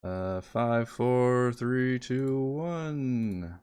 Five, four, three, two, one.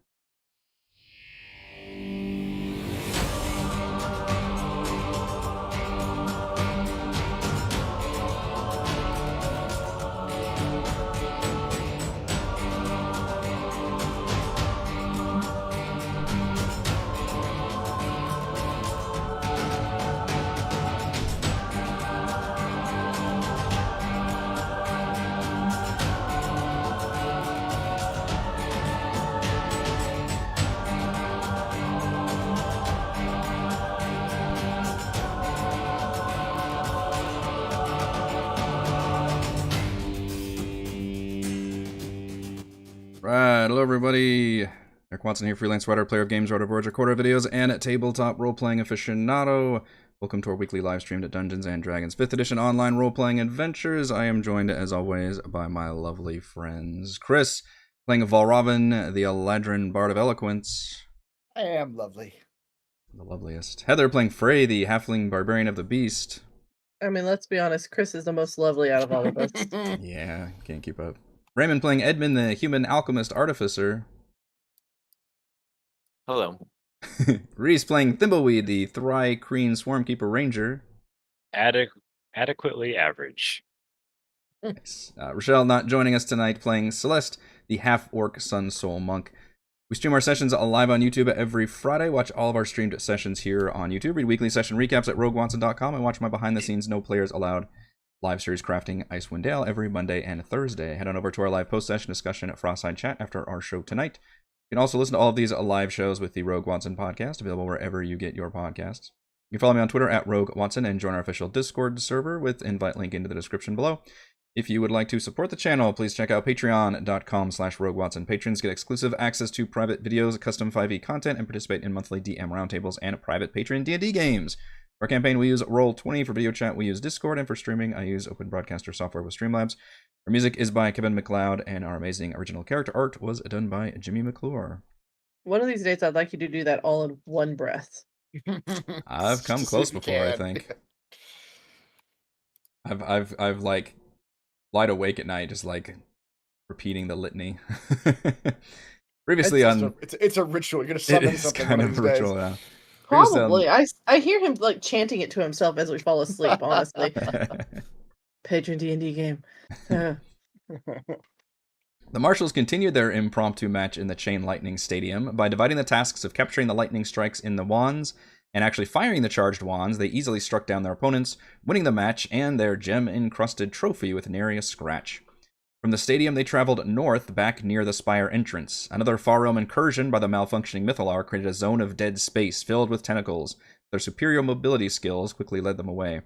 Right, hello everybody. Eric Watson here, freelance writer, player of games, writer of boards, recorder of videos, and tabletop role-playing aficionado. Welcome to our weekly live stream at Dungeons & Dragons 5th edition online role-playing adventures. I am joined, as always, by my lovely friends. Chris, playing Valravn, the Eladrin Bard of Eloquence. I am lovely. The loveliest. Heather, playing Frey, the Halfling Barbarian of the Beast. I mean, let's be honest, Chris is the most lovely out of all of us. Yeah, can't keep up. Raymond playing Edmund, the Human Alchemist Artificer. Hello. Reese playing Thimbleweed, the Thry-Kreen Swarmkeeper Ranger. Adequately average. Nice. Rochelle not joining us tonight, playing Celeste, the half-orc Sun Soul Monk. We stream our sessions live on YouTube every Friday. Watch all of our streamed sessions here on YouTube. Read weekly session recaps at roguewatson.com and watch my behind-the-scenes No Players Allowed live series crafting Icewind every Monday and Thursday. Head on over to our live post-session discussion at Frostside Chat after our show tonight. You can also listen to all of these live shows with the Rogue Watson podcast, available wherever you get your podcasts. You can follow me on Twitter at Rogue Watson and join our official Discord server with invite link into the description below. If you would like to support the channel, please check out patreon.com/RogueWatson. Patrons get exclusive access to private videos, custom 5e content, and participate in monthly DM roundtables and private Patreon D&D games. For our campaign, we use Roll20. For video chat, we use Discord, and for streaming, I use Open Broadcaster software with Streamlabs. Our music is by Kevin MacLeod, and our amazing original character art was done by Jimmy McClure. One of these days, I'd like you to do that all in one breath. I've come close before, I think. I've like lied awake at night, just like repeating the litany. Previously it's a ritual. You're gonna summon something. Kind of a ritual, yeah. Probably. I hear him like chanting it to himself as we fall asleep. Honestly, Patron D&D game. The marshals continued their impromptu match in the Chain Lightning Stadium. By dividing the tasks of capturing the lightning strikes in the wands and actually firing the charged wands, they easily struck down their opponents, winning the match and their gem-encrusted trophy with nary a scratch. From the stadium, they traveled north, back near the Spire entrance. Another far realm incursion by the malfunctioning Mythalar created a zone of dead space filled with tentacles. Their superior mobility skills quickly led them away.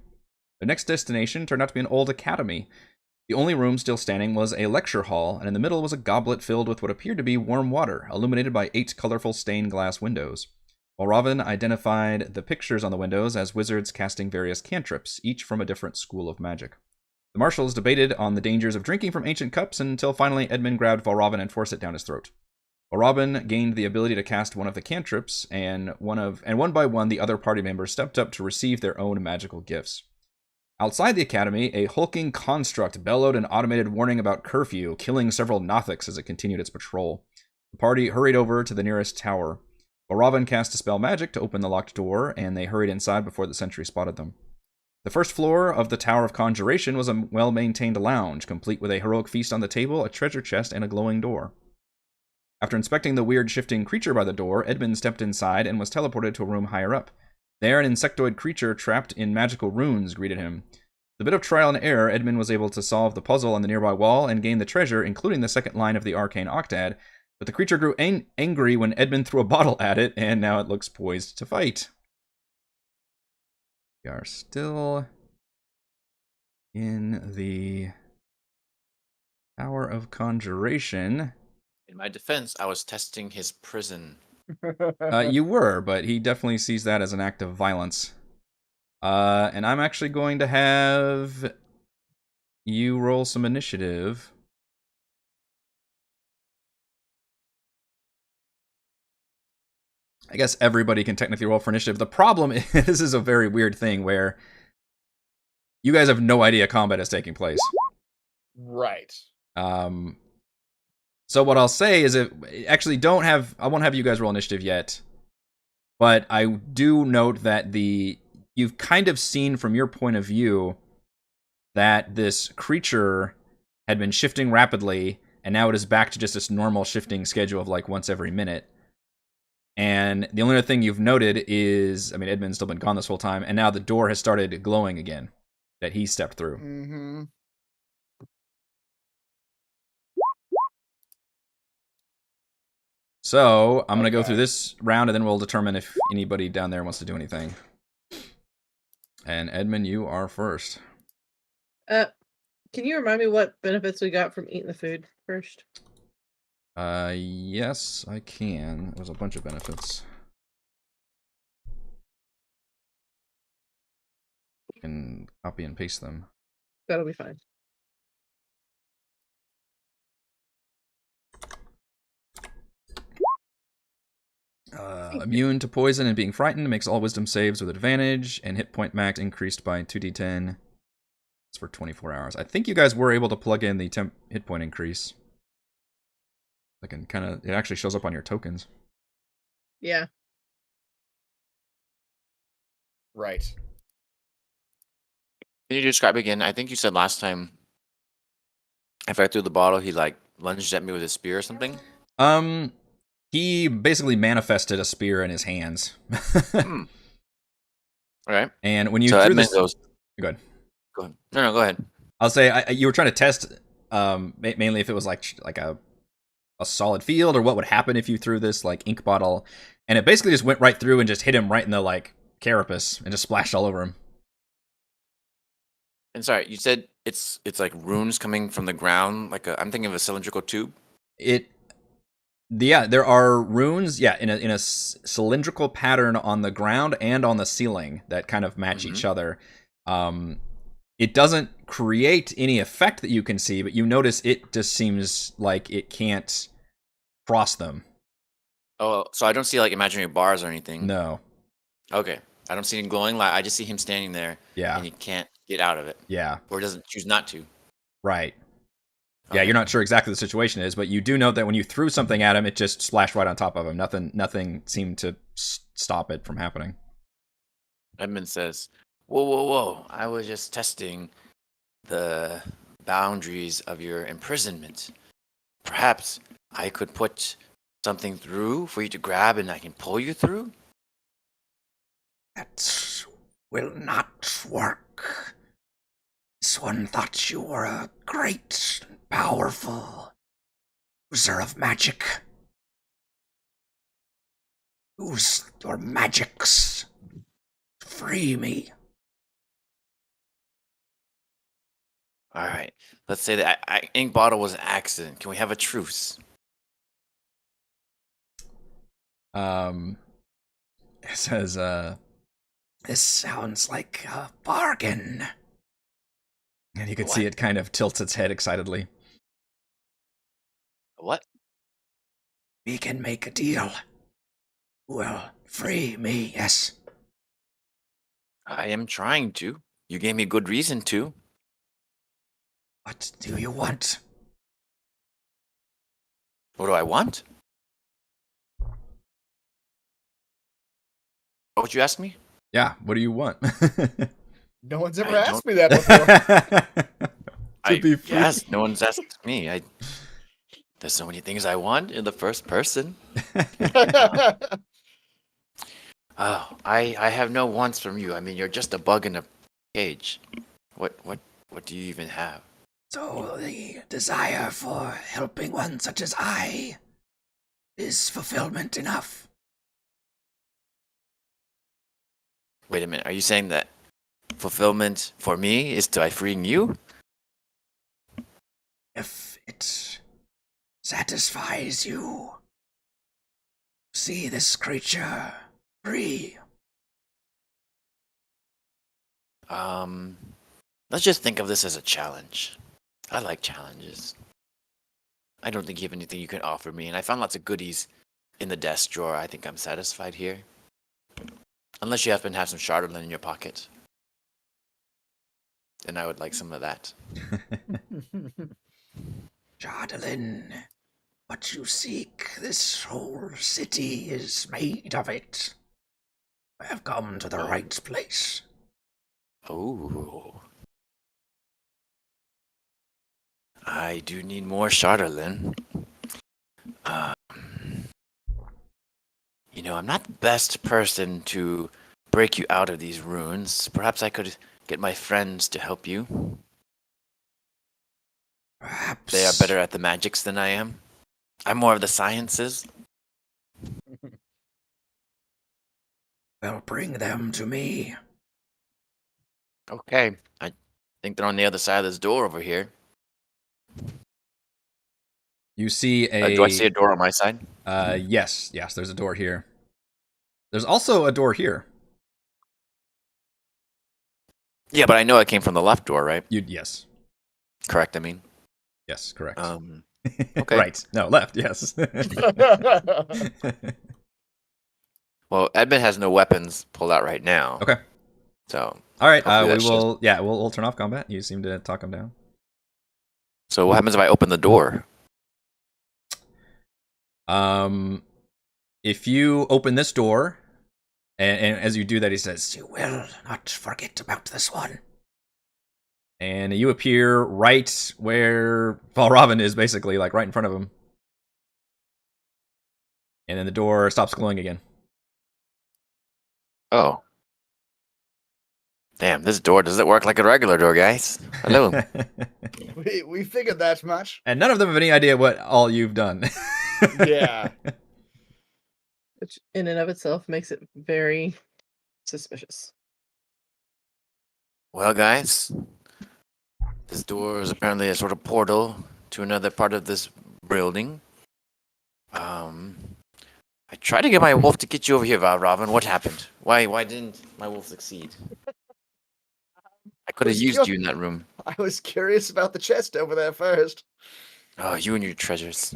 Their next destination turned out to be an old academy. The only room still standing was a lecture hall, and in the middle was a goblet filled with what appeared to be warm water, illuminated by 8 colorful stained glass windows. Valravn identified the pictures on the windows as wizards casting various cantrips, each from a different school of magic. The marshals debated on the dangers of drinking from ancient cups until finally Edmund grabbed Valravn and forced it down his throat. Valravn gained the ability to cast one of the cantrips, and one by one the other party members stepped up to receive their own magical gifts. Outside the academy, a hulking construct bellowed an automated warning about curfew, killing several Nothics as it continued its patrol. The party hurried over to the nearest tower. Valravn cast a spell magic to open the locked door, and they hurried inside before the sentry spotted them. The first floor of the Tower of Conjuration was a well-maintained lounge, complete with a heroic feast on the table, a treasure chest, and a glowing door. After inspecting the weird shifting creature by the door, Edmund stepped inside and was teleported to a room higher up. There, an insectoid creature trapped in magical runes greeted him. With a bit of trial and error, Edmund was able to solve the puzzle on the nearby wall and gain the treasure, including the second line of the arcane octad, but the creature grew angry when Edmund threw a bottle at it, and now it looks poised to fight. We are still in the Tower of Conjuration. In my defense, I was testing his prison. You were, but he definitely sees that as an act of violence. And I'm actually going to have you roll some initiative. I guess everybody can technically roll for initiative. The problem is, this is a very weird thing where you guys have no idea combat is taking place. Right. So what I'll say is, actually I won't have you guys roll initiative yet, but I do note that you've kind of seen from your point of view that this creature had been shifting rapidly, and now it is back to just this normal shifting schedule of like once every minute. And the only other thing you've noted is, I mean, Edmund's still been gone this whole time, and now the door has started glowing again that he stepped through. Mm-hmm. So I'm going to go through this round, and then we'll determine if anybody down there wants to do anything. And Edmund, you are first. Can you remind me what benefits we got from eating the food first? Yes, I can. There's a bunch of benefits. You can copy and paste them. That'll be fine. Immune to poison and being frightened, makes all wisdom saves with advantage, and hit point max increased by 2d10. It's for 24 hours. I think you guys were able to plug in the temp hit point increase. I can it actually shows up on your tokens. Yeah. Right. Can you describe again? I think you said last time, if I threw the bottle, he like lunged at me with a spear or something. He basically manifested a spear in his hands. All right. And when you so threw this, goes, go ahead. Go ahead. No, go ahead. I'll say you were trying to test, mainly if it was like a solid field, or what would happen if you threw this like ink bottle, and it basically just went right through and just hit him right in the like carapace and just splashed all over him. And sorry, you said it's like runes coming from the ground, like I'm thinking of a cylindrical tube. There are runes, in a cylindrical pattern on the ground and on the ceiling that kind of match each other. It doesn't create any effect that you can see, but you notice it just seems like it can't cross them. Oh, so I don't see like imaginary bars or anything. No. Okay. I don't see him glowing light. I just see him standing there. Yeah. And he can't get out of it. Yeah. Or doesn't choose not to. Right. Okay. Yeah, you're not sure exactly the situation is, but you do know that when you threw something at him, it just splashed right on top of him. Nothing seemed to stop it from happening. Edmund says, Whoa. I was just testing the boundaries of your imprisonment. Perhaps I could put something through for you to grab and I can pull you through? That will not work. This one thought you were a great, powerful user of magic. Use your magics to free me. All right. Let's say that ink bottle was an accident. Can we have a truce? It says, This sounds like a bargain. and you can see it kind of tilts its head excitedly. What? We can make a deal. Will free me, yes. I am trying to. You gave me good reason to. What do you want? What do I want? What would you ask me? Yeah, what do you want? No one's ever I asked me that before. Yes, no one's asked me. There's so many things I want in the first person. Oh, I have no wants from you. I mean, you're just a bug in a cage. What do you even have? So the desire for helping one such as I is fulfillment enough. Wait a minute. Are you saying that fulfillment for me is by freeing you? If it satisfies you, see this creature free. Let's just think of this as a challenge. I like challenges. I don't think you have anything you can offer me, and I found lots of goodies in the desk drawer. I think I'm satisfied here. Unless you happen to have some Charlatan in your pocket. Then I would like some of that. Jardalin, what you seek, this whole city is made of it. I have come to the right place. Oh. I do need more Charlatan. I'm not the best person to break you out of these ruins. Perhaps I could get my friends to help you. Perhaps They are better at the magics than I am. I'm more of the sciences. Well, bring them to me. Okay. I think they're on the other side of this door over here. You see Do I see a door on my side? Yes, there's a door here. There's also a door here. Yeah, but I know I came from the left door, right? Yes. Correct, I mean. Yes, correct. Okay. Right. No, left, yes. Well, Edmund has no weapons pulled out right now. Okay. So, All right, hopefully we'll turn off combat. You seem to talk him down. so what happens if I open the door? If you open this door, and as you do that, he says, You will not forget about this one. and you appear right where Valravn is, basically, like right in front of him. And then the door stops glowing again. Oh. Damn, this door doesn't work like a regular door, guys. Hello. We figured that much. And none of them have any idea what all you've done. Yeah. Which in and of itself makes it very suspicious. Well, guys, this door is apparently a sort of portal to another part of this building. I tried to get my wolf to get you over here, Valravn. What happened? Why didn't my wolf succeed? I could have used you in that room. I was curious about the chest over there first. Oh, you and your treasures.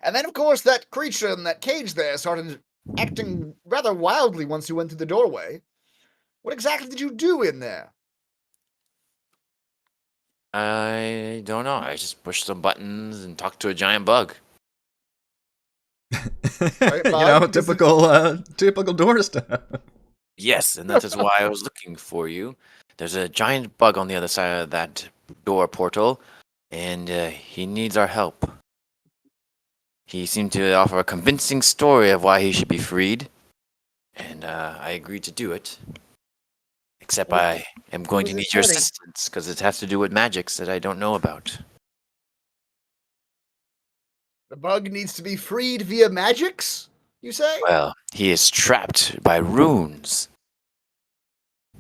And then, of course, that creature in that cage there started acting rather wildly once you went through the doorway. What exactly did you do in there? I don't know. I just pushed some buttons and talked to a giant bug. Right, You Bob? know, This is- typical door stuff. Yes, and that is why I was looking for you. There's a giant bug on the other side of that door portal, and he needs our help. He seemed to offer a convincing story of why he should be freed, and I agreed to do it. Except I am going to was need it your funny? assistance, because it has to do with magics that I don't know about. The bug needs to be freed via magics, you say? Well, he is trapped by runes.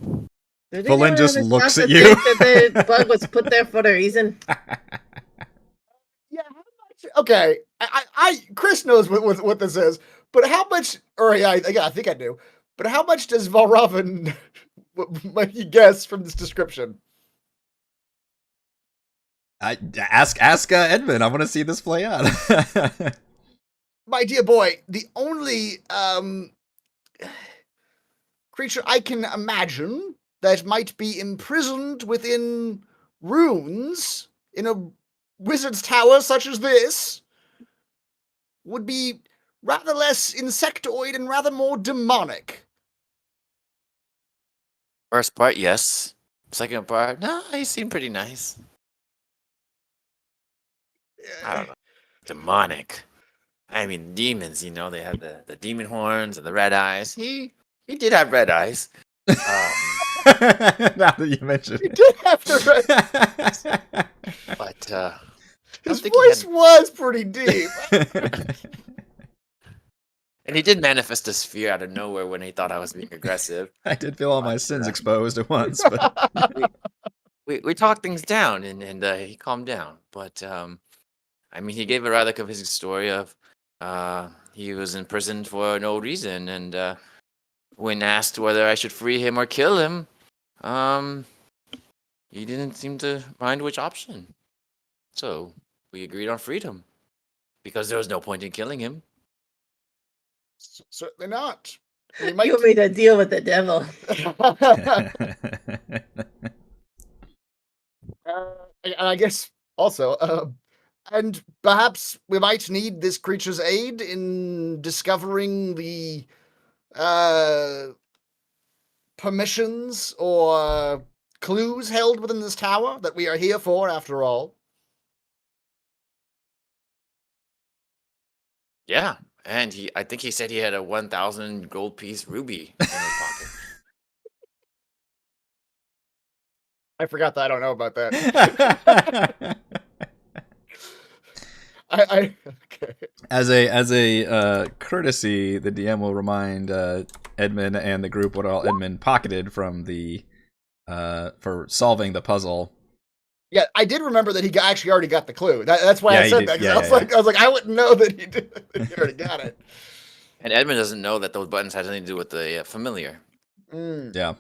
Did Valen anyone just ever looks stop at to you. think that the bug was put there for a reason. Yeah, how much? Okay, Chris knows what this is, but how much? Or yeah, I think I do. But how much does Valravn might you guess from this description? Ask Edmund. I want to see this play out. My dear boy, the only creature I can imagine that might be imprisoned within runes in a wizard's tower such as this would be rather less insectoid and rather more demonic. First part, yes. Second part, no, he seemed pretty nice. I don't know. Demonic. I mean, demons, they have the demon horns and the red eyes. He did have red eyes. Now that you mention He it. did have to. But His think he voice was pretty deep. and he did manifest a sphere out of nowhere when he thought I was being aggressive. I did feel all my sins exposed at once, but We talked things down and he calmed down. But I mean, he gave a rather convincing story of he was imprisoned for no reason, and when asked whether I should free him or kill him, he didn't seem to mind which option. So we agreed on freedom because there was no point in killing him. Certainly not. We You might. want me to deal with the devil. And I guess also, and perhaps we might need this creature's aid in discovering the permissions or clues held within this tower that we are here for, after all. Yeah, and I think he said he had a 1,000 gold piece ruby in his pocket. I forgot that. I don't know about that. Okay. As a courtesy, the DM will remind Edmund and the group what all Edmund pocketed from the for solving the puzzle. Yeah, I did remember that he actually already got the clue. That's why Yeah, I he said did. that. 'Cause Yeah, I was like, I wouldn't know that he did. That he already got it. And Edmund doesn't know that those buttons had anything to do with the familiar. Mm. Yeah.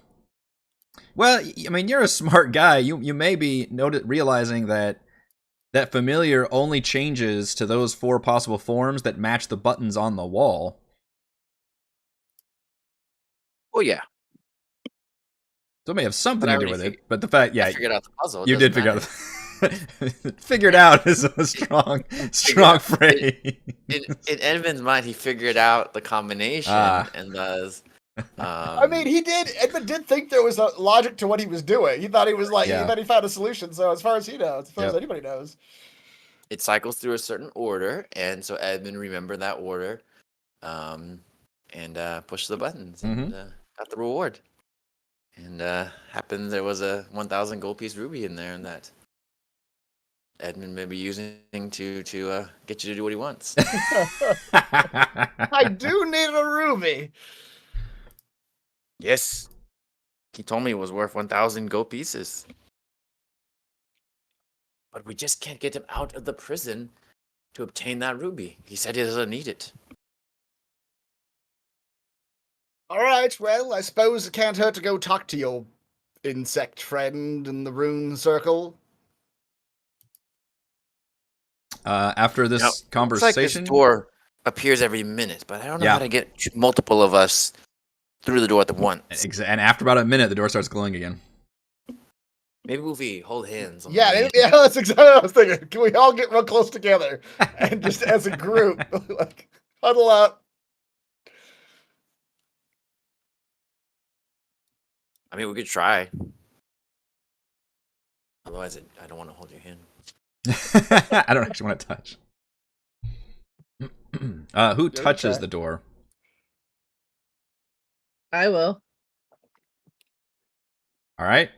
Well, I mean, you're a smart guy. You may be realizing that familiar only changes to those 4 possible forms that match the buttons on the wall. Oh yeah, So it may have something But I to do already with it. But the fact, I figured out the puzzle. It you did doesn't figure matter. out. Figured out is a strong phrase. In Edmund's mind, he figured out the combination, and thus. I mean, Edmund did think there was a logic to what he was doing. He thought he was like, Yeah. he thought he found a solution. So as far as he knows, as far as Yep. anybody knows. It cycles through a certain order, and so Edmund remembered that order, and pushed the buttons and got the reward. And happened there was a 1,000 gold piece ruby in there, and that Edmund may be using to get you to do what he wants. I do need a ruby. Yes, he told me it was worth 1,000 gold pieces. But we just can't get him out of the prison to obtain that ruby. He said he doesn't need it. All right, well, I suppose it can't hurt to go talk to your insect friend in the rune circle. After this Now, It's like conversation, this door appears every minute, but I don't know Yeah. how to get multiple of us through the door at once. and after about a minute, the door starts glowing again. Maybe if we hold hands. on Yeah, the way in. yeah, that's exactly what I was thinking. Can we all get real close together and just as a group, like huddle up? I mean, we could try. Otherwise, I don't want to hold your hand. I don't actually want to touch. Who touches try. the door? I will. All right.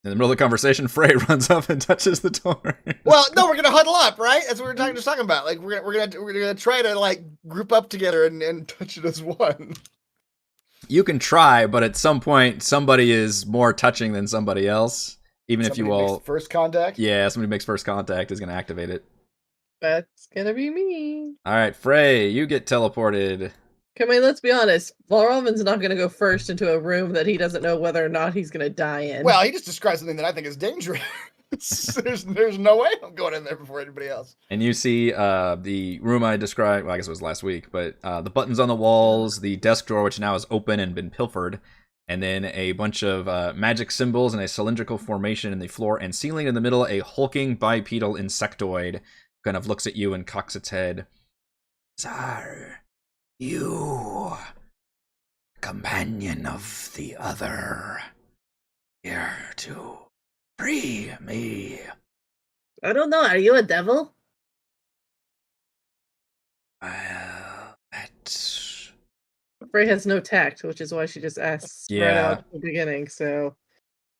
In the middle of the conversation, Frey runs up and touches the door. Well, no, we're gonna huddle up, right? That's what we were just talking about. Like we're gonna try to like group up together and touch it as one. You can try, but at some point, somebody is more touching than somebody else. Even if you Somebody makes all, first contact. yeah, somebody makes first contact is going to activate it. That's gonna be me. All right, Frey, you get teleported. I mean, let's be honest. Valravn's not gonna go first into a room that he doesn't know whether or not he's gonna die in. Well, he just described something that I think is dangerous. there's no way I'm going in there before anybody else. And you see the room I described, well, I guess it was last week, but the buttons on the walls, the desk drawer, which now is open and been pilfered, and then a bunch of magic symbols in a cylindrical formation in the floor and ceiling. In the middle, a hulking bipedal insectoid kind of looks at you and cocks its head. Tsar, you, companion of the other, here to free me. I don't know. Are you a devil? Well, that's Frey has no tact, which is why she just asks right Yeah. out at the beginning. So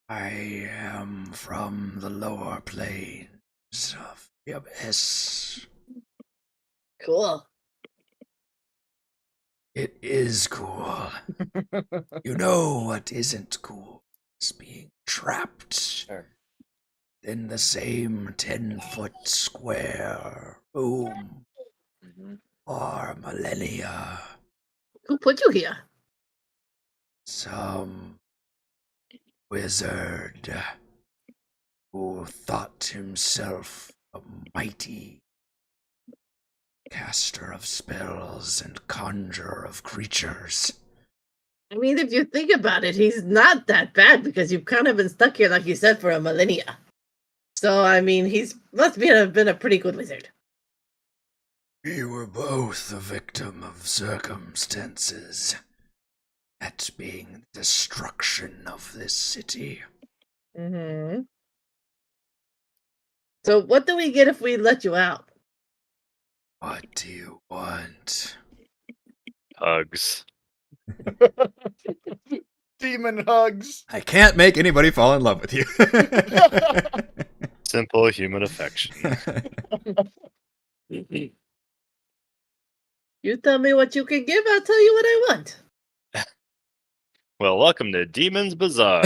I am from the lower planes of the abyss. cool. It is cool. You know what isn't cool? It's being trapped Sure. in the same 10-foot square room Mhm. for millennia. Who put you here? Some wizard who thought himself a mighty caster of spells and conjurer of creatures. I mean, if you think about it, he's not that bad because you've kind of been stuck here, like you said, for a millennia. So, I mean, he's must be have been a pretty good wizard. We were both a victim of circumstances. That being the destruction of this city. Mm-hmm. So, what do we get if we let you out? What do you want? Hugs. Demon hugs. I can't make anybody fall in love with you. Simple human affection. You tell me what you can give, I'll tell you what I want. Well, welcome to Demon's Bazaar.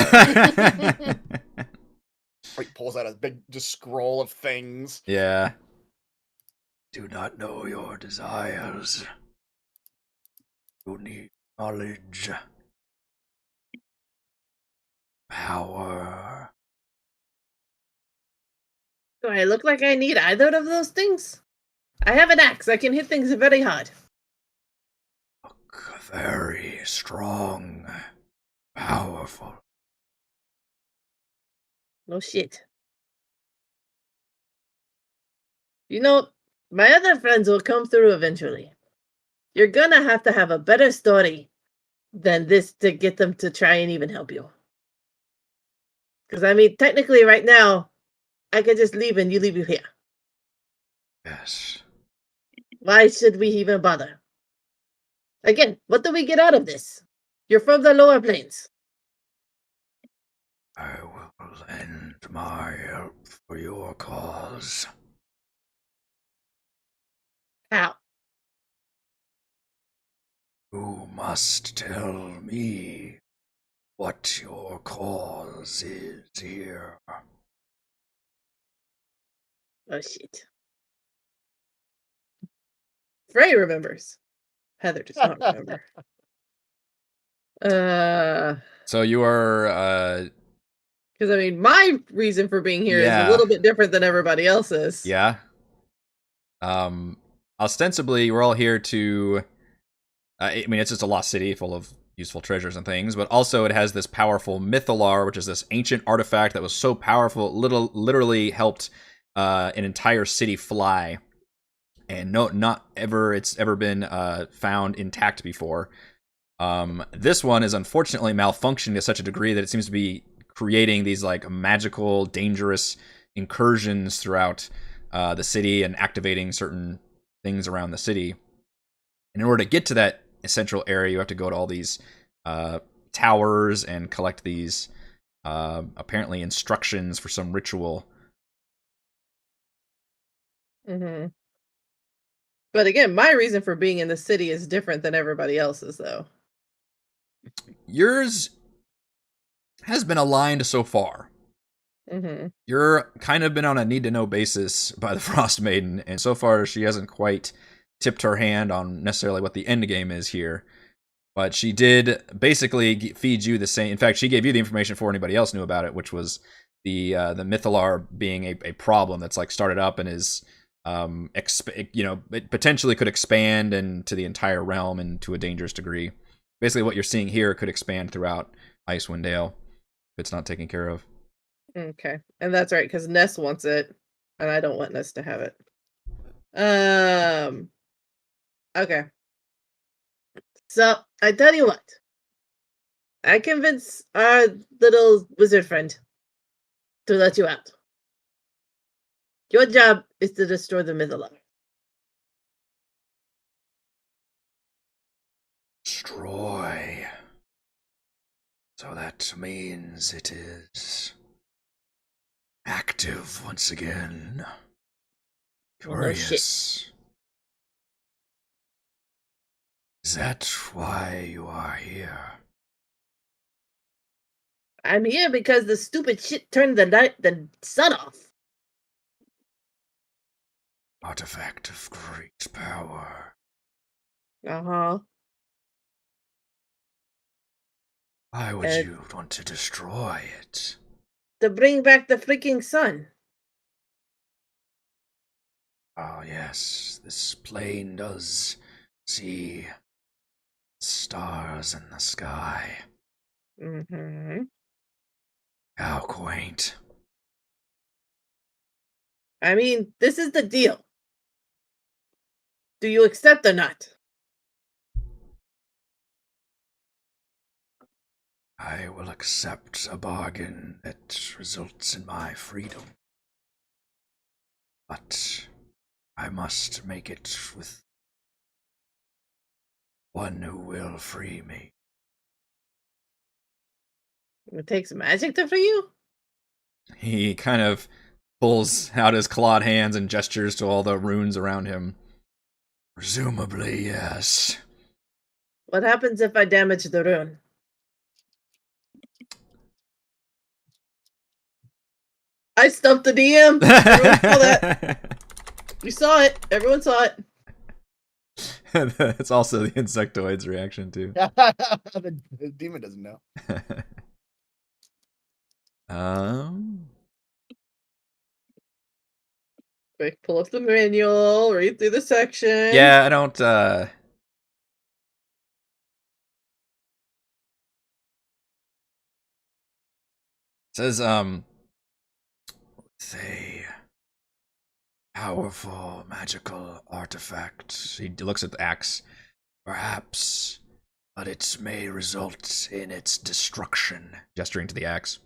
He pulls out a big just scroll of things. Yeah. Do not know your desires. You need knowledge. Power. Do I look like I need either of those things? I have an axe. I can hit things very hard. Look very strong. Powerful. No shit. You know, my other friends will come through eventually. You're gonna have to have a better story than this to get them to try and even help you. Because, I mean, technically right now, I could just leave and you leave you here. Yes. Why should we even bother? Again, what do we get out of this? You're from the lower planes. I will lend my help for your cause. How? You must tell me what your cause is here. Oh, shit. Frey remembers. Heather does not remember. So you are, Because, I mean, my reason for being here is Yeah. a little bit different than everybody else's. yeah. Ostensibly, we're all here to. I mean, it's just a lost city full of useful treasures and things, but also it has this powerful mythalar, which is this ancient artifact that was so powerful, it literally helped an entire city fly, and it's ever been found intact before. This one is unfortunately malfunctioning to such a degree that it seems to be creating these like magical, dangerous incursions throughout the city and activating certain things around the city. And in order to get to that central area, you have to go to all these towers and collect these apparently instructions for some ritual. Mm-hmm. But again, my reason for being in the city is different than everybody else's, though. Yours has been aligned so far. Mm-hmm. You're kind of been on a need-to-know basis by the Frostmaiden, and so far she hasn't quite tipped her hand on necessarily what the end game is here. But she did basically feed you the same. In fact, she gave you the information before anybody else knew about it, which was the Mythalar being a problem that's like started up and is, it potentially could expand into the entire realm and to a dangerous degree. Basically, what you're seeing here could expand throughout Icewind Dale if it's not taken care of. Okay. And that's right, because Ness wants it, and I don't want Ness to have it. Okay. So, I tell you what. I convince our little wizard friend to let you out. Your job is to destroy the Mythalar. Destroy. So that means it is active once again. Well, no shit. Curious. Is that why you are here? I'm here because the stupid shit turned the sun off. Artifact of great power. Uh-huh. Why would And- you want to destroy it? To bring back the freaking sun. Oh yes, this plane does see stars in the sky. Mm-hmm. How quaint. I mean, this is the deal. Do you accept or not? I will accept a bargain that results in my freedom. But I must make it with one who will free me. It takes magic to free you? He kind of pulls out his clawed hands and gestures to all the runes around him. Presumably, yes. What happens if I damage the rune? I stumped the DM. Everyone saw that. We saw it. Everyone saw it. It's also the insectoid's reaction too. The demon doesn't know. Quick, pull up the manual, read through the section. Yeah, I don't It says With a powerful magical artifact, he looks at the axe. perhaps, but it may result in its destruction. Gesturing to the axe.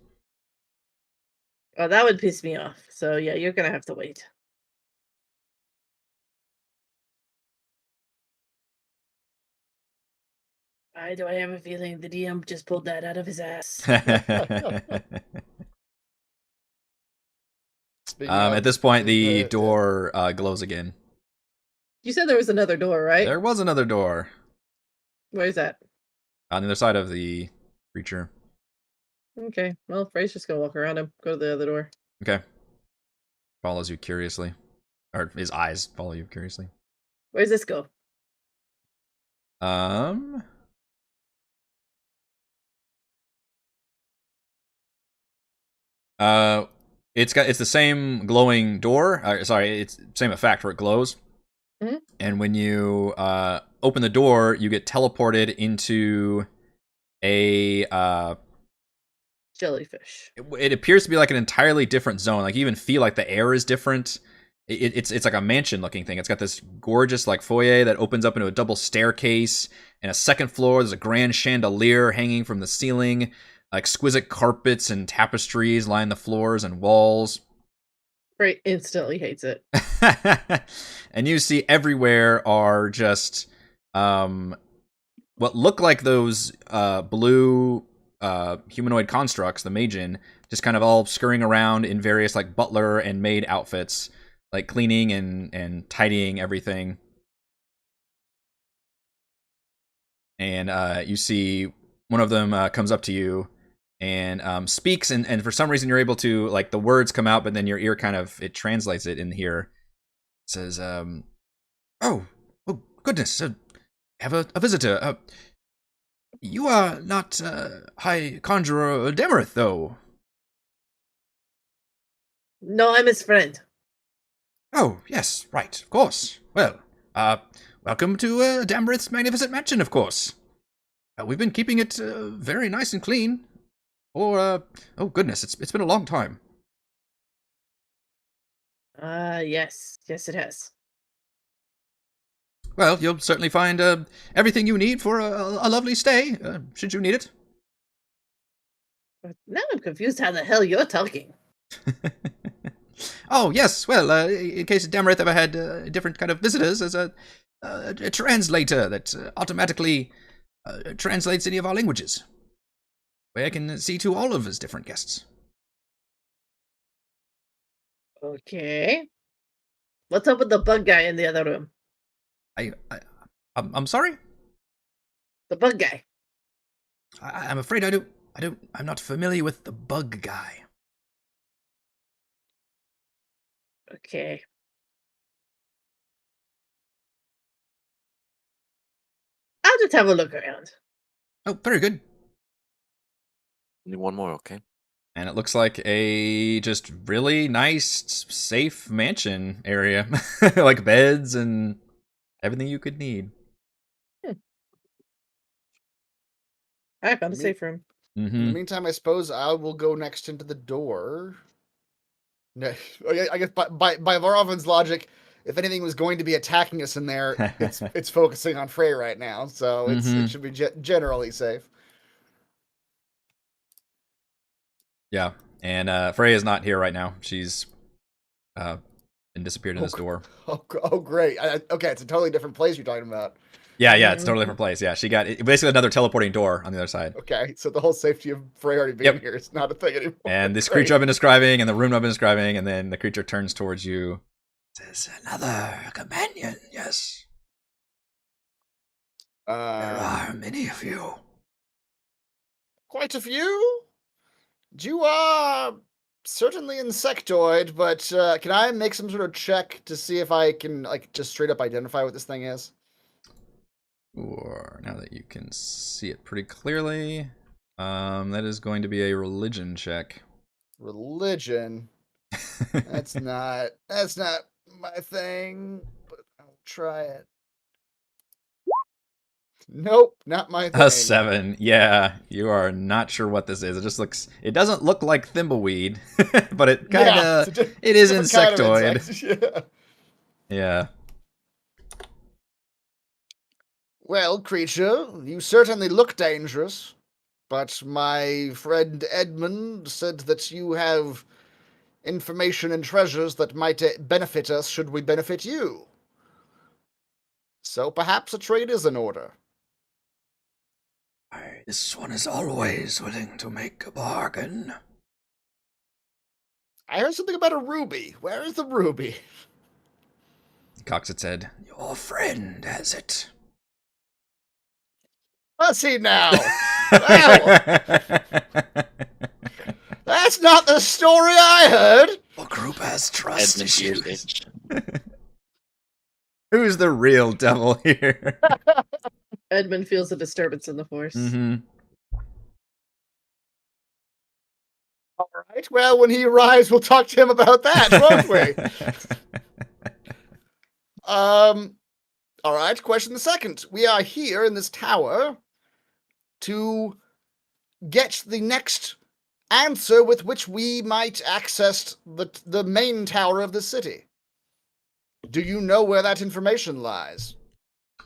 Oh, that would piss me off. So yeah, you're gonna have to wait. Why do I have a feeling the DM just pulled that out of his ass? At this point, the door glows again. You said there was another door, right? There was another door Where's that? on the other side of the creature. Okay, well, Frey's just gonna walk around him. Go to the other door. Okay. Follows you curiously. Or his eyes follow you curiously. Where's this go? It's the same glowing door. Sorry, it's same effect where it glows. Mhm. And when you open the door, you get teleported into a Jellyfish. it appears to be like an entirely different zone. Like you even feel like the air is different. It's like a mansion looking thing. It's got this gorgeous like foyer that opens up into a double staircase, and a second floor there's a grand chandelier hanging from the ceiling. Exquisite carpets and tapestries line the floors and walls. Frey instantly hates it. And you see everywhere are just what look like those blue humanoid constructs, the Majin, just kind of all scurrying around in various like butler and maid outfits, like cleaning and tidying everything. And you see one of them comes up to you and speaks, and for some reason you're able to, like, the words come out, but then your ear kind of, it translates it in here. It says, oh goodness, have a visitor. You are not High Conjurer Demerith, though. No, I'm his friend. Oh, yes, right, of course. Well, welcome to Demerith's magnificent mansion, of course. We've been keeping it very nice and clean. Or, oh goodness, it's been a long time. Yes, it has. Well, you'll certainly find everything you need for a lovely stay, should you need it. Now I'm confused how the hell you're talking. Oh, yes, well, in case Demerith ever had different kind of visitors, as a translator that automatically translates any of our languages, where I can see to all of his different guests. Okay. What's up with the bug guy in the other room? I'm sorry? The bug guy. I'm afraid I'm not familiar with the bug guy. Okay. I'll just have a look around. Oh, very good. Only one more, okay? And it looks like a just really nice, safe mansion area. Like beds and everything you could need. I found a safe room. In the meantime, I suppose I will go next into the door. No, I guess by Valravn's logic, if anything was going to be attacking us in there, it's focusing on Frey right now, so it should be generally safe. Yeah, and Frey is not here right now. She's been disappeared in this door. Oh, great. Okay, it's a totally different place you're talking about. Yeah, it's a totally different place. Yeah, she got basically another teleporting door on the other side. Okay, so the whole safety of Frey already being here is not a thing anymore. And this creature I've been describing, and the room I've been describing, and then the creature turns towards you. Says another companion, yes. There are many of you. Quite a few? You are certainly insectoid, but can I make some sort of check to see if I can, like, just straight up identify what this thing is? Or now that you can see it pretty clearly, that is going to be a religion check. Religion? That's not my thing, but I'll try it. Nope, not my thing. A 7. Yeah, you are not sure what this is. It doesn't look like thimbleweed, but it kind of, it is insectoid. Kind of Yeah. Well, creature, you certainly look dangerous, but my friend Edmund said that you have information and treasures that might benefit us should we benefit you. So perhaps a trade is in order. This one is always willing to make a bargain. I heard something about a ruby. Where is the ruby? Cocks its head. Your friend has it. Let's see now. Well, that's not the story I heard. Your group has trust Edmund issues. Pierce. Who's the real devil here? Edmund feels a disturbance in the force. Mm-hmm. All right. Well, when he arrives, we'll talk to him about that, won't we? All right. Question the second. We are here in this tower to get the next answer with which we might access the main tower of the city. Do you know where that information lies?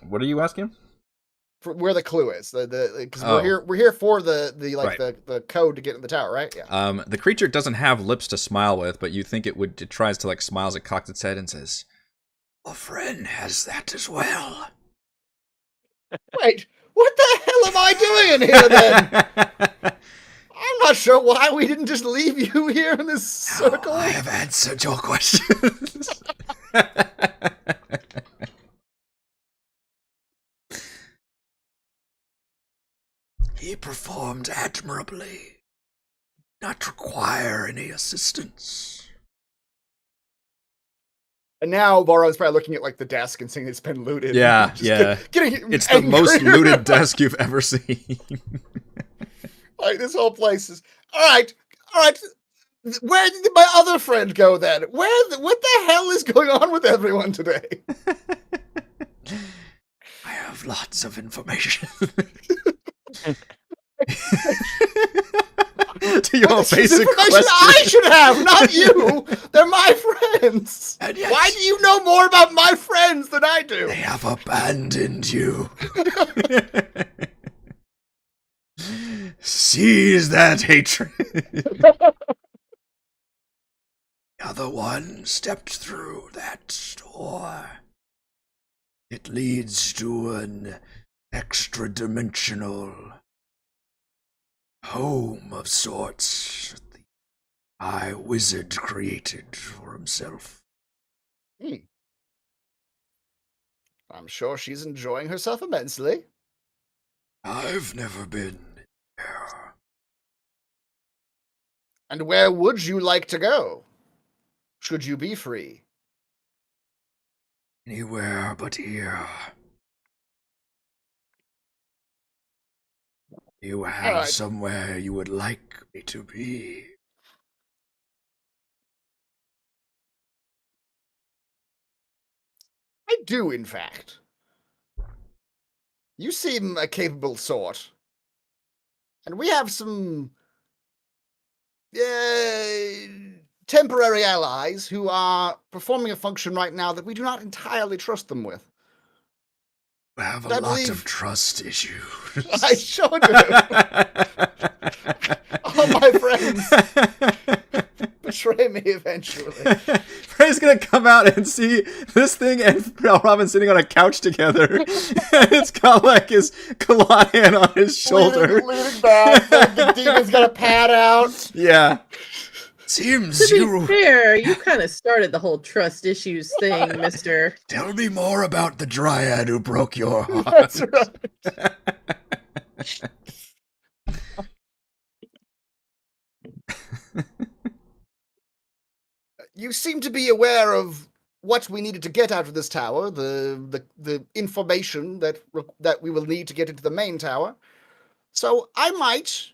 What are you asking? For where the clue is, because Oh. we're here for the Right. the code to get in the tower, right? Yeah. The creature doesn't have lips to smile with, but you think it tries to, like, smiles, it cocks its head and says, Your friend has that as well. Wait, what the hell am I doing in here then? I'm not sure why we didn't just leave you here in this circle. I have answered your questions. He performed admirably. Not require any assistance. And now Valravn's probably looking at, like, the desk and seeing it's been looted. Yeah, Just yeah. Getting It's the angry. most looted desk you've ever seen. Like, this whole place is... All right. Where did my other friend go then? What the hell is going on with everyone today? I have lots of information. To your This is basic information question. I should have, not you. They're my friends. And yet, Why do you know more about my friends than I do? they have abandoned you. Seize that hatred. The other one stepped through that door. It leads to an extra-dimensional home of sorts the High Wizard created for himself. I'm sure she's enjoying herself immensely. I've never been there. And where would you like to go? Should you be free? Anywhere but here. You have Alright. somewhere you would like me to be. I do, in fact. You seem a capable sort. And we have some temporary allies who are performing a function right now that we do not entirely trust them with. We have But I a lot believe- of trust issues. I sure do. All my friends betray me eventually. Frey's gonna come out and see this thing and Valravn sitting on a couch together. And it's got like his Kalanian on his shoulder. Leaning back, the demon's got a pad out. Yeah. Seems To be you... fair, you kind of started the whole trust issues thing, mister. Tell me more about the dryad who broke your heart. That's right. You seem to be aware of what we needed to get out of this tower, the information that we will need to get into the main tower. So I might,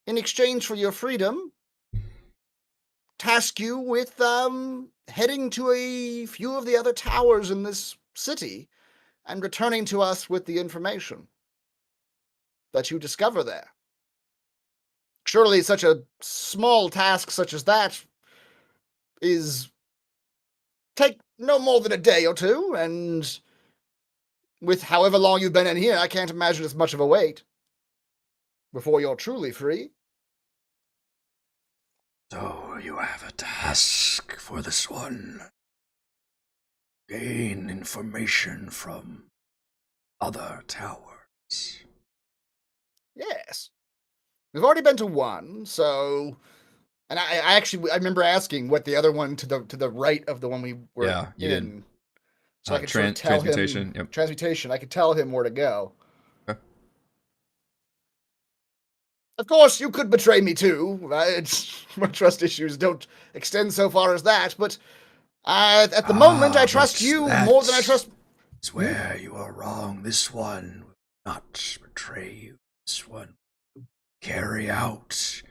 in exchange for your freedom, task you with heading to a few of the other towers in this city and returning to us with the information that you discover there. Surely such a small task such as that is take no more than a day or two, and with however long you've been in here, I can't imagine it's much of a wait before you're truly free. So you have a task for this one. Gain information from other towers. Yes. We've already been to one, so... And I remember asking what the other one to the right of the one we were Yeah, you did. in. So I could sort of tell transmutation, him... yep. Transmutation. I could tell him where to go. Okay. Of course, you could betray me too. My trust issues don't extend so far as that, but at the moment, I trust but you more than I trust... It's where you are wrong. This one will not betray you. This one will carry out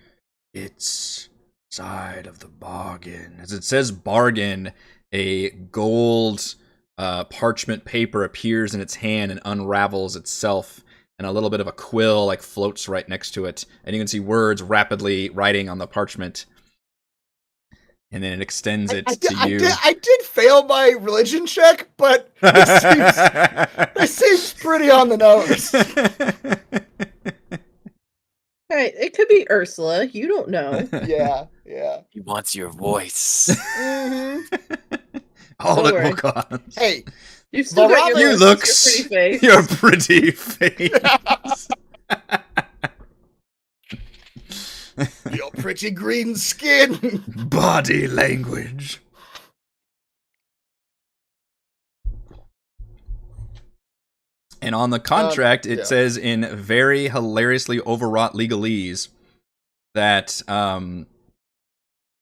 its side of the bargain. As it says bargain, a gold parchment paper appears in its hand and unravels itself, and a little bit of a quill like floats right next to it, and you can see words rapidly writing on the parchment. And then it extends it to you. I did fail my religion check, but it seems pretty on the nose. Hey, it could be Ursula. You don't know. Yeah. He wants your voice. Mm-hmm. All Don't at worry. Coquans. Hey, You've still got your, You voice, look your pretty face. your pretty face. your pretty green skin. Body language. And on the contract, it yeah. says in very hilariously overwrought legalese that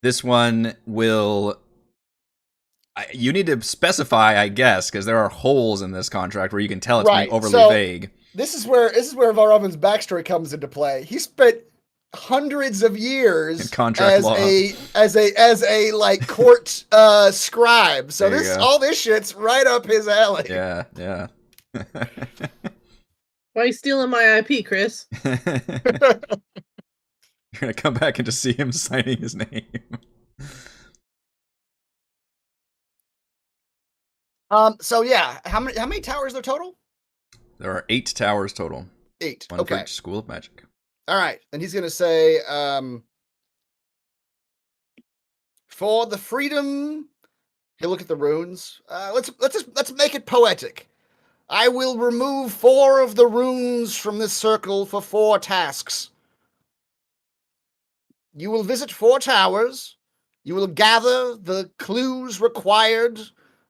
this one will... You need to specify, I guess, because there are holes in this contract where you can tell it's Right, being overly so- vague. This is where Valravn's backstory comes into play. He spent hundreds of years In contract as law. as a like court scribe. So There you go. all this shit's right up his alley. Yeah. Why are you stealing my IP, Chris? You're gonna come back and just see him signing his name. So yeah, how many towers are there total? There are 8 towers total. 8. One for Okay. each school of magic. All right. Then he's gonna say, for the freedom. He'll look at the runes. Let's make it poetic. I will remove 4 of the runes from this circle for 4 tasks. You will visit 4 towers. You will gather the clues required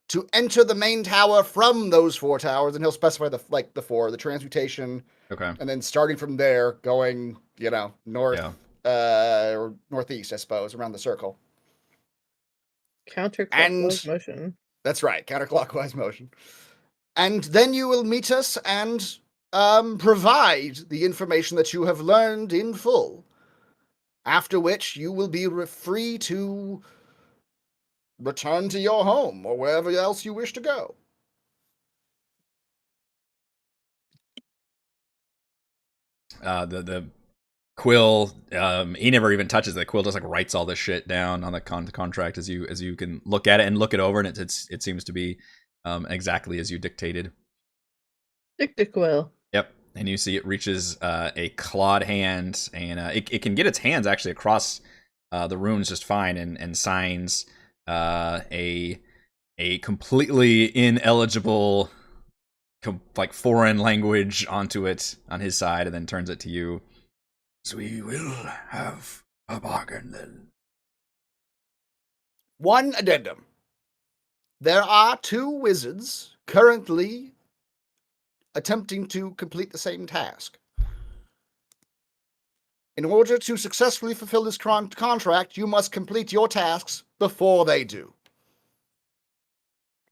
to enter the main tower from those 4 towers, and he'll specify the 4, the transmutation, Okay. and then starting from there, going, north, or northeast, I suppose, around the circle. Counterclockwise motion. That's right, counterclockwise motion. And then you will meet us and provide the information that you have learned in full. After which you will be free to return to your home or wherever else you wish to go. The Quill, he never even touches it. Quill just like writes all this shit down on the contract as you can look at it and look it over, and it seems to be exactly as you dictated. Quill. Yep, and you see it reaches a clawed hand, and it can get its hands actually across the runes just fine, and signs a completely ineligible like foreign language onto it on his side, and then turns it to you. So we will have a bargain then. One addendum. There are 2 wizards currently attempting to complete the same task. In order to successfully fulfill this contract, you must complete your tasks before they do.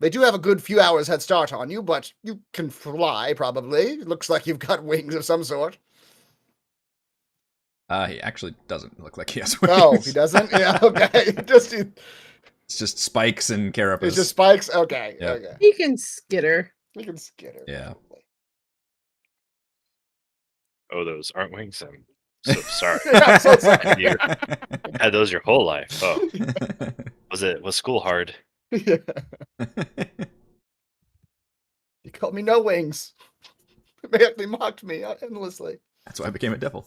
They do have a good few hours head start on you, but you can fly, probably. It looks like you've got wings of some sort. He actually doesn't look like he has wings. Oh, he doesn't? Yeah, okay. It's just spikes and carapace. It's just spikes? Okay, Yep. okay. He can skitter. We can skitter. Yeah. Oh, those aren't wings. I'm so sorry. I'm so sorry. You had those your whole life. Oh, was school hard? Yeah. You called me no wings. They mocked me endlessly. That's why I became a devil.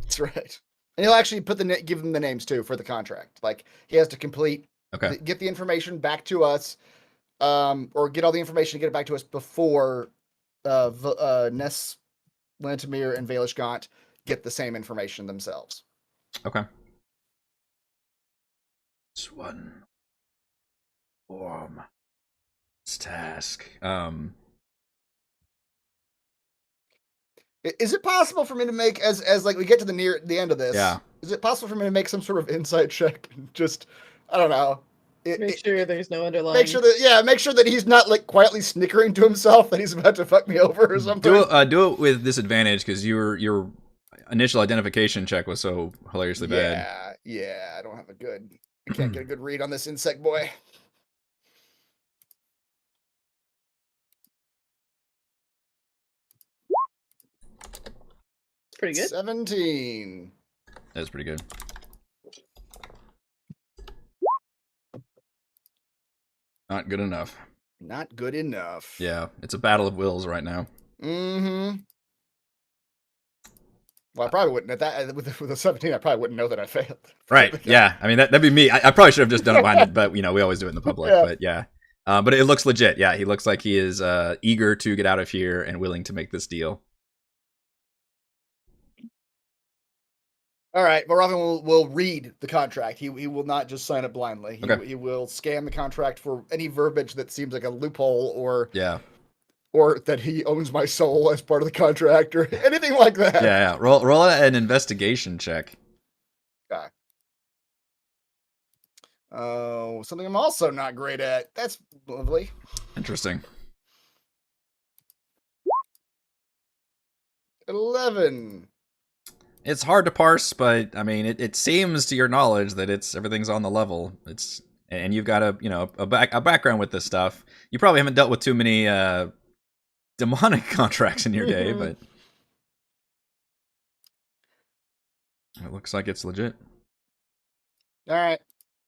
That's right. And he'll actually give them the names too for the contract. Like he has to complete, get the information back to us, or get all the information to get it back to us before Ness, Lantimir, and Valish Gaunt get the same information themselves. Okay. This one form. This task. Is it possible for me to make as like we get to the end of this? Yeah. Is it possible for me to make some sort of insight check? Just I don't know. Make sure there's no underlying. Make sure that he's not like quietly snickering to himself that he's about to fuck me over or something. Do it with disadvantage because your initial identification check was so hilariously bad. Yeah. I don't have I can't get a good read on this insect boy. Pretty good. 17. That's pretty good. Not good enough. Not good enough. Yeah, it's a battle of wills right now. Mm-hmm. Well, I probably wouldn't at that with a 17. I probably wouldn't know that I failed. Right. Yeah. I mean that'd be me. I probably should have just done it behind, but we always do it in the public. Yeah. But yeah. But it looks legit. Yeah, he looks like he is eager to get out of here and willing to make this deal. All right, Valravn will read the contract. He will not just sign it blindly. Okay. He will scan the contract for any verbiage that seems like a loophole or that he owns my soul as part of the contract or anything like that. Yeah. Roll an investigation check. Okay. Oh, something I'm also not great at. That's lovely. Interesting. 11. It's hard to parse, but I mean, it seems to your knowledge that everything's on the level. And you've got a background with this stuff. You probably haven't dealt with too many demonic contracts in your day, but it looks like it's legit. All right,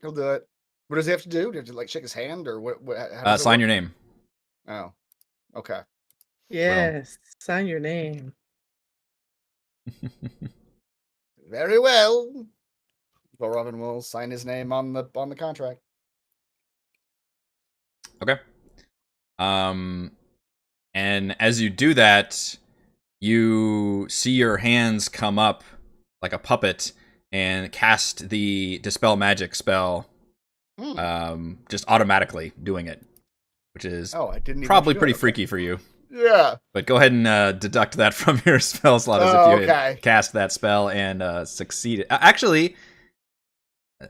he'll do it. What does he have to do? Do you have to like shake his hand or what? How does it Sign work? your name. Oh, okay. Yes, sign your name. Very well. Valravn will sign his name on the contract. Okay. And as you do that, you see your hands come up like a puppet and cast the Dispel Magic spell, just automatically doing it, which is I didn't even probably do pretty it. freaky for you. Yeah. But go ahead and deduct that from your spell slot as if you had cast that spell and succeeded. Actually,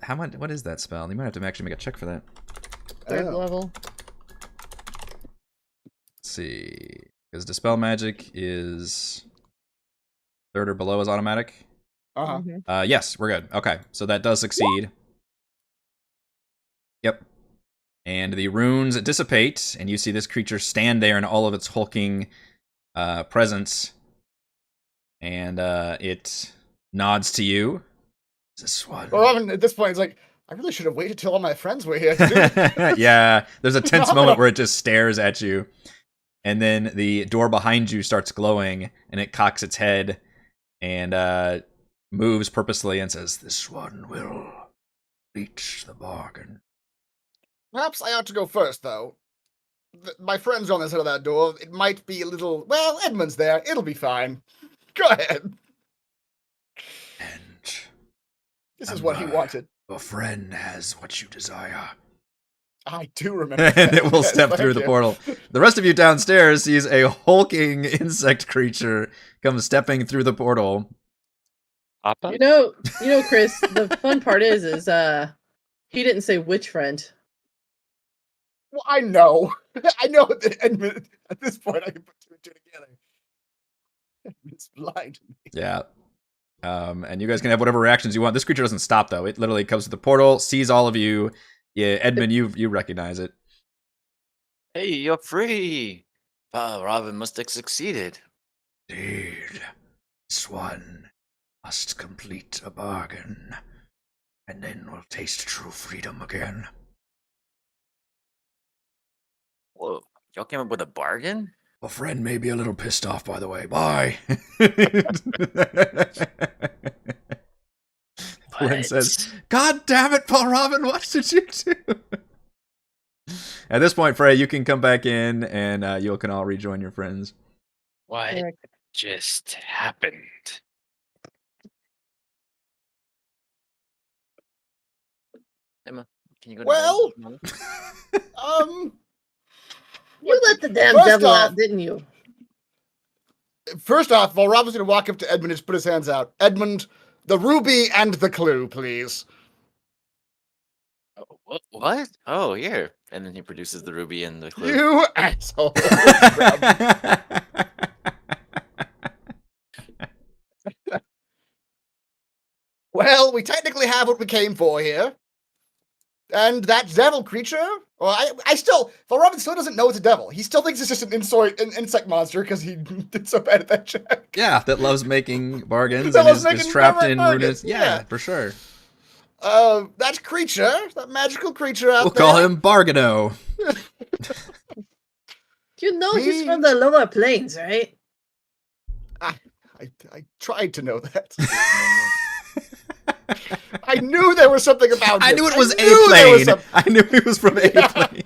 how much? What is that spell? You might have to actually make a check for that. Third level. Let's see, because Dispel Magic is 3rd or below is automatic. Uh-huh. Yes, we're good. Okay, so that does succeed. Yep. And the runes dissipate, and you see this creature stand there in all of its hulking presence. And it nods to you. This one. Valravn, at this point, is like, I really should have waited till all my friends were here to do it. Yeah, there's a tense No. moment where it just stares at you. And then the door behind you starts glowing, and it cocks its head and moves purposely and says, This one will reach the bargain. Perhaps I ought to go first, though. My friend's on the side of that door. It might be a little... Well, Edmund's there. It'll be fine. Go ahead. And This is what he wanted. a friend has what you desire. I do remember and that. it will Yes, step thank through the you. portal. The rest of you downstairs sees a hulking insect creature come stepping through the portal. Papa? You know, Chris. The fun part is he didn't say which friend. Well, I know. I know that Edmund, at this point, I can put two and two together. Edmund's blind. Yeah. And you guys can have whatever reactions you want. This creature doesn't stop, though. It literally comes to the portal, sees all of you. Yeah, Edmund, you recognize it. Hey, you're free. Valravn must have succeeded. Indeed. This one must complete a bargain, and then we'll taste true freedom again. Whoa, y'all came up with a bargain? A friend may be a little pissed off, by the way. Bye. Flynn says, God damn it, Valravn, what did you do? At this point, Frey, you can come back in and you can all rejoin your friends. What Eric. just happened? Emma, can you go to Well, bed? You let the damn First devil off- out, didn't you? First off, Valravn's going to walk up to Edmund and put his hands out. Edmund, the ruby and the clue, please. Oh, what? Oh, here. And then he produces the ruby and the clue. You asshole. Well, we technically have what we came for here. And that devil creature, well, I still, Valravn still doesn't know it's a devil. He still thinks it's just an insect monster because he did so bad at that check. Yeah, that loves making bargains That and loves is making trapped in bargains, ruinous. Yeah, for sure. That creature, that magical creature out We'll there. call him Bargano. You know he's He- from the lower plains, right? I tried to know that. I knew there was something about I him. knew it was knew there was A-Plane. I knew he was from Yeah. A-Plane.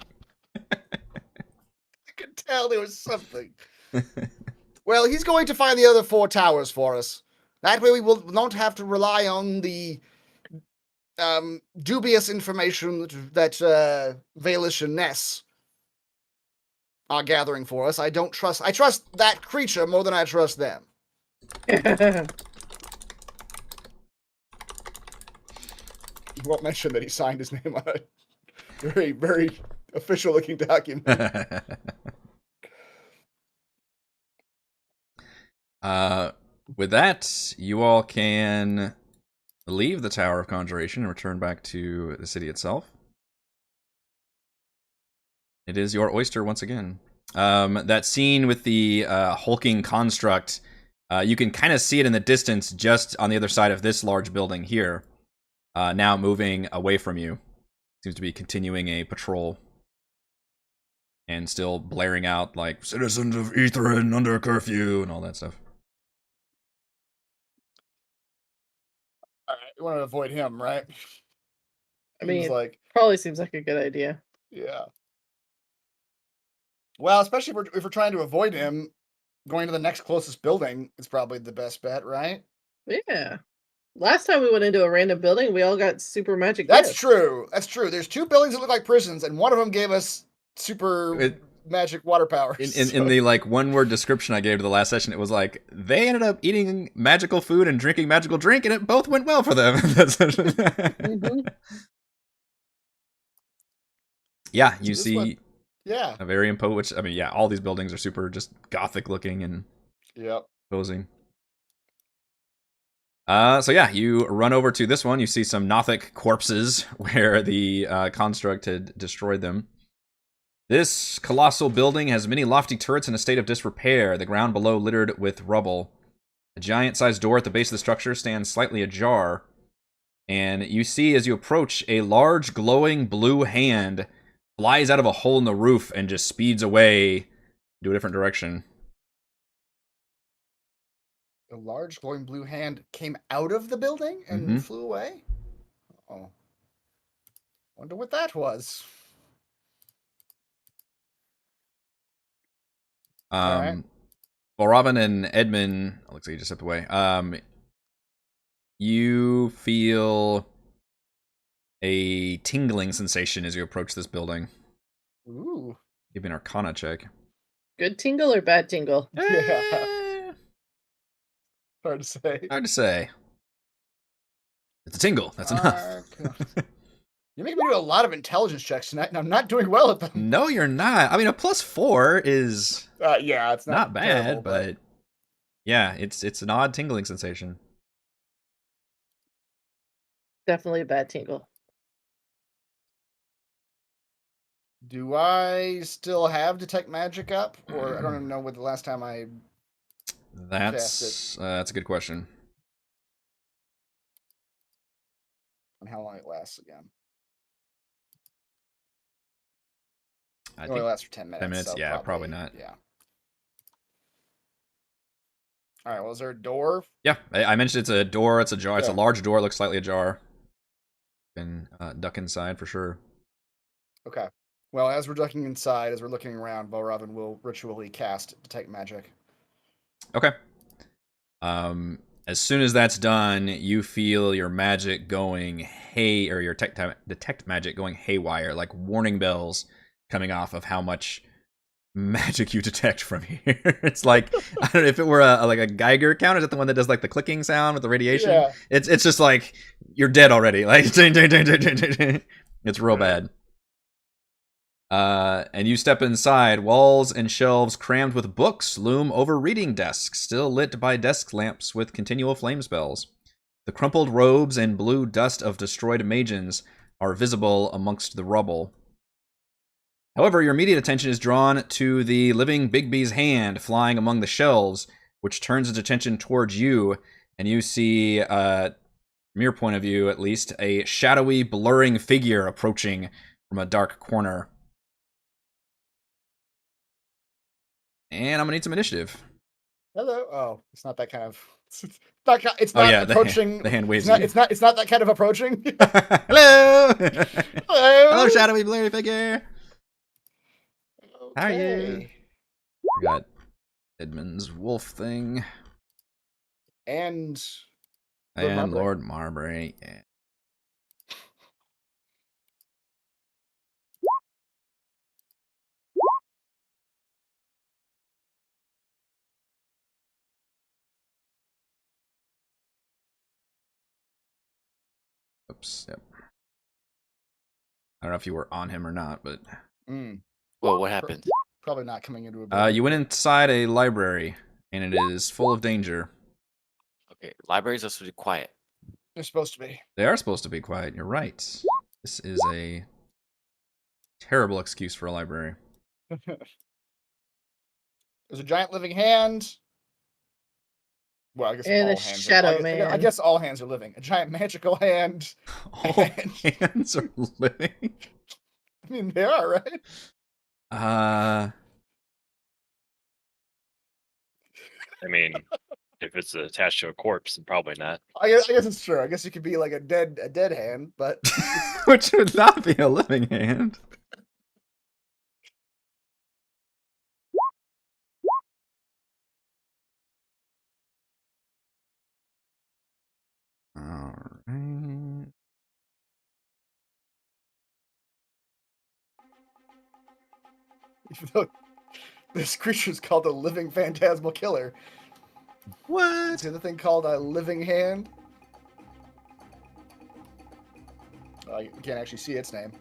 I could tell there was something. Well, he's going to find the other 4 towers for us. That way we will not have to rely on the dubious information that Valish and Ness are gathering for us. I trust that creature more than I trust them. He won't mention that he signed his name on a very, very official-looking document. With that, you all can leave the Tower of Conjuration and return back to the city itself. It is your oyster once again. That scene with the hulking construct, you can kind of see it in the distance just on the other side of this large building here. Now moving away from you. Seems to be continuing a patrol. And still blaring out like, citizens of Ythryn under curfew and all that stuff. All right, we want to avoid him, right? I mean, He's like, probably seems like a good idea. yeah. Well, especially if we're trying to avoid him, going to the next closest building is probably the best bet, right? Yeah. Last time we went into a random building, we all got super magic. That's gifts. true. That's true. There's 2 buildings that look like prisons, and one of them gave us super magic water powers. In the like 1-word description I gave to the last session, it was like they ended up eating magical food and drinking magical drink, and it both went well for them. Mhm. Yeah, you This see one- yeah. a very which I mean, yeah, all these buildings are super just gothic looking and Yep. posing. So yeah, you run over to this one. You see some Nothic corpses where the construct had destroyed them. This colossal building has many lofty turrets in a state of disrepair, the ground below littered with rubble. A giant-sized door at the base of the structure stands slightly ajar, and you see as you approach a large glowing blue hand flies out of a hole in the roof and just speeds away to a different direction. A large glowing blue hand came out of the building and flew away? Oh. Wonder what that was. Alright. Valravn and Edmund, looks like you just stepped away. You feel a tingling sensation as you approach this building. Ooh. Give me an Arcana check. Good tingle or bad tingle? Yeah. Hard to say. Hard to say. It's a tingle. That's enough. You're making me do a lot of intelligence checks tonight, and I'm not doing well at them. No, you're not. I mean, a +4 is yeah, it's not bad, terrible, but yeah, it's an odd tingling sensation. Definitely a bad tingle. Do I still have Detect Magic up? Or I don't even know what the last time I That's a good question. and how long it lasts again. I It only think lasts for 10 minutes. 10 minutes? So Yeah, probably not. Yeah. Alright, well, is there a door? Yeah, I mentioned it's a door, it's ajar, it's a Yeah. large door, looks slightly ajar. And duck inside for sure. Okay. Well, as we're ducking inside, as we're looking around, Valravn will ritually cast Detect Magic. Okay. As soon as that's done, you feel your magic going or your detect magic going haywire, like warning bells coming off of how much magic you detect from here. It's like, I don't know if it were like a Geiger counter. Is that the one that does like the clicking sound with the radiation? Yeah. It's just like you're dead already. Like it's real bad. And you step inside. Walls and shelves crammed with books loom over reading desks, still lit by desk lamps with continual flame spells. The crumpled robes and blue dust of destroyed magens are visible amongst the rubble. However, your immediate attention is drawn to the living Bigby's hand flying among the shelves, which turns its attention towards you, and you see, from your point of view at least, a shadowy, blurring figure approaching from a dark corner. And I'm gonna need some initiative. Hello. Oh, it's not that kind of. It's not approaching. The hand waves. It's not that kind of approaching. Hello. Hello. Hello, shadowy, blurry figure. How are you? Okay. We got Edmund's wolf thing And and Marbury. Lord Marbury. Yeah. Oops. Yep. I don't know if you were on him or not, but Well, what happened? probably not coming into a. you went inside a library, and it is full of danger. Okay, libraries are supposed to be quiet. They're supposed to be. They are supposed to be quiet. You're right. This is a terrible excuse for a library. There's a giant living hand. Well, I guess And all a hands shadow I man. guess all hands are living. A giant magical hand. All hands are living. I mean, they are, right? I mean, if it's attached to a corpse, then probably not. I guess it's true. I guess you could be like a dead hand, but Which would not be a living hand. Alright. even though this creature is called a living phantasmal killer, What? the other thing called a living hand. You can't actually see its name.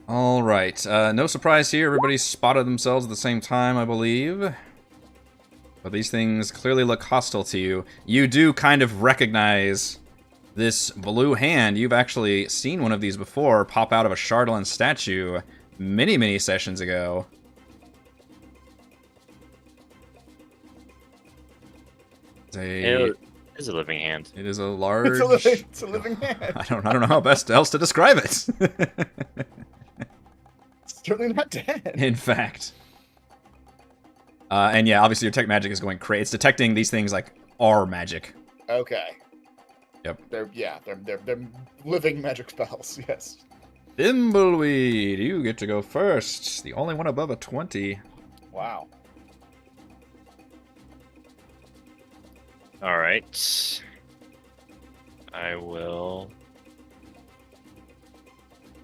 All right. No surprise here. Everybody spotted themselves at the same time, I believe. But these things clearly look hostile to you. You do kind of recognize This blue hand, you've actually seen one of these before pop out of a Shardlin statue many sessions ago. It is a living hand. It is a large... It's a living hand. I don't know how best else to describe it. It's certainly not dead. In fact. And yeah, obviously your tech magic is going crazy. It's detecting these things like are magic. Okay. Yep. They're living magic spells, yes. Thimbleweed, you get to go first. The only one above a 20. Wow. All right. I will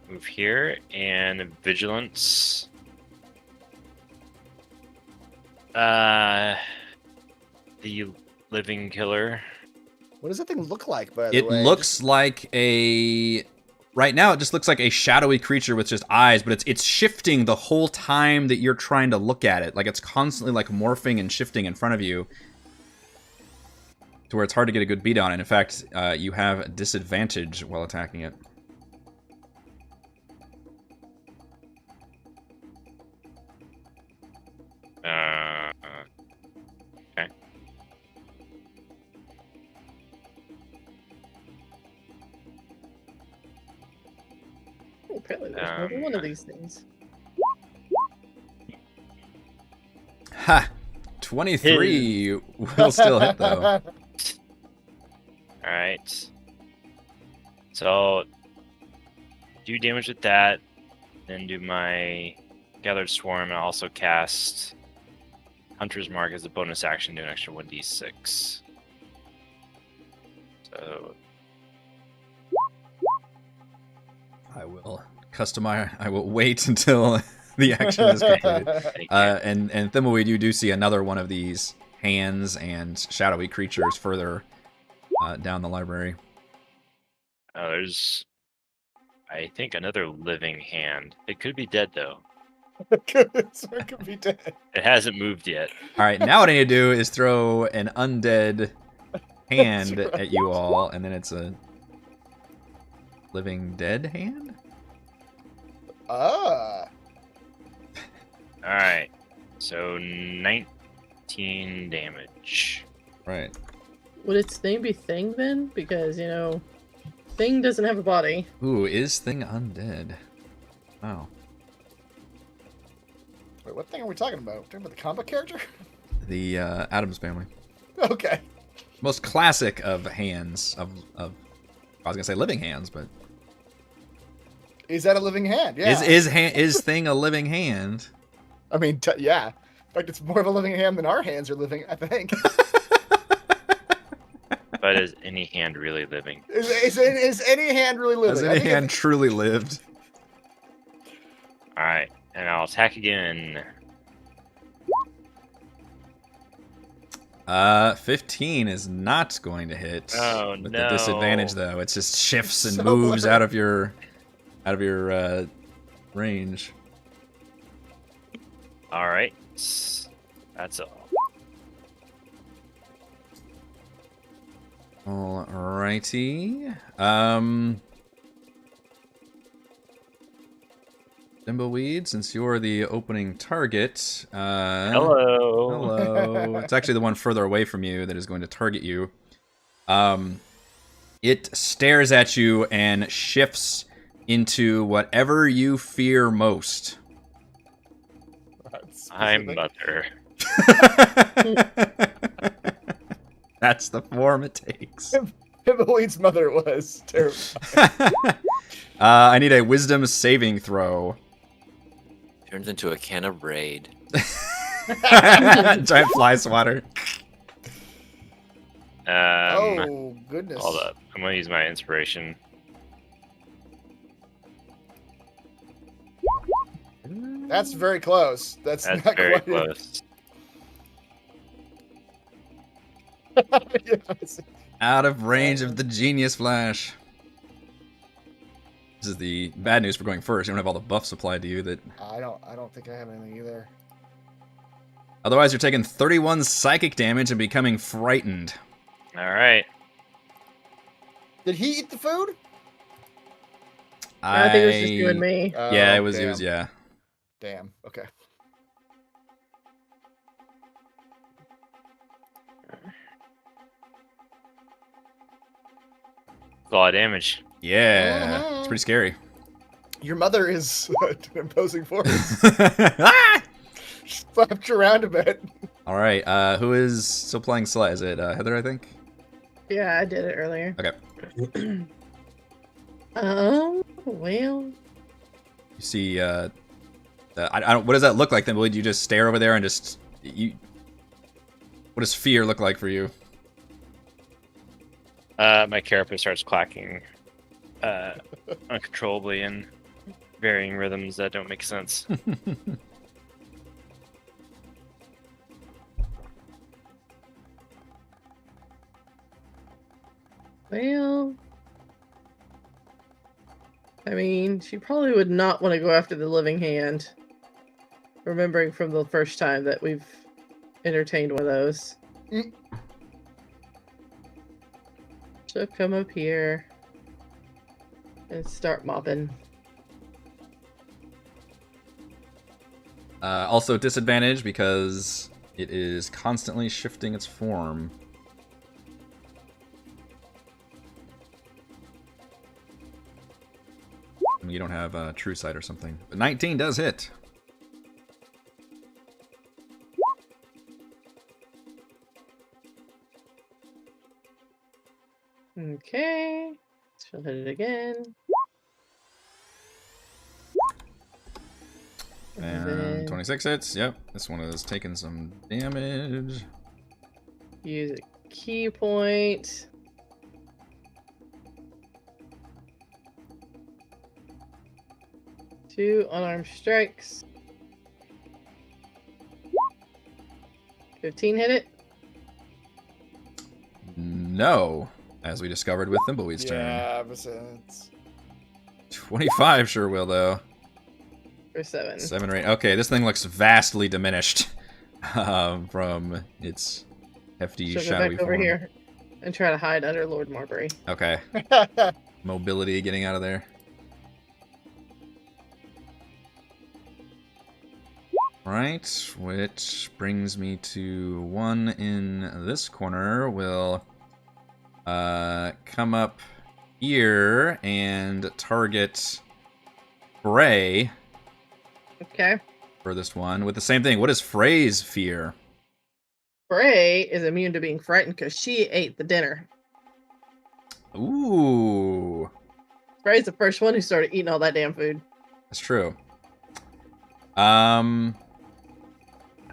move here and vigilance. The living killer. What does that thing look like, by the It way? looks like a... Right now, it just looks like a shadowy creature with just eyes, but it's shifting the whole time that you're trying to look at it. Like, it's constantly, like, morphing and shifting in front of you to where it's hard to get a good beat on it. In fact, you have a disadvantage while attacking it. Okay. Oh, apparently there's more than one of these things. Ha! 23 will still hit, though. Alright. So, do damage with that, then do my Gathered Swarm, and also cast Hunter's Mark as a bonus action, do an extra 1d6. So, I will customize. I will wait until the action is completed. thank you. And Thimbleweed, you do see another one of these hands and shadowy creatures further down the library. There's, I think, another living hand. It could be dead, though. So it could be dead. It hasn't moved yet. All right, now what I need to do is throw an undead hand That's right. at you all, and then it's a living dead hand? Ah. Alright. So, 19 damage. Right. Would its name be Thing then? Because, you know, Thing doesn't have a body. Ooh, is Thing undead? Wow. Wait, what thing are we talking about? Talking about the combat character? The Addams family. Okay. Most classic of hands, of I was gonna say living hands, but Is that a living hand? Yeah. is Thing a living hand? I mean, yeah. In fact, it's more of a living hand than our hands are living, I think. But is any hand really living? Is any hand really living? Has I any think hand truly lived? Alright, and I'll attack again. 15 is not going to hit. Oh, with no. the disadvantage though. It just shifts and So moves low. out of your range. Alright. That's all. Alrighty. Thimbleweed, since you're the opening target. Hello. Hello. It's actually the one further away from you that is going to target you. It stares at you and shifts into whatever you fear most. that's I'm specific. Mother. That's the form it takes. Pimbleweed's mother was terrible. I need a wisdom saving throw. Turns into a can of Raid. Giant fly swatter. Oh, goodness. Hold up. I'm gonna use my inspiration. That's very close. That's That's not very quite close. Yes. Out of range of the genius flash. This is the bad news for going first. You don't have all the buffs applied to you. That I don't think I have anything either. otherwise you're taking 31 psychic damage and becoming frightened. Alright. Did he eat the food? I think it was just you and me. Yeah, Oh, it was. damn. It was. Yeah. Damn. Okay. A lot of damage. Yeah. Mhm. It's pretty scary. Your mother is an imposing force. Slapped you around a bit. All right. Who is still playing Slut? Is it Heather? I think. Yeah, I did it earlier. Okay. Well. You see, I don't. What does that look like then? Will you just stare over there and just you? What does fear look like for you? My carapace starts clacking uncontrollably in varying rhythms that don't make sense. Well. I mean, she probably would not want to go after the living hand. Remembering from the first time that we've entertained one of those. She'll come up here and start mopping. Also disadvantage because it is constantly shifting its form. You don't have a true sight or something. But 19 does hit. Okay. She'll hit it again. And then 26 hits. Yep. This one is taking some damage. use a key point. Two unarmed strikes. 15 hit it. No. As we discovered with Thimbleweed's turn. Yeah, but it's... 25 sure will, though. For 7. 7 or 8. Okay, this thing looks vastly diminished from its hefty, She'll go shadowy back over form. here and try to hide under Lord Marbury. Okay. Mobility getting out of there. Right, which brings me to one in this corner. Will come up here and target Bray. Okay. Furthest one with the same thing. What is Frey's fear? Bray is immune to being frightened because she ate the dinner. Ooh, Bray's the first one who started eating all that damn food. that's true.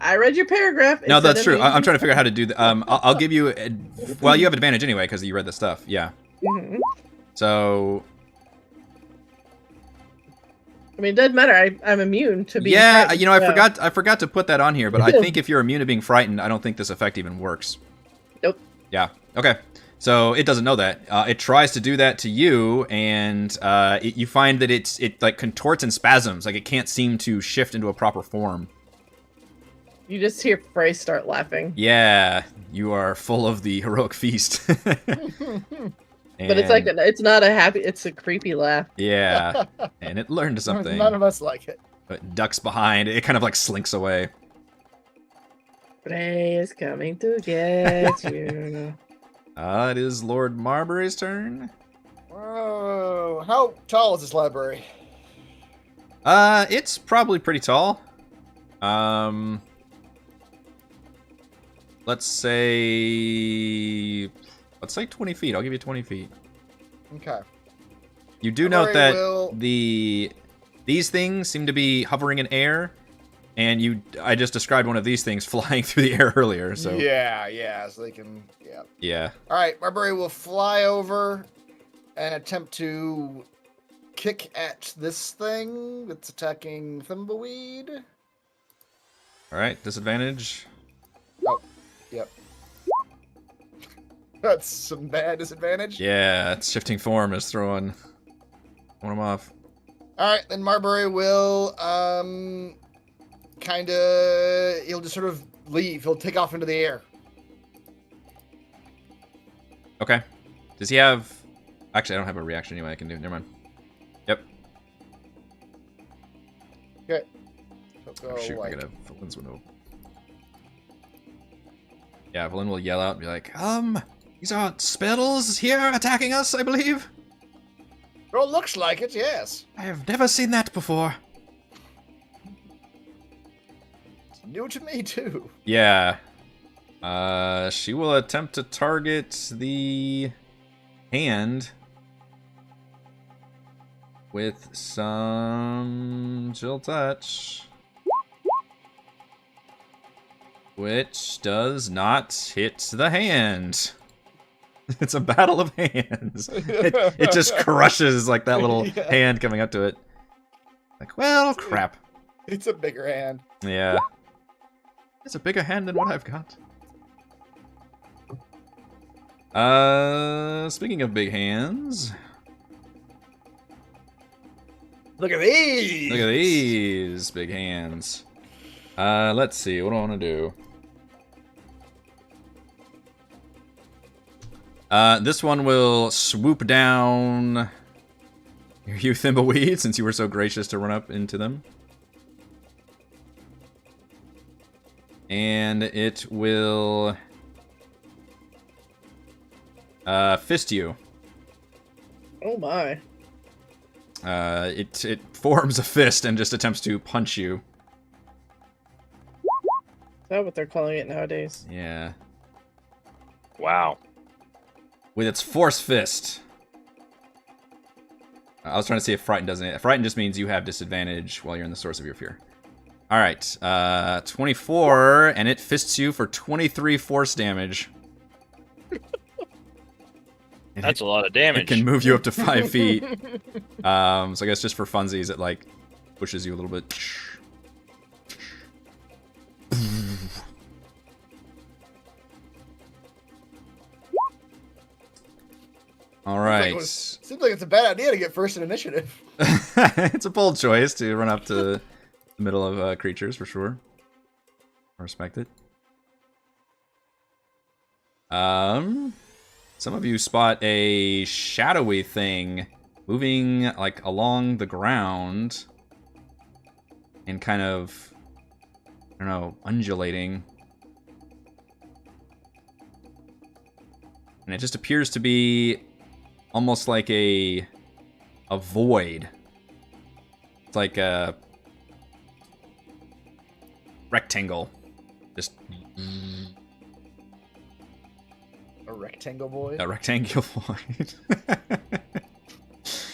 I read your paragraph. It No, said that's true. immune. I'm trying to figure out how to do that. I'll give you. Well, you have advantage anyway because you read the stuff. Yeah. Mhm. So I mean, it doesn't matter. I'm immune to being yeah, frightened, you know, I so- forgot to put that on here, but I think if you're immune to being frightened, I don't think this effect even works. Nope. Yeah. Okay. So it doesn't know that. It tries to do that to you, and you find that it like contorts and spasms, like it can't seem to shift into a proper form. You just hear Bray start laughing. Yeah, you are full of the heroic feast. But it's like it's not a happy. It's a creepy laugh. Yeah, and it learned something. None of us like it. It ducks behind. It kind of like slinks away. Bray is coming to get you. It is Lord Marbury's turn. Whoa. How tall is this library? It's probably pretty tall. Let's say 20 feet. I'll give you 20 feet. Okay. You do note Marbury that will- these things seem to be hovering in air, and I just described one of these things flying through the air earlier. So Yeah, so they can, yeah. yeah. All right, Marbury will fly over and attempt to kick at this thing that's attacking Thimbleweed. All right, disadvantage. Yep. That's some bad disadvantage. Yeah, it's shifting form is throwing one of them off. All right, then Marbury will he'll just sort of leave. He'll take off into the air. Okay. Does he have Actually, I don't have a reaction anyway I can do. Never mind. Yep. Okay. So Oh, shoot, I white. gotta Valen's window. Yeah, Valen will yell out and be like, these are spells here attacking us, I believe. Well, looks like it, yes. I have never seen that before. It's new to me, too. Yeah. She will attempt to target the hand with some chill touch. Which does not hit the hand. It's a battle of hands. It just crushes like that little hand coming up to it. Like, well, crap. It's a bigger hand. Yeah. It's a bigger hand than what I've got. Speaking of big hands. Look at these! Look at these big hands. Let's see, what do I want to do? This one will swoop down you, Thimbleweed, since you were so gracious to run up into them. And it will fist you. Oh my. It forms a fist and just attempts to punch you. Is that what they're calling it nowadays? Yeah. Wow. With its force fist. I was trying to see if Frighten doesn't. Frighten just means you have disadvantage while you're in the source of your fear. Alright, 24, and it fists you for 23 force damage. That's a lot of damage. It can move you up to 5 feet. So I guess just for funsies, it like pushes you a little bit. Alright. Seems like it's a bad idea to get first in initiative. It's a bold choice to run up to the middle of creatures, for sure. I respect it. Some of you spot a shadowy thing moving like along the ground and kind of, I don't know, undulating. And it just appears to be almost like a void. It's like a rectangle. Just A rectangle void? a rectangular void.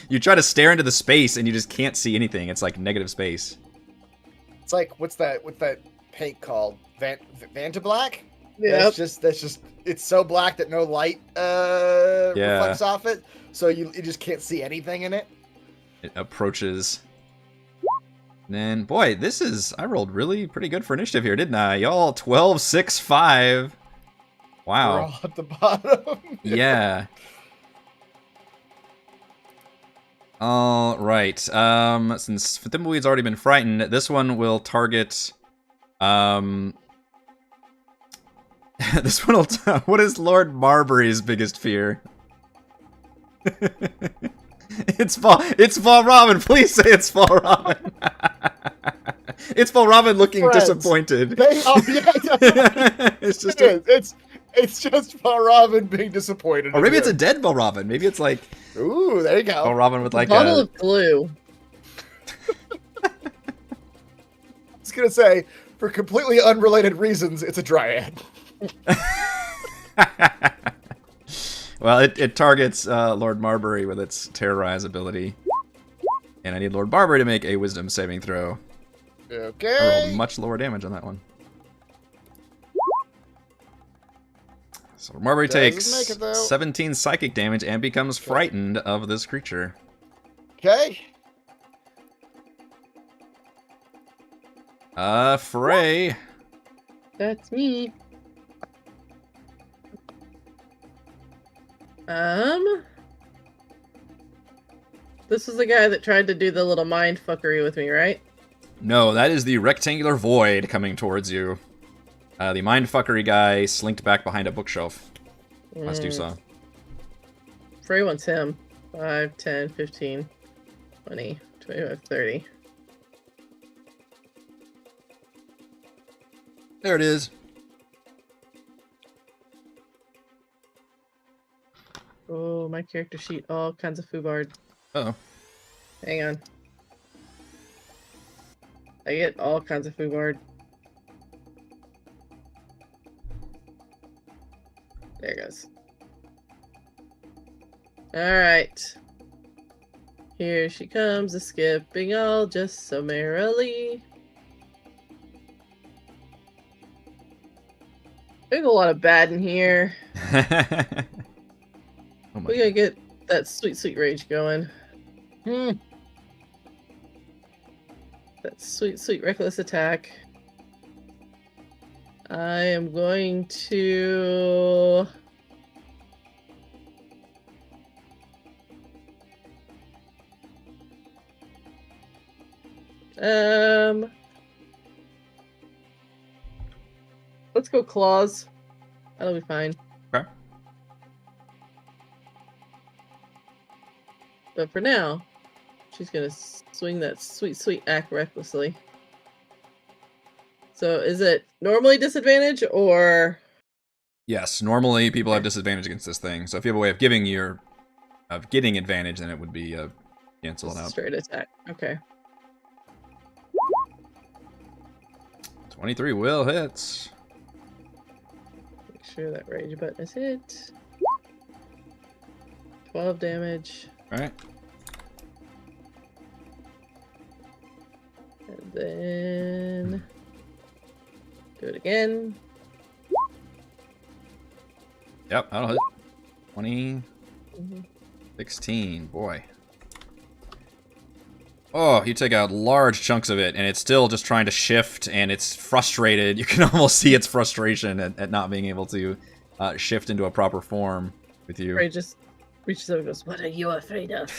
You try to stare into the space and you just can't see anything. It's like negative space. It's like, what's that paint called? Vanta Black? Yep. That's just it's so black that no light reflects off it, so you just can't see anything in it. It approaches. And then, boy, I rolled really pretty good for initiative here, didn't I? Y'all 12, 6, 5. We're Wow. all at the bottom. Yeah. All right. Since Thimbleweed's already been frightened, this one will target. This one will. What is Lord Marbury's biggest fear? It's Valravn. Please say it's Valravn. It's Valravn looking Friends. disappointed. It's just. It's just Valravn being disappointed. Or maybe it's a dead Valravn. Maybe it's like Ooh, there you go. Valravn with like Bottle a. of glue. I was gonna say, for completely unrelated reasons, it's a dryad. Well, it targets Lord Marbury with its Terrorize ability. And I need Lord Marbury to make a Wisdom saving throw. I Okay. rolled much lower damage on that one. So Lord Marbury Doesn't takes make it, though. 17 psychic damage and becomes frightened of this creature. Okay. Frey. That's me. This is the guy that tried to do the little mind fuckery with me, right? No, that is the rectangular void coming towards you. The mindfuckery guy slinked back behind a bookshelf. Last you saw. Frey wants him. 5, 10, 15, 20, 25, 30. There it is. Oh, my character sheet. All kinds of foobard. Uh-oh. Hang on. I get all kinds of foobard. There it goes. Alright. Here she comes, a skipping all just so merrily. There's a lot of bad in here. Oh my We gotta get that sweet, sweet rage going. That sweet, sweet reckless attack. I am going to... Let's go claws. That'll be fine. Okay. But for now, she's gonna swing that sweet, sweet axe recklessly. So is it normally disadvantage or? Yes, normally people have disadvantage against this thing. So if you have a way of getting advantage, then it would be cancel it out. Straight attack. Okay. 23 will hits. Make sure that rage button is hit. 12 damage. All right. And then do it again. Yep, that'll hit. 20, Mhm. 16. Boy. Oh, you take out large chunks of it, and it's still just trying to shift, and it's frustrated. You can almost see its frustration at not being able to shift into a proper form with you. Ray just reaches over and goes, "What are you afraid of?"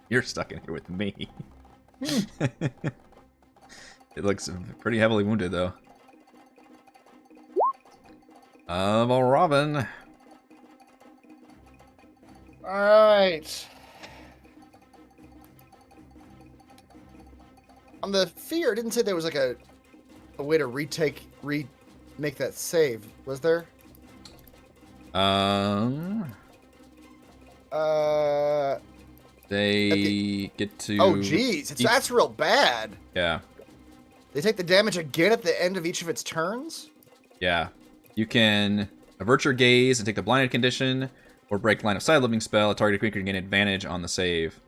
You're stuck in here with me. It looks pretty heavily wounded, though. Valravn. Alright. On the fear, it didn't say there was like a way to make that save, was there? They get to... Oh, jeez. That's real bad. Yeah. They take the damage again at the end of each of its turns? Yeah. You can avert your gaze and take the blinded condition, or break line of sight living spell. A targeted creature can gain advantage on the save.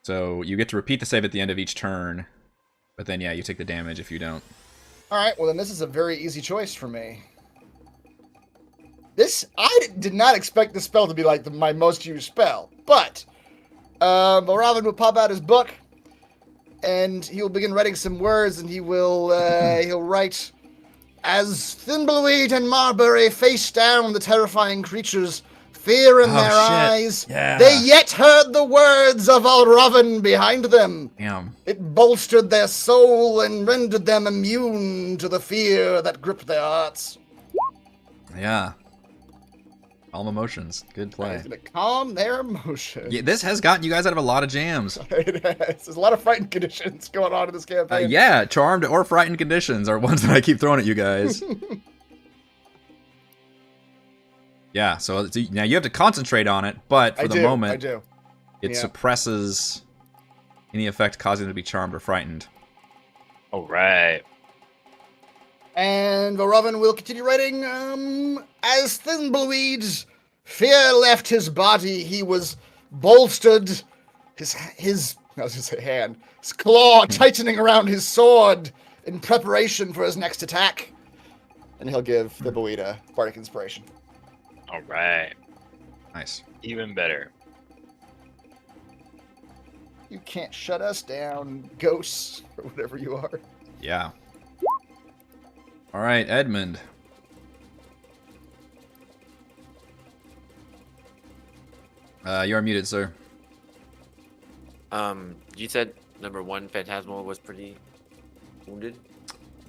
So you get to repeat the save at the end of each turn, but then yeah, you take the damage if you don't. Alright, well then this is a very easy choice for me. I did not expect this spell to be like my most used spell, but Valravn will pop out his book, and he will begin writing some words, and he will he'll write, "As Thimbleweed and Marbury face down the terrifying creatures, fear in their eyes, Yeah. they yet heard the words of Valravn behind them. Damn. It bolstered their soul and rendered them immune to the fear that gripped their hearts." Yeah. Calm emotions. Good play. It's going to calm their emotions. Yeah, this has gotten you guys out of a lot of jams. It has. There's a lot of frightened conditions going on in this campaign. Yeah, charmed or frightened conditions are ones that I keep throwing at you guys. Yeah, so now you have to concentrate on it, but for the moment, it suppresses any effect causing them to be charmed or frightened. All right. And Valravn will continue writing, "As Thimbleweed's fear left his body, he was bolstered, his claw tightening around his sword in preparation for his next attack." And he'll give Thimbleweed a bardic inspiration. All right. Nice. Even better. You can't shut us down, ghosts, or whatever you are. Yeah. All right, Edmund. You're muted, sir. You said number 1 Phantasmal was pretty wounded?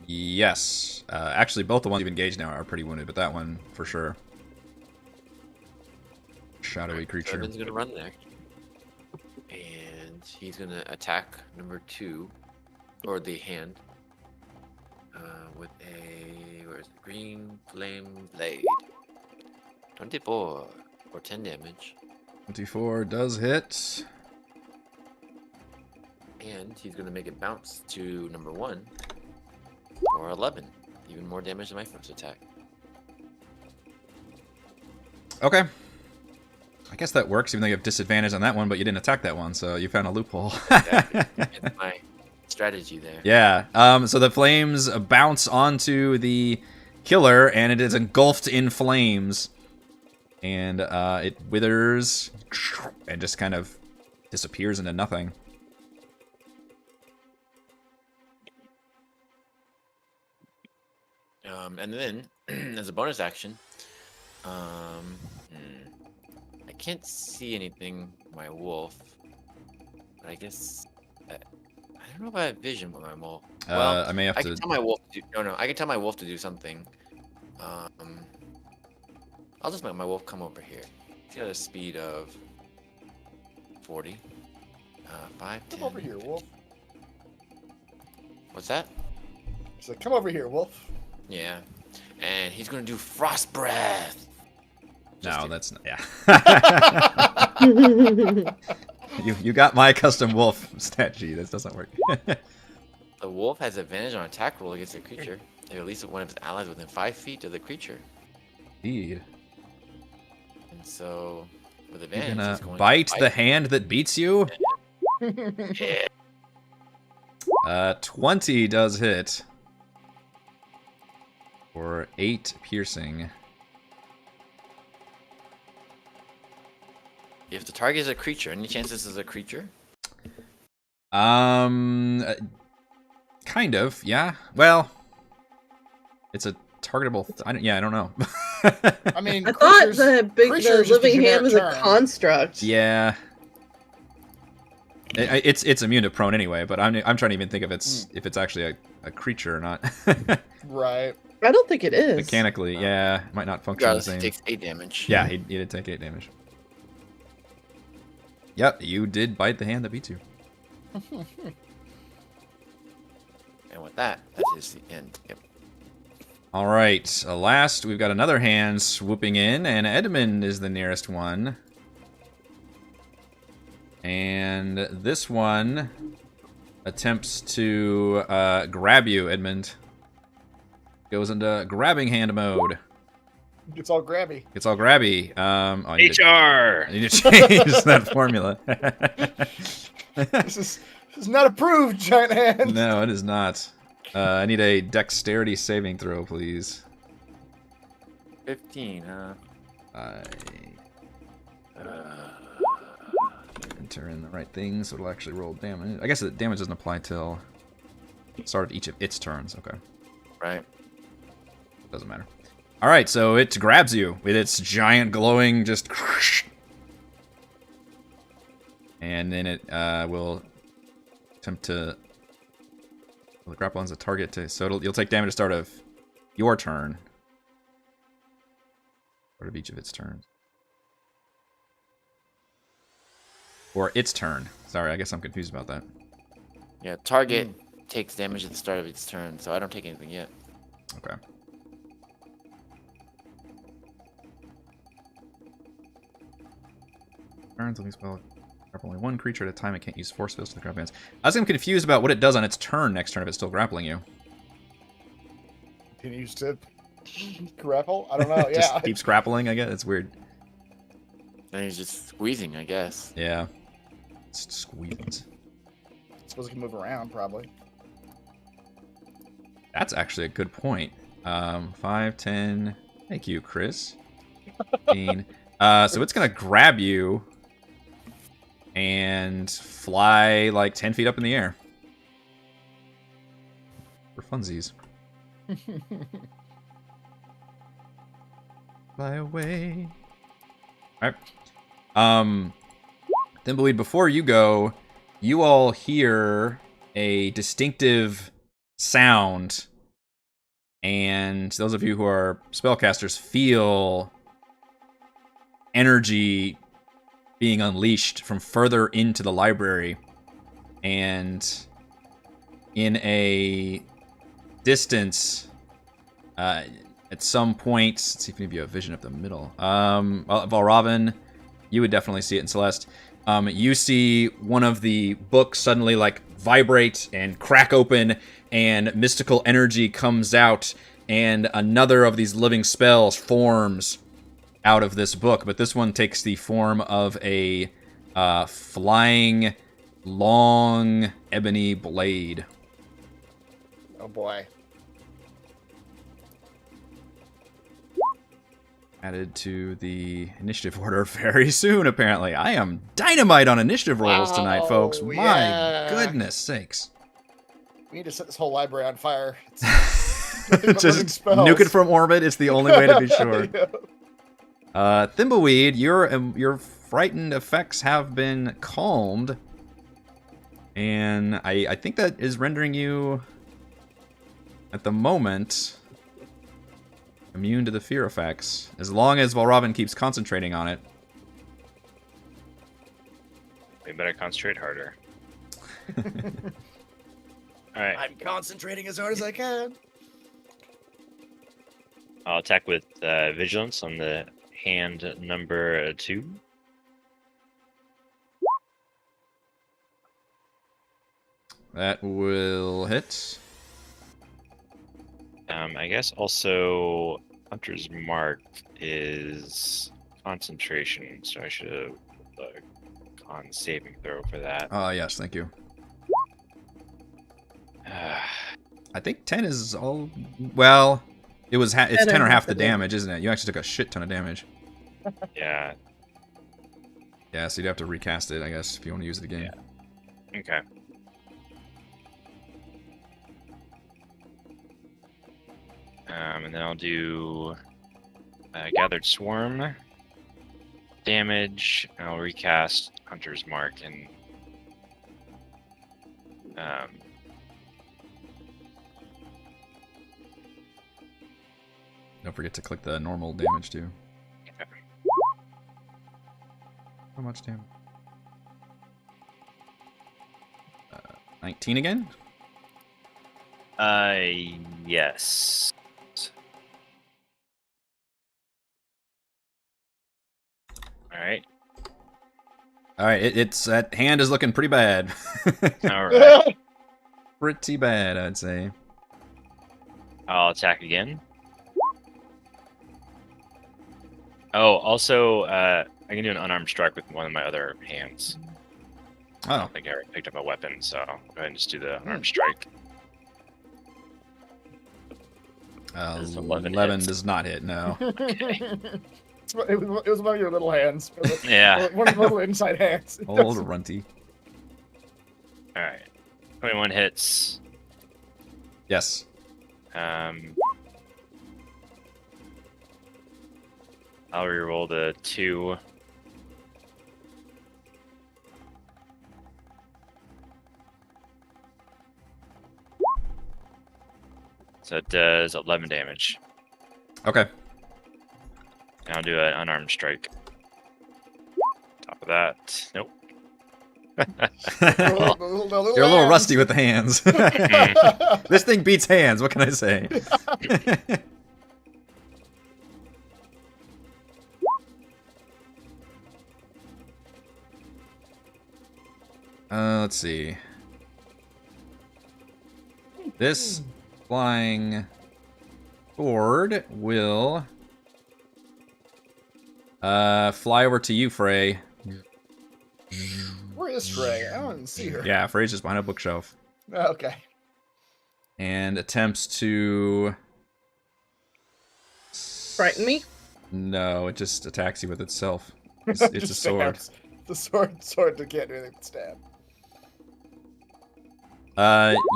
Yes. Actually, both the ones you've engaged now are pretty wounded, but that one for sure. shadowy So creature. Evan's gonna run there, and he's gonna attack number 2, or the hand, with a green flame blade. 24 for 10 damage, 24 does hit. and he's gonna make it bounce to number 1 for 11, even more damage than my first attack. Okay. I guess that works, even though you have disadvantage on that one, but you didn't attack that one, so you found a loophole. It's my strategy there. Yeah. So the flames bounce onto the killer, and it is engulfed in flames. And it withers and just kind of disappears into nothing. And then, as a bonus action, I can't see anything with my wolf, but I guess I don't know if I have vision with my wolf. Well, I may have I to. can tell my wolf. I can tell my wolf to do something. I'll just make my wolf come over here. He's got a speed of 40. 5, 10. Come over here, Wolf. What's that? So come over here, Wolf. Yeah, and he's gonna do frost breath. No, that's not. Yeah. you got my custom wolf stat sheet. This doesn't work. The wolf has advantage on attack roll against a creature. If at least one of his allies within 5 feet of the creature. Indeed. And so, with You're advantage, gonna he's going bite to the hand that beats you? Yeah. 20 does hit. For 8 piercing. If the target is a creature, any chance this is a creature? Kind of, yeah. Well, it's a targetable. I don't know. I mean, I thought creatures- the creature is just a living hand was a generic term. construct. Yeah. It's immune to prone anyway, but I'm trying to even think if it's actually a creature or not. Right. I don't think it is. Mechanically, yeah, it might not function the Regardless, he same. takes 8 damage. Yeah, he did take 8 damage. Yep, you did bite the hand that beats you. And with that is the end. Yep. All right, last we've got another hand swooping in, and Edmund is the nearest one. And this one attempts to grab you, Edmund. Goes into grabbing hand mode. It's all grabby. It's all grabby. I need HR. I need to change that formula. This is not approved, giant hand. No, it is not. I need a dexterity saving throw, please. 15, huh? I enter in the right thing, so it'll actually roll damage. I guess the damage doesn't apply till the start of each of its turns. Okay. Right. Doesn't matter. All right, so it grabs you with its giant glowing just, and then it will attempt to grapple as a target to. So you'll take damage at the start of your turn. Start of each of its turns. Or its turn. Sorry, I guess I'm confused about that. Yeah, target takes damage at the start of its turn, so I don't take anything yet. Okay. Turns on these spell. Grapple only one creature at a time. It can't use force fields to the grappling hands. I was confused about what it does on its turn next turn if it's still grappling you. Continues to grapple. I don't know. It just Yeah. keeps grappling, I guess. It's weird. And he's just squeezing, I guess. Yeah. It's squeezed. Suppose it can move around, probably. That's actually a good point. 5, 10. Thank you, Chris. 15. So it's going to grab you and fly like 10 feet up in the air. For funsies. Fly away. Alright. Thimbleweed, before you go, you all hear a distinctive sound. And those of you who are spellcasters feel energy being unleashed from further into the library, and in a distance, at some point, let's see if maybe you have vision of the middle. Valravn, you would definitely see it in Celeste. You see one of the books suddenly like vibrate and crack open, and mystical energy comes out, and another of these living spells forms out of this book, but this one takes the form of a flying, long, ebony blade. Oh boy. Added to the initiative order very soon, apparently. I am dynamite on initiative rolls tonight, folks. My yeah. goodness sakes. We need to set this whole library on fire. It's Just nuke it from orbit. It's the only way to be sure. Yeah. Thimbleweed, your frightened effects have been calmed. And I think that is rendering you, at the moment, immune to the fear effects, as long as Valravn keeps concentrating on it. We better concentrate harder. Alright, I'm concentrating as hard as I can. I'll attack with Vigilance on the hand number 2. That will hit. I guess also Hunter's Mark is concentration, so I should have con saving throw for that. Yes, thank you. I think 10 is all... Well, it's 10 or half the damage, isn't it? You actually took a shit ton of damage. Yeah. Yeah, so you'd have to recast it, I guess, if you want to use it again. Yeah. Okay. And then I'll do Gathered Swarm damage. I'll recast Hunter's Mark and Don't forget to click the normal damage too. Okay. How much damage? 19 again? Yes. Alright. Alright, it's that hand is looking pretty bad. Alright. Pretty bad, I'd say. I'll attack again. Oh, also, I can do an unarmed strike with one of my other hands. I Oh, don't think I ever picked up a weapon, so I'll go ahead and just do the unarmed strike. 11 hits. does not hit, no. It was one of your little hands. Yeah. One of the little inside hands. Old runty. Alright. 21 hits. Yes. I'll reroll the 2. So it does 11 damage. Okay. And I'll do an unarmed strike. Top of that. Nope. You're a little rusty with the hands. This thing beats hands, what can I say? Let's see. This flying sword will fly over to you, Frey. Where is Frey? I don't even see her. Yeah, Frey's just behind a bookshelf. Okay. And attempts to... Frighten me? No, it just attacks you with itself. It's a Just sword. stabs. The sword that can't do anything but stab.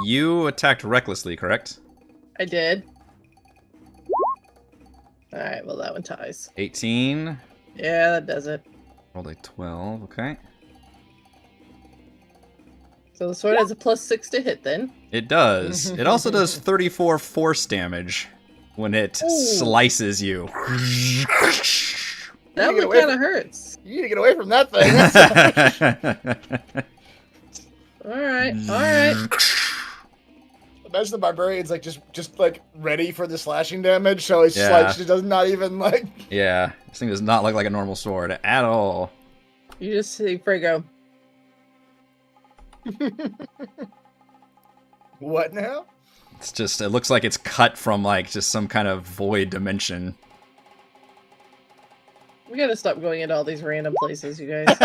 You attacked recklessly, correct? I did. Alright, well that one ties. 18. Yeah, that does it. Rolled a 12, okay. So the sword has a +6 to hit then. It does. It also does 34 force damage when it slices you. That get one away kind of hurts. You need to get away from that thing. All right, all right. Imagine the barbarian's like just like ready for the slashing damage, so it's just Yeah. like she does not even like. Yeah, this thing does not look like a normal sword at all. You just see Frigo. What now? It's just, it looks like it's cut from like just some kind of void dimension. We gotta stop going into all these random places, you guys.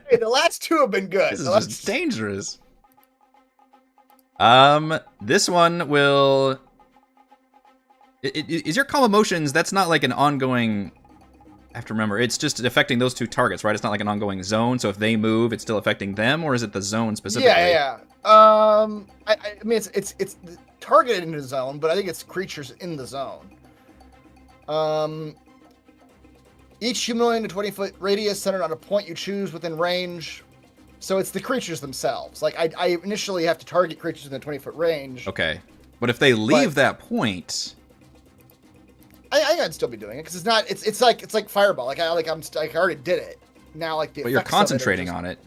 Hey, the last two have been good. This is The just last- dangerous. This one will. Is your calm emotions? That's not like an ongoing. I have to remember. It's just affecting those two targets, right? It's not like an ongoing zone. So if they move, it's still affecting them, or is it the zone specifically? Yeah. I mean, it's targeted in the zone, but I think it's creatures in the zone. Each humanoid in a 20-foot radius centered on a point you choose within range. So it's the creatures themselves. Like I initially have to target creatures in the 20-foot range. Okay, but if they leave that point, I'd still be doing it because it's not. It's like fireball. I already did it. Now like the. but you're effects of it are concentrating just- on it.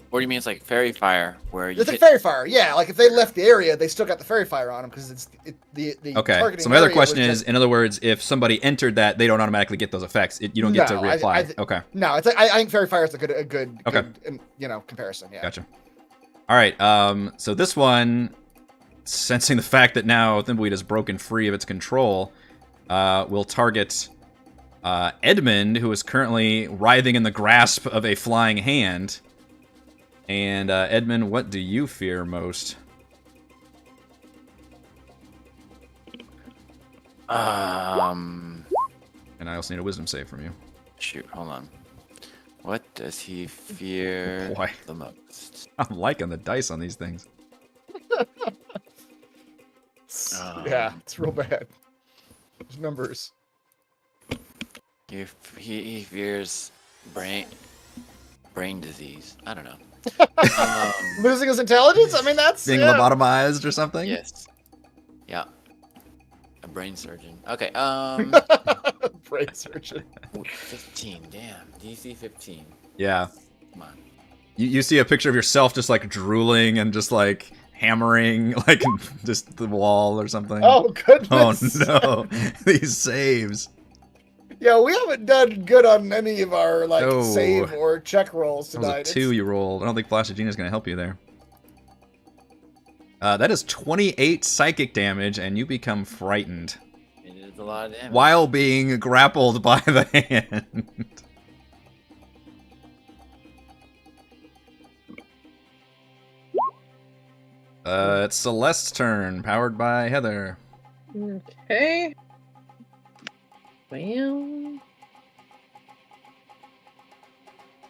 What do you mean? It's like fairy fire, where you It's like hit- fairy fire. Yeah, like if they left the area, they still got the fairy fire on them because the Okay. targeting So my other area question was is, just- in other words, if somebody entered that, they don't automatically get those effects. You don't get to No, reapply. Okay. No, it's like I think fairy fire is a good Okay. good, comparison. Yeah. Gotcha. All right. So this one, sensing the fact that now Thimbleweed has broken free of its control, will target Edmund, who is currently writhing in the grasp of a flying hand. And Edmund, what do you fear most? Um. And I also need a wisdom save from you. Shoot. Hold on. What does he fear Boy. the most? I'm liking the dice on these things. Yeah, it's real bad. Those numbers. He fears brain disease. I don't know. Losing his intelligence? I mean, that's Being yeah. lobotomized or something? Yes. Yeah. A brain surgeon. Okay. Brain surgeon. 15. Damn. DC 15. Yeah. Come on. You see a picture of yourself just like drooling and just like hammering like just the wall or something. Oh Oh goodness. no. These saves. Yeah, we haven't done good on any of our like No. save or check rolls That was tonight. a 2 you rolled. I don't think Flash of Genius is going to help you there. That is 28 psychic damage, and you become frightened It is a lot of damage. while being grappled by the hand. It's Celeste's turn, powered by Heather. Okay. Well,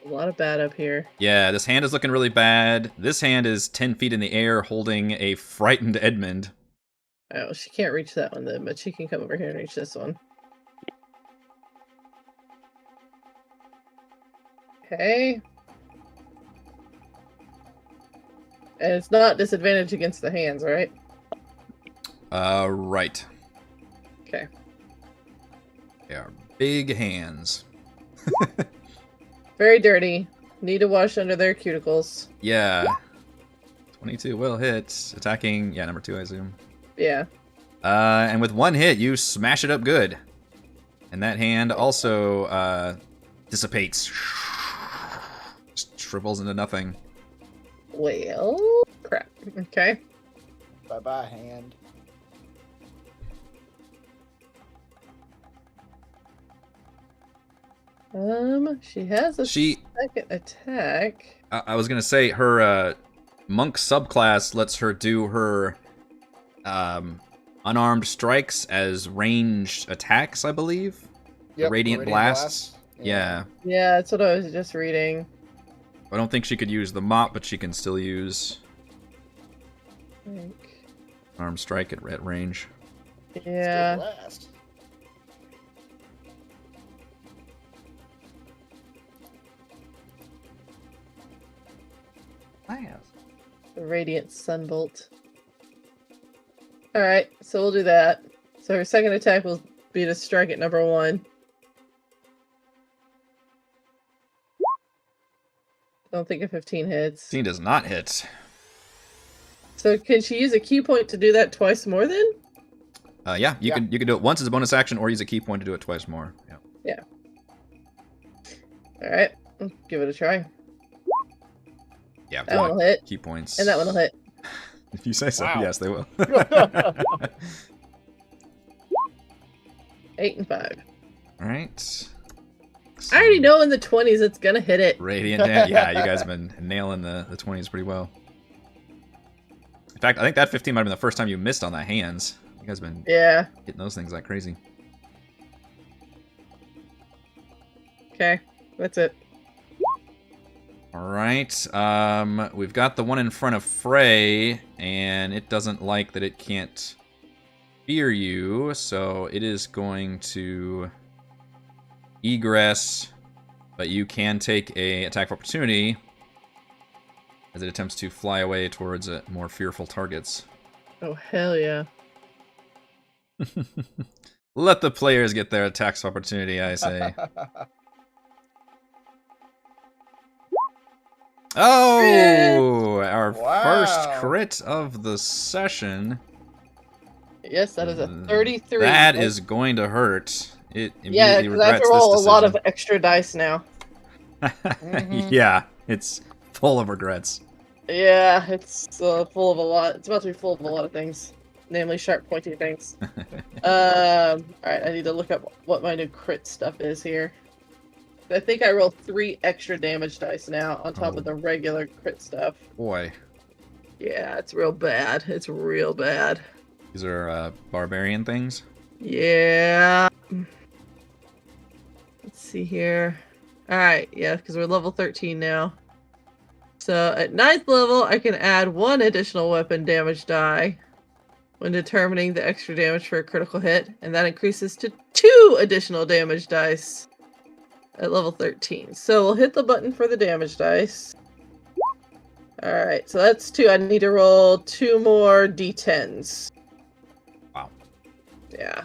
a lot of bad up here. Yeah, this hand is looking really bad. This hand is 10 feet in the air holding a frightened Edmund. Oh, she can't reach that one then, but she can come over here and reach this one. Okay. And it's not disadvantage against the hands, right? Right. Okay. They are big hands. Very dirty. Need to wash under their cuticles. Yeah. 22 will hit. Attacking, yeah, number 2, I assume. Yeah. And with one hit, you smash it up good. And that hand also dissipates. Just shrivels into nothing. Well, crap. Okay. Bye bye hand. She has a She, second attack. I was gonna say, her monk subclass lets her do her unarmed strikes as ranged attacks, I believe. Yep, Radiant blasts. Yeah. Yeah, that's what I was just reading. I don't think she could use the mop, but she can still use Like, armed strike at range. yeah. Blast. The Radiant Sunbolt. Alright, so we'll do that. So her second attack will be to strike at number 1. don't think a 15 hits. 15 does not hit. So can she use a key point to do that twice more then? Yeah, you can do it once as a bonus action, or use a key point to do it twice more. Yeah. All right, let's give it a try. Yeah, That one will hit. key points. And that one will hit. If you say so, Wow. yes, they will. 8 and 5. All right. I already know in the 20s it's gonna hit it. Radiant damage. Yeah, you guys have been nailing the 20s pretty well. In fact, I think that 15 might have been the first time you missed on that hands. You guys have been hitting those things like crazy. Okay, that's it. All right. We've got the one in front of Frey, and it doesn't like that it can't fear you, so it is going to egress, but you can take a attack of opportunity as it attempts to fly away towards more fearful targets. Oh, hell yeah. Let the players get their attacks of opportunity, I say. Oh, our first crit of the session. Yes, that is a 33. That is going to hurt. It yeah, immediately because I have regrets to roll a this lot of decision. extra dice now. Yeah, it's full of regrets. Yeah, it's full of a lot. It's about to be full of a lot of things, namely sharp, pointy things. All right, I need to look up what my new crit stuff is here. I think I rolled 3 extra damage dice now on top of the regular crit stuff. Boy, Yeah, it's real bad. It's real bad. these are barbarian things. Yeah. Let's see here. Alright, yeah, because we're level 13 now. So at 9th level, I can add 1 additional weapon damage die when determining the extra damage for a critical hit, and that increases to 2 additional damage dice at level 13. So we'll hit the button for the damage dice. Alright, so that's 2. I need to roll 2 more d10s. Wow. Yeah.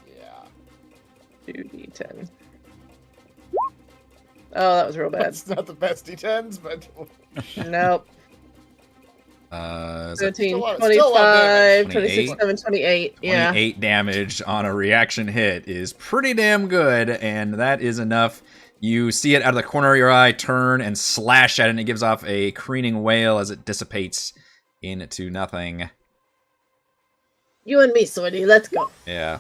Yeah. 2d10. Oh, that was real bad. That's not the best D10s, but Nope. Is that 17, still a lot of 25, 28? 26, 27, 28. Yeah. 28 damage on a reaction hit is pretty damn good, and that is enough. You see it out of the corner of your eye, turn and slash at it, and it gives off a crooning wail as it dissipates into nothing. You and me, Swordy. Let's go. Yeah.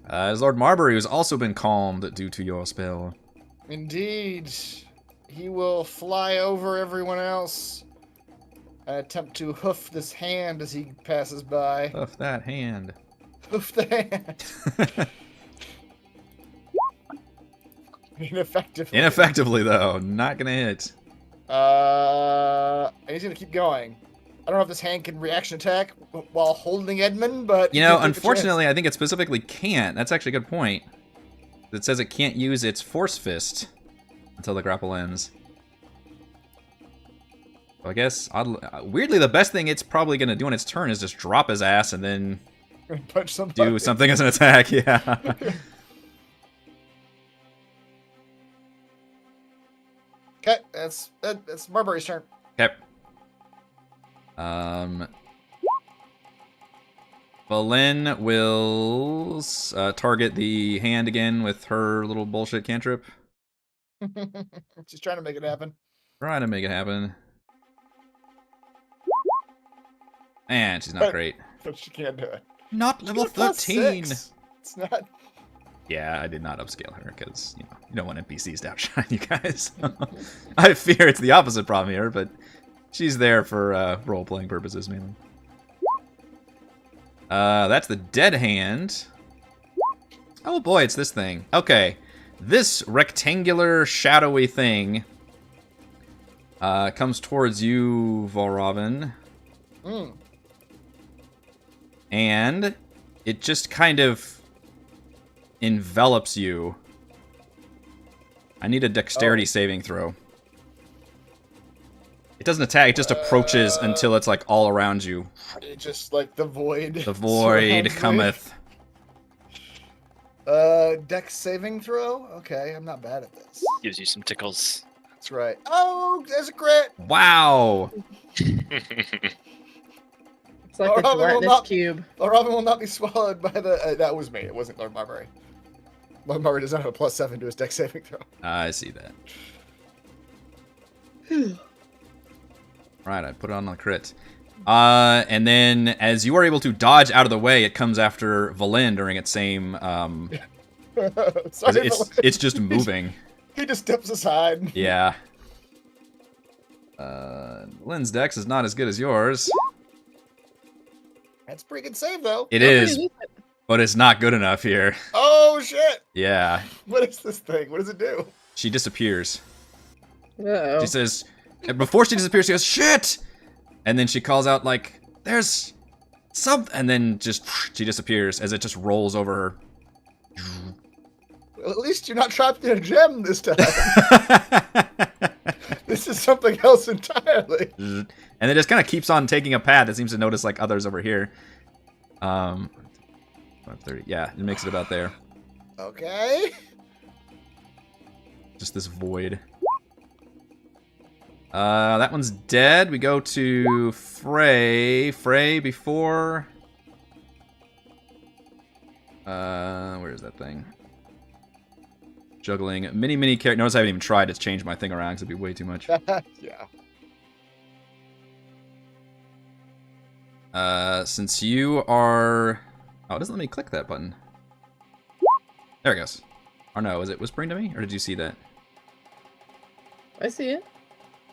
As Lord Marbury, who's also been calmed due to your spell. indeed, he will fly over everyone else and attempt to hoof this hand as he passes by. Huff that hand. Hoof the hand. Ineffectively. Ineffectively, though. Not gonna hit. And he's gonna keep going. I don't know if this hand can reaction attack while holding Edmund, but You he know, can take a chance. unfortunately, I think it specifically can't. That's actually a good point. It says it can't use its Force Fist until the grapple ends. So I guess, weirdly, the best thing it's probably going to do on its turn is just drop his ass and then punch somebody. do something as an attack, yeah. Okay, that's Marbury's turn. Okay. Belen will target the hand again with her little bullshit cantrip. She's trying to make it happen. Trying to make it happen. And she's not great. But she can't do it. Not She's level got a plus 13. 6. It's not. Yeah, I did not upscale her because you don't want NPCs to outshine you guys. I fear it's the opposite problem here, but she's there for role-playing purposes mainly. That's the dead hand. Oh boy, it's this thing. Okay, this rectangular, shadowy thing comes towards you, Valravn. And it just kind of envelops you. I need a dexterity saving throw. It doesn't attack, it just approaches until it's like all around you. It just like the void. The void cometh. Dex saving throw? Okay, I'm not bad at this. Gives you some tickles. That's right. Oh, there's a crit. Wow. It's like a Valravn will gelatinous not- cube. Valravn will not be swallowed by the. That was me. It wasn't Lord Marbury. Lord Marbury does not have a +7 to his dex saving throw. I see that. Right, I put it on the crit. And then as you are able to dodge out of the way, it comes after Valin during its same. Sorry, It's just moving. he just steps aside. Yeah. Valin's dex is not as good as yours. That's a pretty good save, though. It is, but it's not good enough here. Oh, shit. Yeah. What is this thing? What does it do? She disappears. Uh-oh. She says, and before she disappears, she goes, shit! And then she calls out, like, there's something. And then just, she disappears as it just rolls over her. Well, at least you're not trapped in a gem this time. This is something else entirely. And it just kind of keeps on taking a path. It seems to notice, like, others over here. 530. Yeah, it makes it about there. Okay. Just this void. That one's dead. We go to Frey. Frey before... where is that thing? Juggling mini character. Notice I haven't even tried to change my thing around because it'd be way too much. Yeah. Since you are... Oh, it doesn't let me click that button. There it goes. Or no, is it whispering to me? Or did you see that? I see it.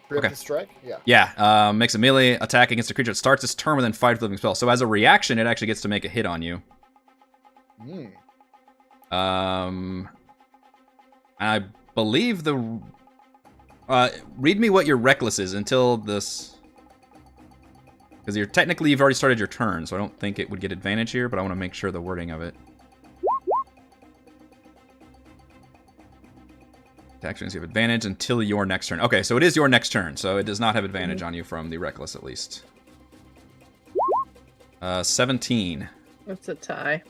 Preemptive strike? Yeah. Yeah, makes a melee attack against a creature that starts its turn within 5 living spell. So as a reaction, it actually gets to make a hit on you. I believe the... read me what your reckless is until this... Because you've already started your turn, so I don't think it would get advantage here, but I want to make sure the wording of it. Actions you have advantage until your next turn. Okay, so it is your next turn, so it does not have advantage on you from the reckless at least. 17. That's a tie.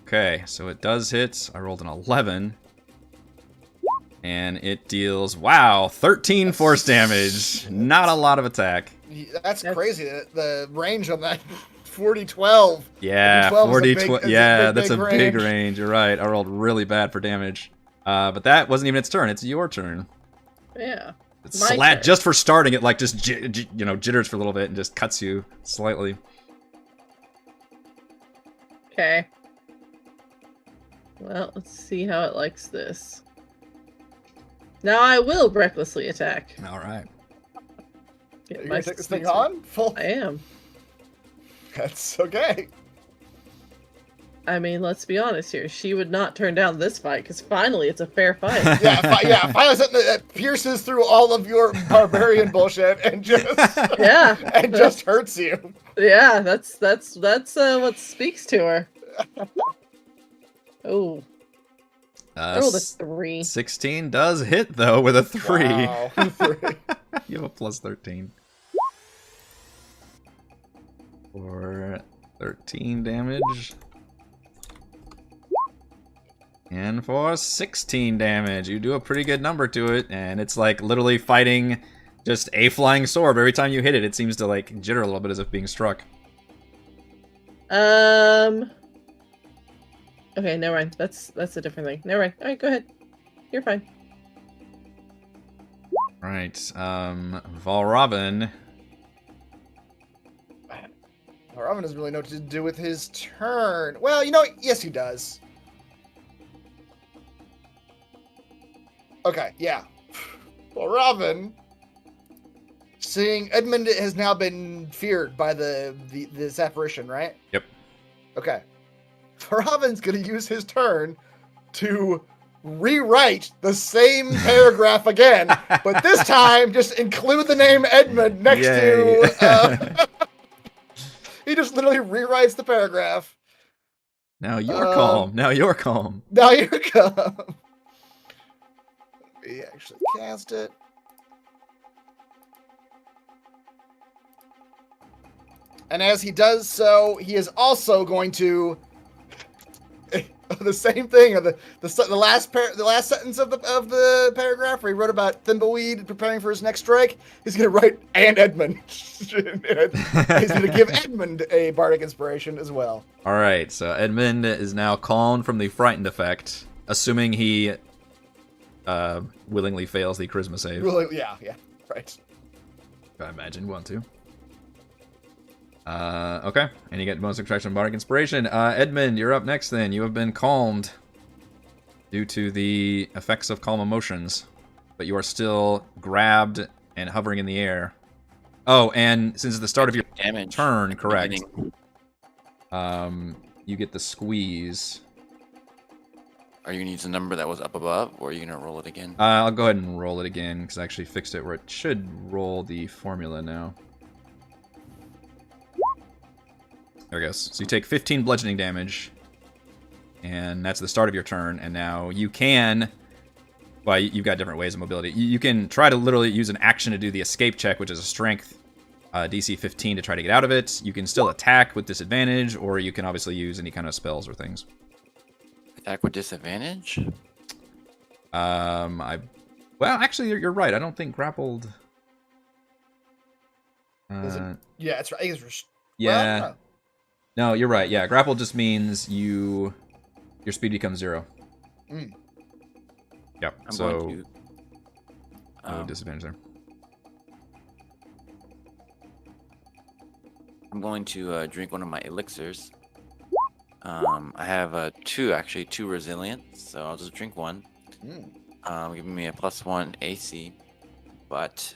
Okay, so it does hit. I rolled an 11. And it deals, wow, 13 force damage. Not a lot of attack. That's crazy. The range on that 40-12. Yeah, 40-12 yeah, that's a big range. You're right. I rolled really bad for damage. But that wasn't even its turn. It's your turn. Yeah. It's My turn. just for starting it, like just jitters for a little bit and just cuts you slightly. Okay. Well, let's see how it likes this. Now I will recklessly attack. All right. Get You my gonna take this thing sneak- on? Full. I am. That's okay. I mean, let's be honest here. She would not turn down this fight because finally it's a fair fight. Yeah, finally something that pierces through all of your barbarian bullshit and just Yeah. and just hurts you. Yeah, that's what speaks to her. Oh, I rolled a 3. 16 does hit though with a 3. Wow. You have a plus 13. For 13 damage. And for 16 damage. You do a pretty good number to it, and it's like literally fighting just a flying sword. Every time you hit it, it seems to like jitter a little bit as if being struck. Okay, never mind. That's a different thing. Never mind. All right, go ahead. You're fine. Right. Valravn. Valravn doesn't really know what to do with his turn. Well, yes he does. Okay, yeah. Valravn, seeing Edmund has now been feared by this apparition, right? Yep. Okay. Valravn's gonna use his turn to rewrite the same paragraph again, but this time just include the name Edmund next to. He just literally rewrites the paragraph. Now you're calm. Now you're calm. Now you're calm. Let me actually cast it. And as he does so, he is also going to The same thing. The last sentence of the paragraph where he wrote about Thimbleweed preparing for his next strike. He's gonna write and Edmund. He's gonna give Edmund a bardic inspiration as well. All right, so Edmund is now calmed from the frightened effect, assuming he willingly fails the charisma save. Really, yeah, right. I imagine want to. Okay, and you get bonus extraction bardic inspiration. Edmund, you're up next. Then you have been calmed due to the effects of calm emotions, but you are still grabbed and hovering in the air. Oh, and since it's the start of your turn, correct? You get the squeeze. Are you gonna use the number that was up above, or are you gonna roll it again? I'll go ahead and roll it again because I actually fixed it where it should roll the formula now. There it goes. So you take 15 bludgeoning damage, and that's the start of your turn. And now you can, well, you've got different ways of mobility. You can try to literally use an action to do the escape check, which is a strength DC 15 to try to get out of it. You can still attack with disadvantage, or you can obviously use any kind of spells or things. Attack with disadvantage? Well, actually, you're right. I don't think grappled. Yeah, it's right. Yeah. Well, No, you're right. Yeah, grapple just means your speed becomes 0. Yep. I'm going to, no disadvantage there. I'm going to drink one of my elixirs. I have two resilience, so I'll just drink one. Giving me a +1 AC. But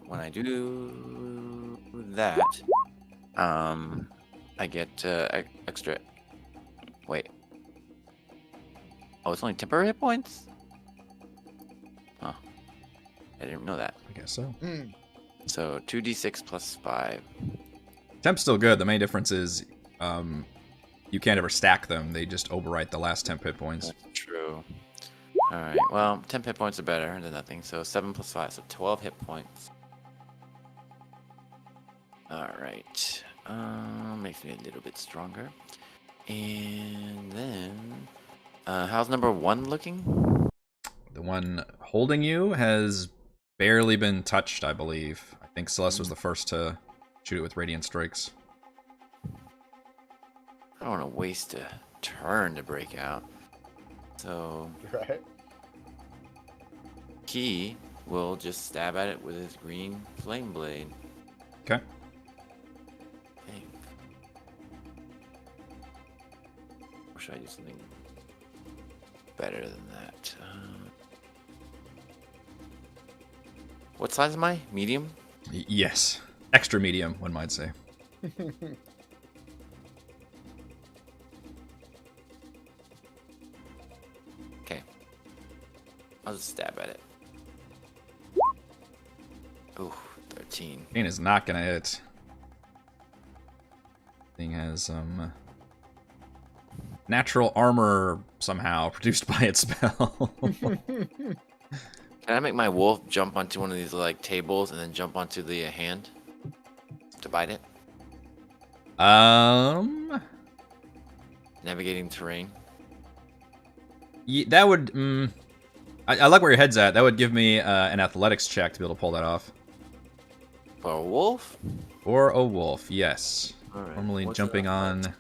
when I do that, I get extra. Wait. Oh, it's only temporary hit points? Huh. I didn't know that. I guess so. So 2d6 plus 5. Temp's still good. The main difference is you can't ever stack them. They just overwrite the last temp hit points. That's true. Alright, well, 10 hit points are better than nothing. So 7 plus 5, so 12 hit points. Alright. Makes me a little bit stronger. And then, how's number 1 looking? The one holding you has barely been touched, I believe. I think Celeste was the first to shoot it with Radiant Strikes. I don't want to waste a turn to break out. So, right. he will just stab at it with his green flame blade. Okay. Or should I do something better than that? What size am I? Medium? Yes. Extra medium, one might say. Okay. I'll just stab at it. Ooh, 13. Pain is not gonna hit. Thing has some natural armor somehow produced by its spell. Can I make my wolf jump onto one of these like tables and then jump onto the hand to bite it? Navigating terrain. Yeah, that would. I like where your head's at. That would give me an athletics check to be able to pull that off. For a wolf? Or a wolf, yes. Alright, Normally what's jumping the on athletics?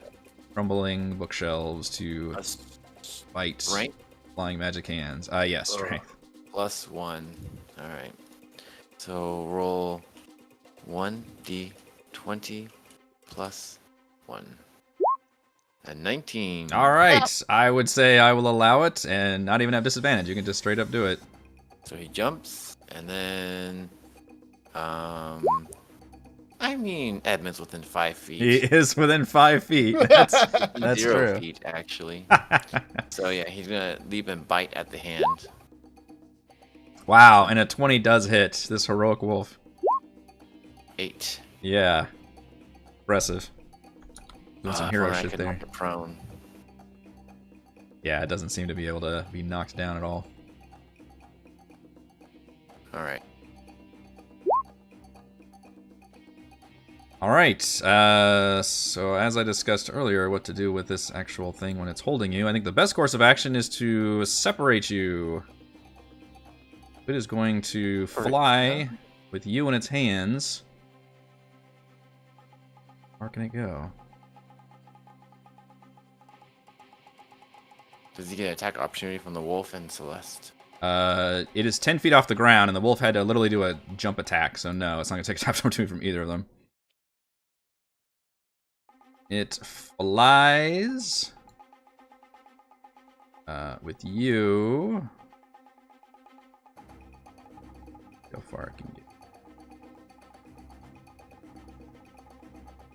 crumbling bookshelves to fight Strength? flying magic hands. Yes, strength. +1. Alright. So roll 1d20 plus 1. And 19. All right, I would say I will allow it and not even have disadvantage. You can just straight up do it. So he jumps, and then, I mean, Edmund's within 5 feet. He is within 5 feet. That's 0 true. feet, actually. So yeah, he's gonna leap and bite at the hand. Wow, and a 20 does hit this heroic wolf. 8. Yeah, impressive. Doing some hero If only I shit could there. knock it prone. Yeah, it doesn't seem to be able to be knocked down at all. Alright. All right. So as I discussed earlier, what to do with this actual thing when it's holding you, I think the best course of action is to separate you. It is going to fly with you in its hands. Where can it go? Does he get attack opportunity from the wolf and Celeste? It is 10 feet off the ground, and the wolf had to literally do a jump attack, so no, it's not going to take attack opportunity from either of them. It flies with you. How far it can get.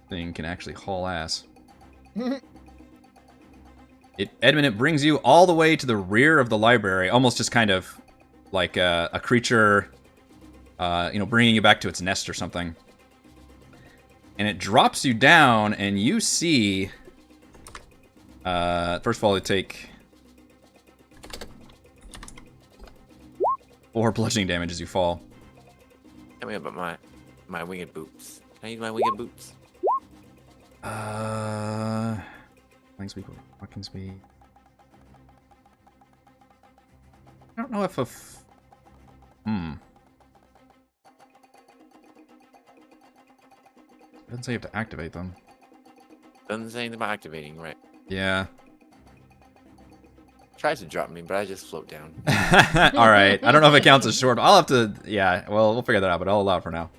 Thing can actually haul ass. Edmund, it brings you all the way to the rear of the library, almost just kind of like a creature, bringing you back to its nest or something. And it drops you down, and you see... first of all, you take 4 bludgeoning damage as you fall. Tell me about my winged boots. Can I use my winged boots? Flying speed, walking speed. I don't know if a... It doesn't say you have to activate them. Doesn't say anything about activating, right? Yeah. Tries to drop me, but I just float down. Alright. I don't know if it counts as short. I'll have to... Yeah, well, we'll figure that out, but I'll allow it for now.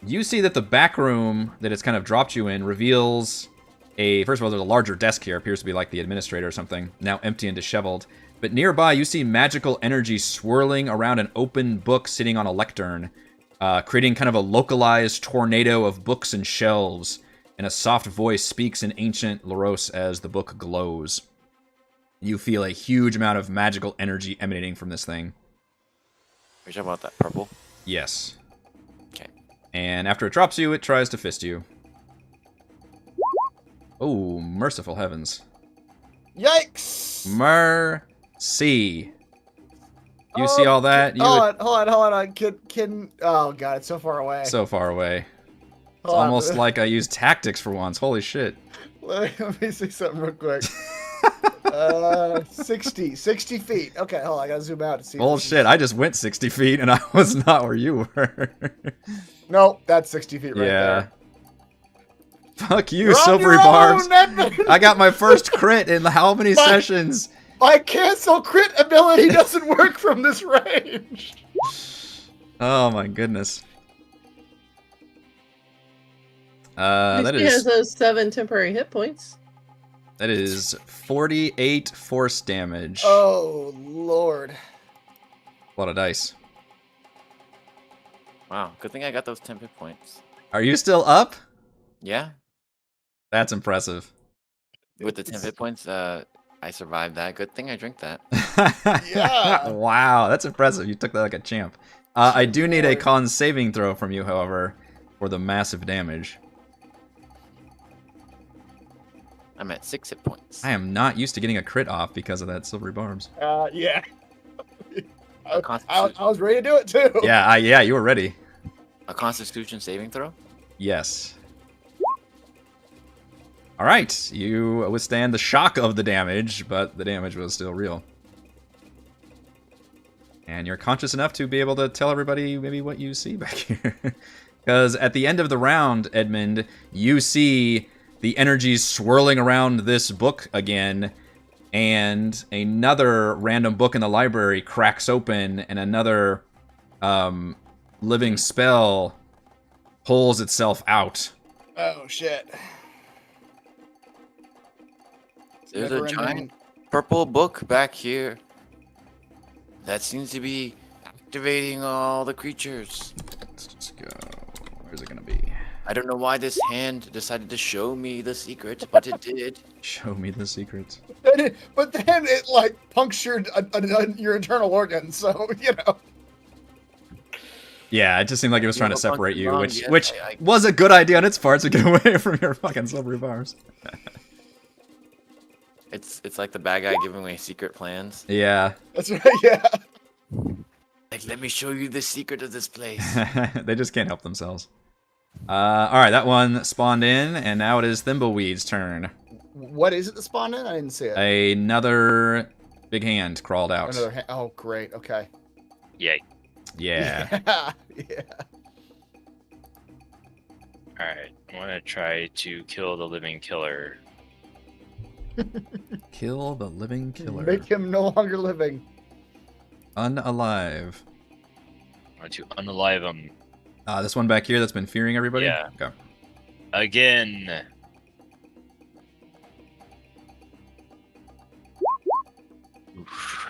You see that the back room that it's kind of dropped you in reveals a... First of all, there's a larger desk here. Appears to be like the administrator or something. Now empty and disheveled. But nearby, you see magical energy swirling around an open book sitting on a lectern. Creating kind of a localized tornado of books and shelves. And a soft voice speaks in ancient Laros as the book glows. You feel a huge amount of magical energy emanating from this thing. Are you talking about that purple? Yes. Okay. And after it drops you, it tries to fist you. Oh, merciful heavens. Yikes! Mercy. You see all that? You Hold on. Can oh god, it's so far away. So far away. It's Hold on. almost like I used tactics for once. Holy shit. Let me see something real quick. 60 feet. Okay, hold on, I gotta zoom out to see. Bullshit, I just went 60 feet and I was not where you were. No, that's 60 feet right there. Fuck you, You're on Silvery your Barbs. own, Edmund! I got my first crit in how many sessions? My cancel crit ability doesn't work from this range. Oh my goodness. At That least he has is those 7 temporary hit points. 48 force damage. Oh lord. A lot of dice. Wow, good thing I got those 10 hit points. Are you still up? Yeah, That's impressive. with the 10 hit points, I survived that. Good thing I drank that. Yeah. Wow, that's impressive. You took that like a champ. I do need a con saving throw from you, however, for the massive damage. I'm at 6 hit points. I am not used to getting a crit off because of that Silvery Barbs. Yeah. I Constitution. was ready to do it too. Yeah, yeah, you were ready. A Constitution saving throw? Yes. All right, you withstand the shock of the damage, but the damage was still real. And you're conscious enough to be able to tell everybody maybe what you see back here. Because at the end of the round, Edmund, you see the energies swirling around this book again, and another random book in the library cracks open, and another living spell pulls itself out. Oh shit. There's a Never giant ending. purple book back here that seems to be activating all the creatures. Let's just go. Where's it gonna be? I don't know why this hand decided to show me the secret, but it did. Show me the secret. But then it like punctured your internal organs, so you know. Yeah, it just seemed like it was trying to Little funky separate you, wrong, which yes, which I- was a good idea on its part to get away from your fucking Silvery Barbs. It's like the bad guy giving away secret plans. Yeah. That's right. Yeah. Like, let me show you the secret of this place. They just can't help themselves. All right, that one spawned in, and now it is Thimbleweed's turn. What is it that spawned in? I didn't see it. Another big hand crawled out. Another oh, great. Okay. Yay. Yeah. Yeah. Alright. I want to try to kill the living killer. Kill the living killer. Make him no longer living. Unalive. I want to unalive him. This one back here that's been fearing everybody? Yeah. Okay. Again. Oof.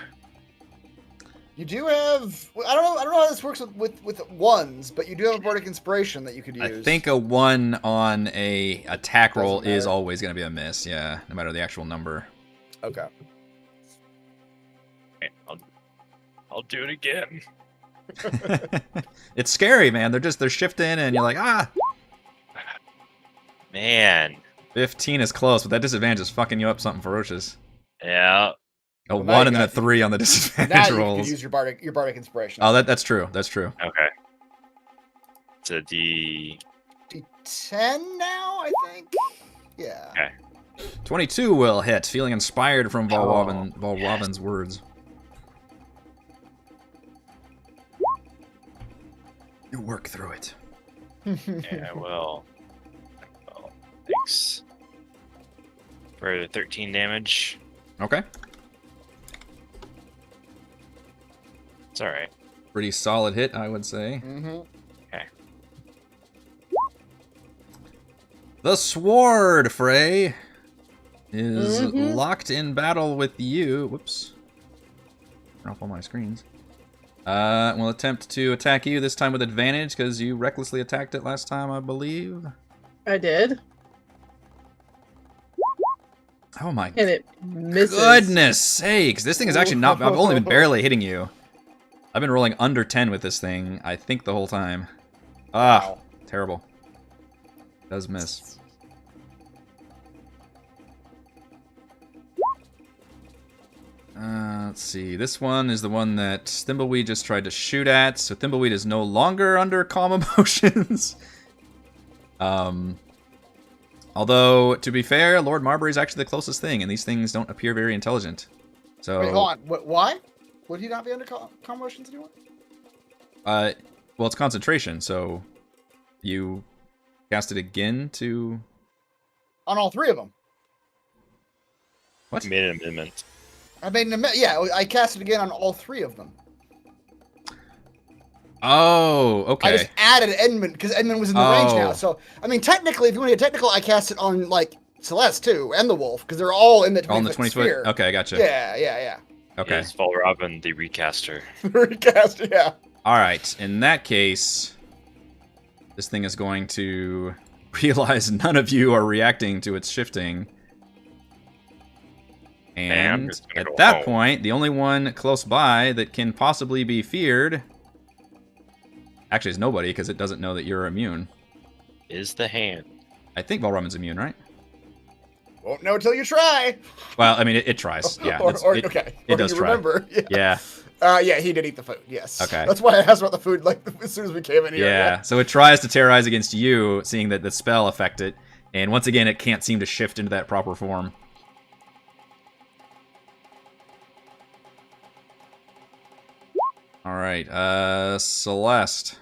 You do have. I don't know how this works with ones, but you do have a bardic inspiration that you could use. I think a 1 on a attack roll Doesn't is matter. always going to be a miss, yeah, no matter the actual number. Okay. Okay, I'll do it again. It's scary, man. They're shifting, and you're like, ah! Man. 15 is close, but that disadvantage is fucking you up something ferocious. Yeah. A Well, now 1 you and then a got- 3 on the Now disadvantage you rolls. could use your bardic inspiration. Oh, that's true. That's true. Okay. It's a D. D10 now, I think. Yeah. Okay. 22 will hit, feeling inspired from Valravn's words. You work through it. Yeah, well. Well, thanks. For 13 damage. Okay. It's alright. Pretty solid hit, I would say. Mm-hmm. The Sword, Frey, is Mhm. locked in battle with you. Whoops. Turn off all my screens. Will attempt to attack you, this time with advantage, because you recklessly attacked it last time, I believe. I did, Oh my and it misses. goodness sakes. This thing is actually not... I've only been barely hitting you. I've been rolling under 10 with this thing, I think, the whole time. Ah, Wow. terrible. Does miss. Let's see. This one is the one that Thimbleweed just tried to shoot at, so Thimbleweed is no longer under calm emotions. Although, to be fair, Lord Marbury is actually the closest thing, and these things don't appear very intelligent. So, Wait, hold on. Why? Would he not be under commotions anymore? well, it's concentration, so you cast it again to... On all three of them. What? Made an amendment. I made I cast it again on all three of them. Oh, okay. I just added Edmund because Edmund was in the range now. Oh. So, I mean, technically, if you want to get technical, I cast it on, like, Celeste, too, and the Wolf, because they're all in the 20 On the foot 20 sphere. foot? Okay, gotcha. Yeah. Okay. Is Valravn the recaster? Recast, yeah. Alright, in that case, this thing is going to realize none of you are reacting to its shifting. I'm And just gonna at go that home. point, the only one close by that can possibly be feared... Actually, is nobody, because it doesn't know that you're immune. Is the hand. I think Valravn's immune, right? Won't know till you try. Well, I mean, it tries. Yeah, or, it, okay. it Or does you try. remember. Yeah, Yeah, he did eat the food, yes. Okay. That's why I asked about the food, like, as soon as we came in here. yeah. So it tries to terrorize against you, seeing that the spell affect it. And once again, it can't seem to shift into that proper form. Alright, Celeste.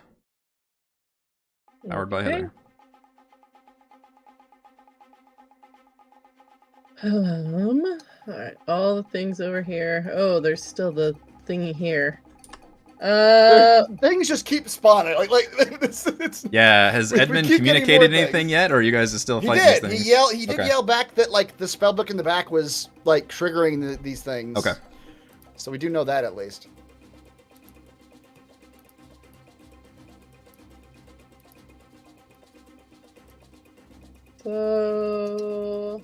Powered by Okay. Heather. Alright, all the things over here. Oh, there's still the thingy here. Things just keep spawning. Like it's, Yeah, has We Edmund keep getting communicated more anything things. yet, or are you guys are still he fighting did. these things? He did Okay. yell back that, like, the spell book in the back was, like, triggering these things. Okay. So we do know that, at least. So...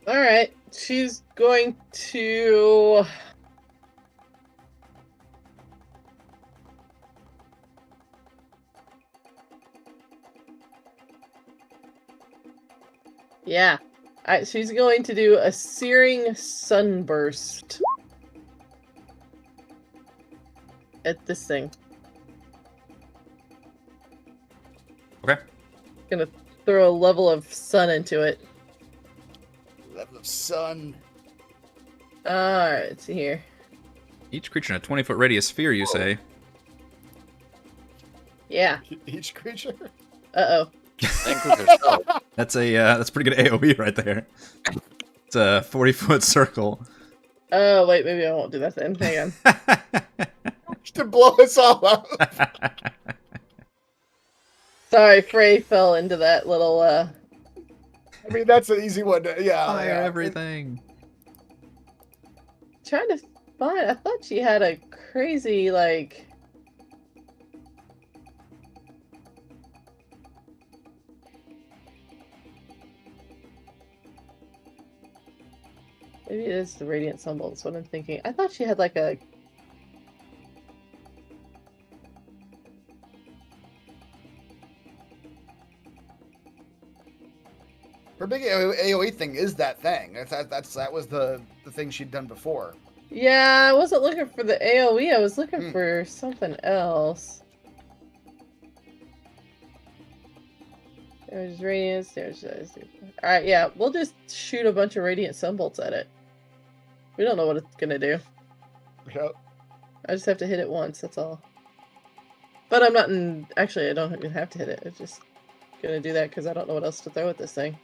Alright, she's going to... Yeah. She's going to do a searing sunburst at this thing. Okay. Gonna throw a level of sun into it. Level of sun. Alright, let's see here. Each creature in a 20-foot radius sphere, you say? Yeah. Each creature. Uh-oh. That's pretty good AoE right there. It's a 40-foot circle. Oh, wait, maybe I won't do that then. Hang on. To blow us all up. Sorry, Frey fell into that little, I mean, that's an easy one. Yeah. Fire yeah. everything. Trying to find... I thought she had a crazy, like... Maybe it is the Radiant Symbol, that's what I'm thinking. I thought she had like a... Her big AoE thing is that thing. That was the thing she'd done before. Yeah, I wasn't looking for the AoE, I was looking for something else. There's Radiance, there's... Alright, yeah, we'll just shoot a bunch of Radiant Sunbolts at it. We don't know what it's gonna do. Yep. I just have to hit it once, that's all. But I'm not in... Actually, I don't even have to hit it. I'm just gonna do that because I don't know what else to throw at this thing.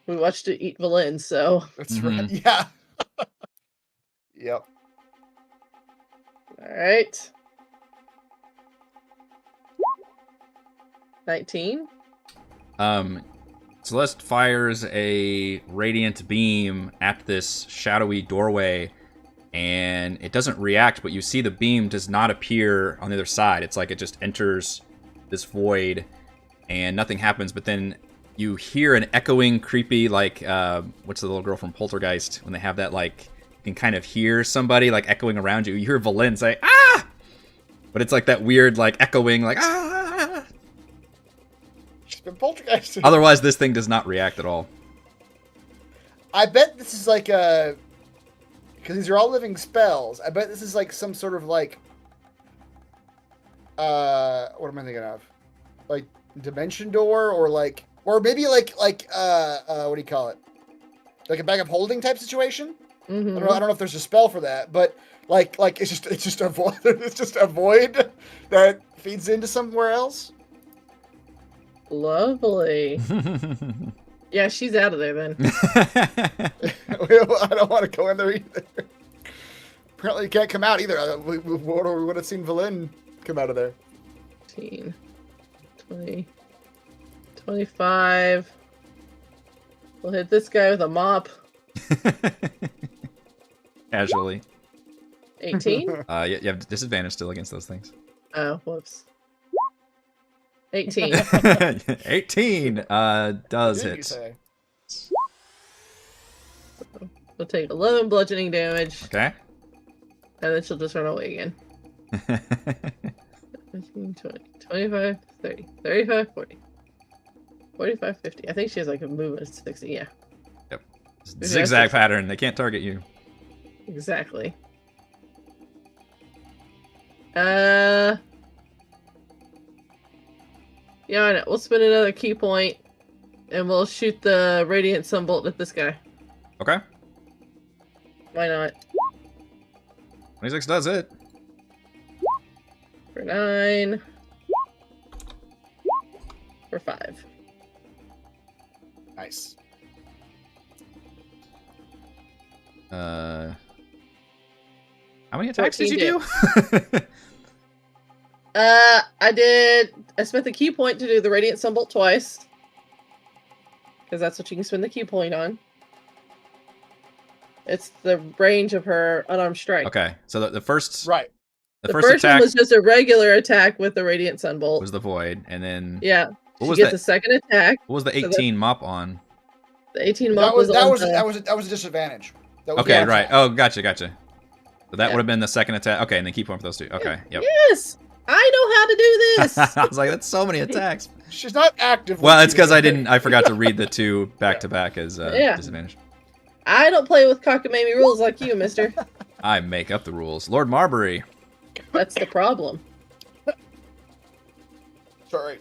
We watched it eat Valin, so... That's right. Yeah. Yep. Alright. 19. Celeste fires a radiant beam at this shadowy doorway, and it doesn't react, but you see the beam does not appear on the other side. It's like it just enters this void, and nothing happens, but then you hear an echoing, creepy, like, what's the little girl from Poltergeist, when they have that, like, you can kind of hear somebody, like, echoing around you. You hear Valin say, "Ah!" But it's like that weird, like, echoing, like, "Ah!" Poltergeist. Otherwise, this thing does not react at all. I bet this is like a... Because these are all living spells. I bet this is like some sort of like... what am I thinking of? Like, dimension door? Or like... Or maybe like what do you call it? Like a bag of holding type situation? Mm-hmm. I don't know if there's a spell for that, but like it's just a void. It's just a void that feeds into somewhere else. Lovely. Yeah, she's out of there then. I don't want to go in there either. Apparently you can't come out either. We would have seen Valin come out of there. 15, 20, 25. We'll hit this guy with a mop. Casually. 18? You have disadvantage still against those things. Oh, whoops. 18. 18 does hit. We'll take 11 bludgeoning damage. Okay. And then she'll just run away again. 15, 20, 25, 30, 35, 40. 45, 50. I think she has like a movement of 60, yeah. Yep. Zigzag pattern. They can't target you. Exactly. Yeah, I know. We'll spend another key point, and we'll shoot the Radiant Sunbolt at this guy. Okay. Why not? 26 does it. For 9. For 5. Nice. How many attacks did you do? I spent the key point to do the Radiant Sunbolt twice. Because that's what you can spend the key point on. It's the range of her unarmed strike. Okay, so the first... Right. The first attack one was just a regular attack with the Radiant Sunbolt. was the void, and then... Yeah. What She gets a second attack. What was the 18 mop on? The 18 mop That was a disadvantage. That was Okay, the right. attack. Oh, gotcha. So that Yeah. would have been the second attack. Okay, and then keep one for those two. Okay, yep. Yes! I know how to do this! I was like, that's so many attacks. She's not active. Well, it's because I forgot to read the two back to back as Yeah. disadvantage. I don't play with cockamamie rules like you, mister. I make up the rules. Lord Marbury. That's the problem. Sorry.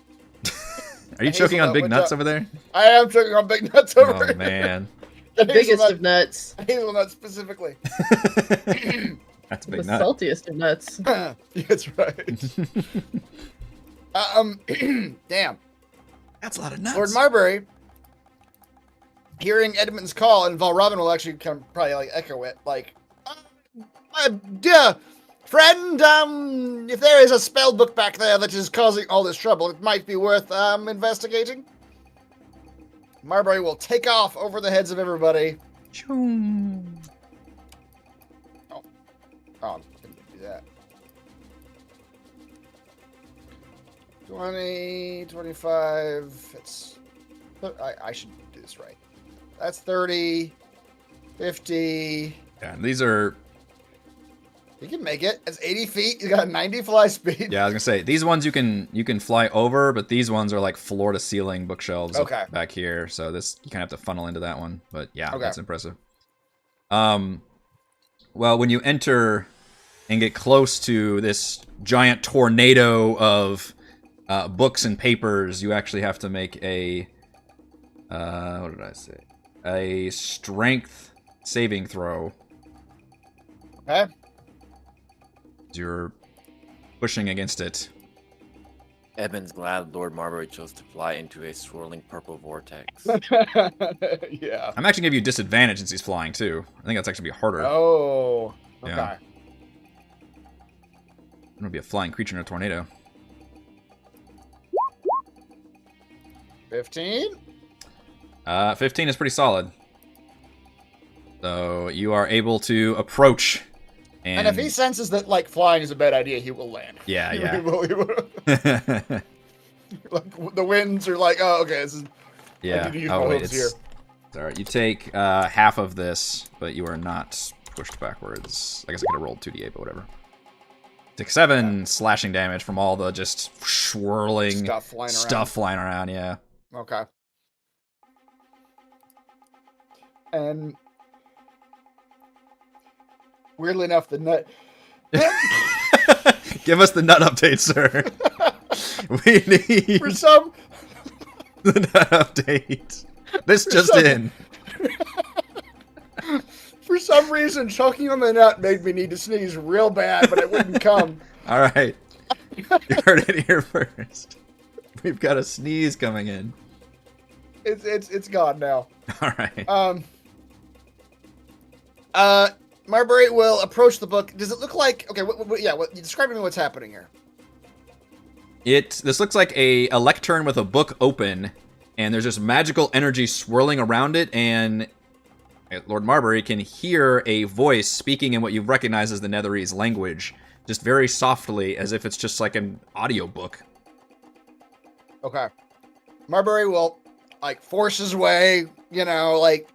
Are you choking on Hazelnut, big what's nuts up? over there? I am choking on big nuts over Oh, here. man. The biggest of nuts. Hazelnut specifically. That's a The big nut. saltiest of nuts. That's right. Damn. That's a lot of nuts. Lord Marbury, hearing Edmund's call, and Valravn will actually kind of probably like echo it, like, dear friend, if there is a spell book back there that is causing all this trouble, it might be worth investigating. Marbury will take off over the heads of everybody. Choom. Oh, I didn't do that. 20, 25, it's... I should do this right. That's 30, 50... Yeah, and these are... You can make it. It's 80 feet. You got 90 fly speed. Yeah, I was gonna say, these ones you can fly over, but these ones are like floor to ceiling bookshelves up back here, so this you kind of have to funnel into that one. But yeah, that's impressive. Well, when you enter and get close to this giant tornado of books and papers, you actually have to make a what did I say? A strength saving throw. Okay. You're pushing against it. Edmund's glad Lord Marbury chose to fly into a swirling purple vortex. Yeah. I'm actually gonna give you disadvantage since he's flying too. I think that's actually be harder. Oh. Okay. Yeah. I'm gonna be a flying creature in a tornado. 15? 15 is pretty solid. So you are able to approach. And if he senses that, like, flying is a bad idea, he will land. Yeah, yeah. He will. Like, the winds are like, oh, okay, this is... Yeah. I need to use Oh, my wait, hooves it's... Alright, you take half of this, but you are not pushed backwards. I guess I could have rolled 2d8, but whatever. Take 7 slashing damage from all the just swirling stuff flying around, yeah. Okay. And... weirdly enough, the nut... Give us the nut update, sir. We need For some... the nut update. This just in. For some reason, choking on the nut made me need to sneeze real bad, but it wouldn't come. All right. You heard it here first. We've got a sneeze coming in. It's gone now. All right. Marbury will approach the book. Does it look like... Okay, describe to me what's happening here. This looks like a lectern with a book open, and there's just magical energy swirling around it, and Lord Marbury can hear a voice speaking in what you recognize as the Netherese language, just very softly, as if it's just like an audiobook. Okay. Marbury will, like, force his way, like,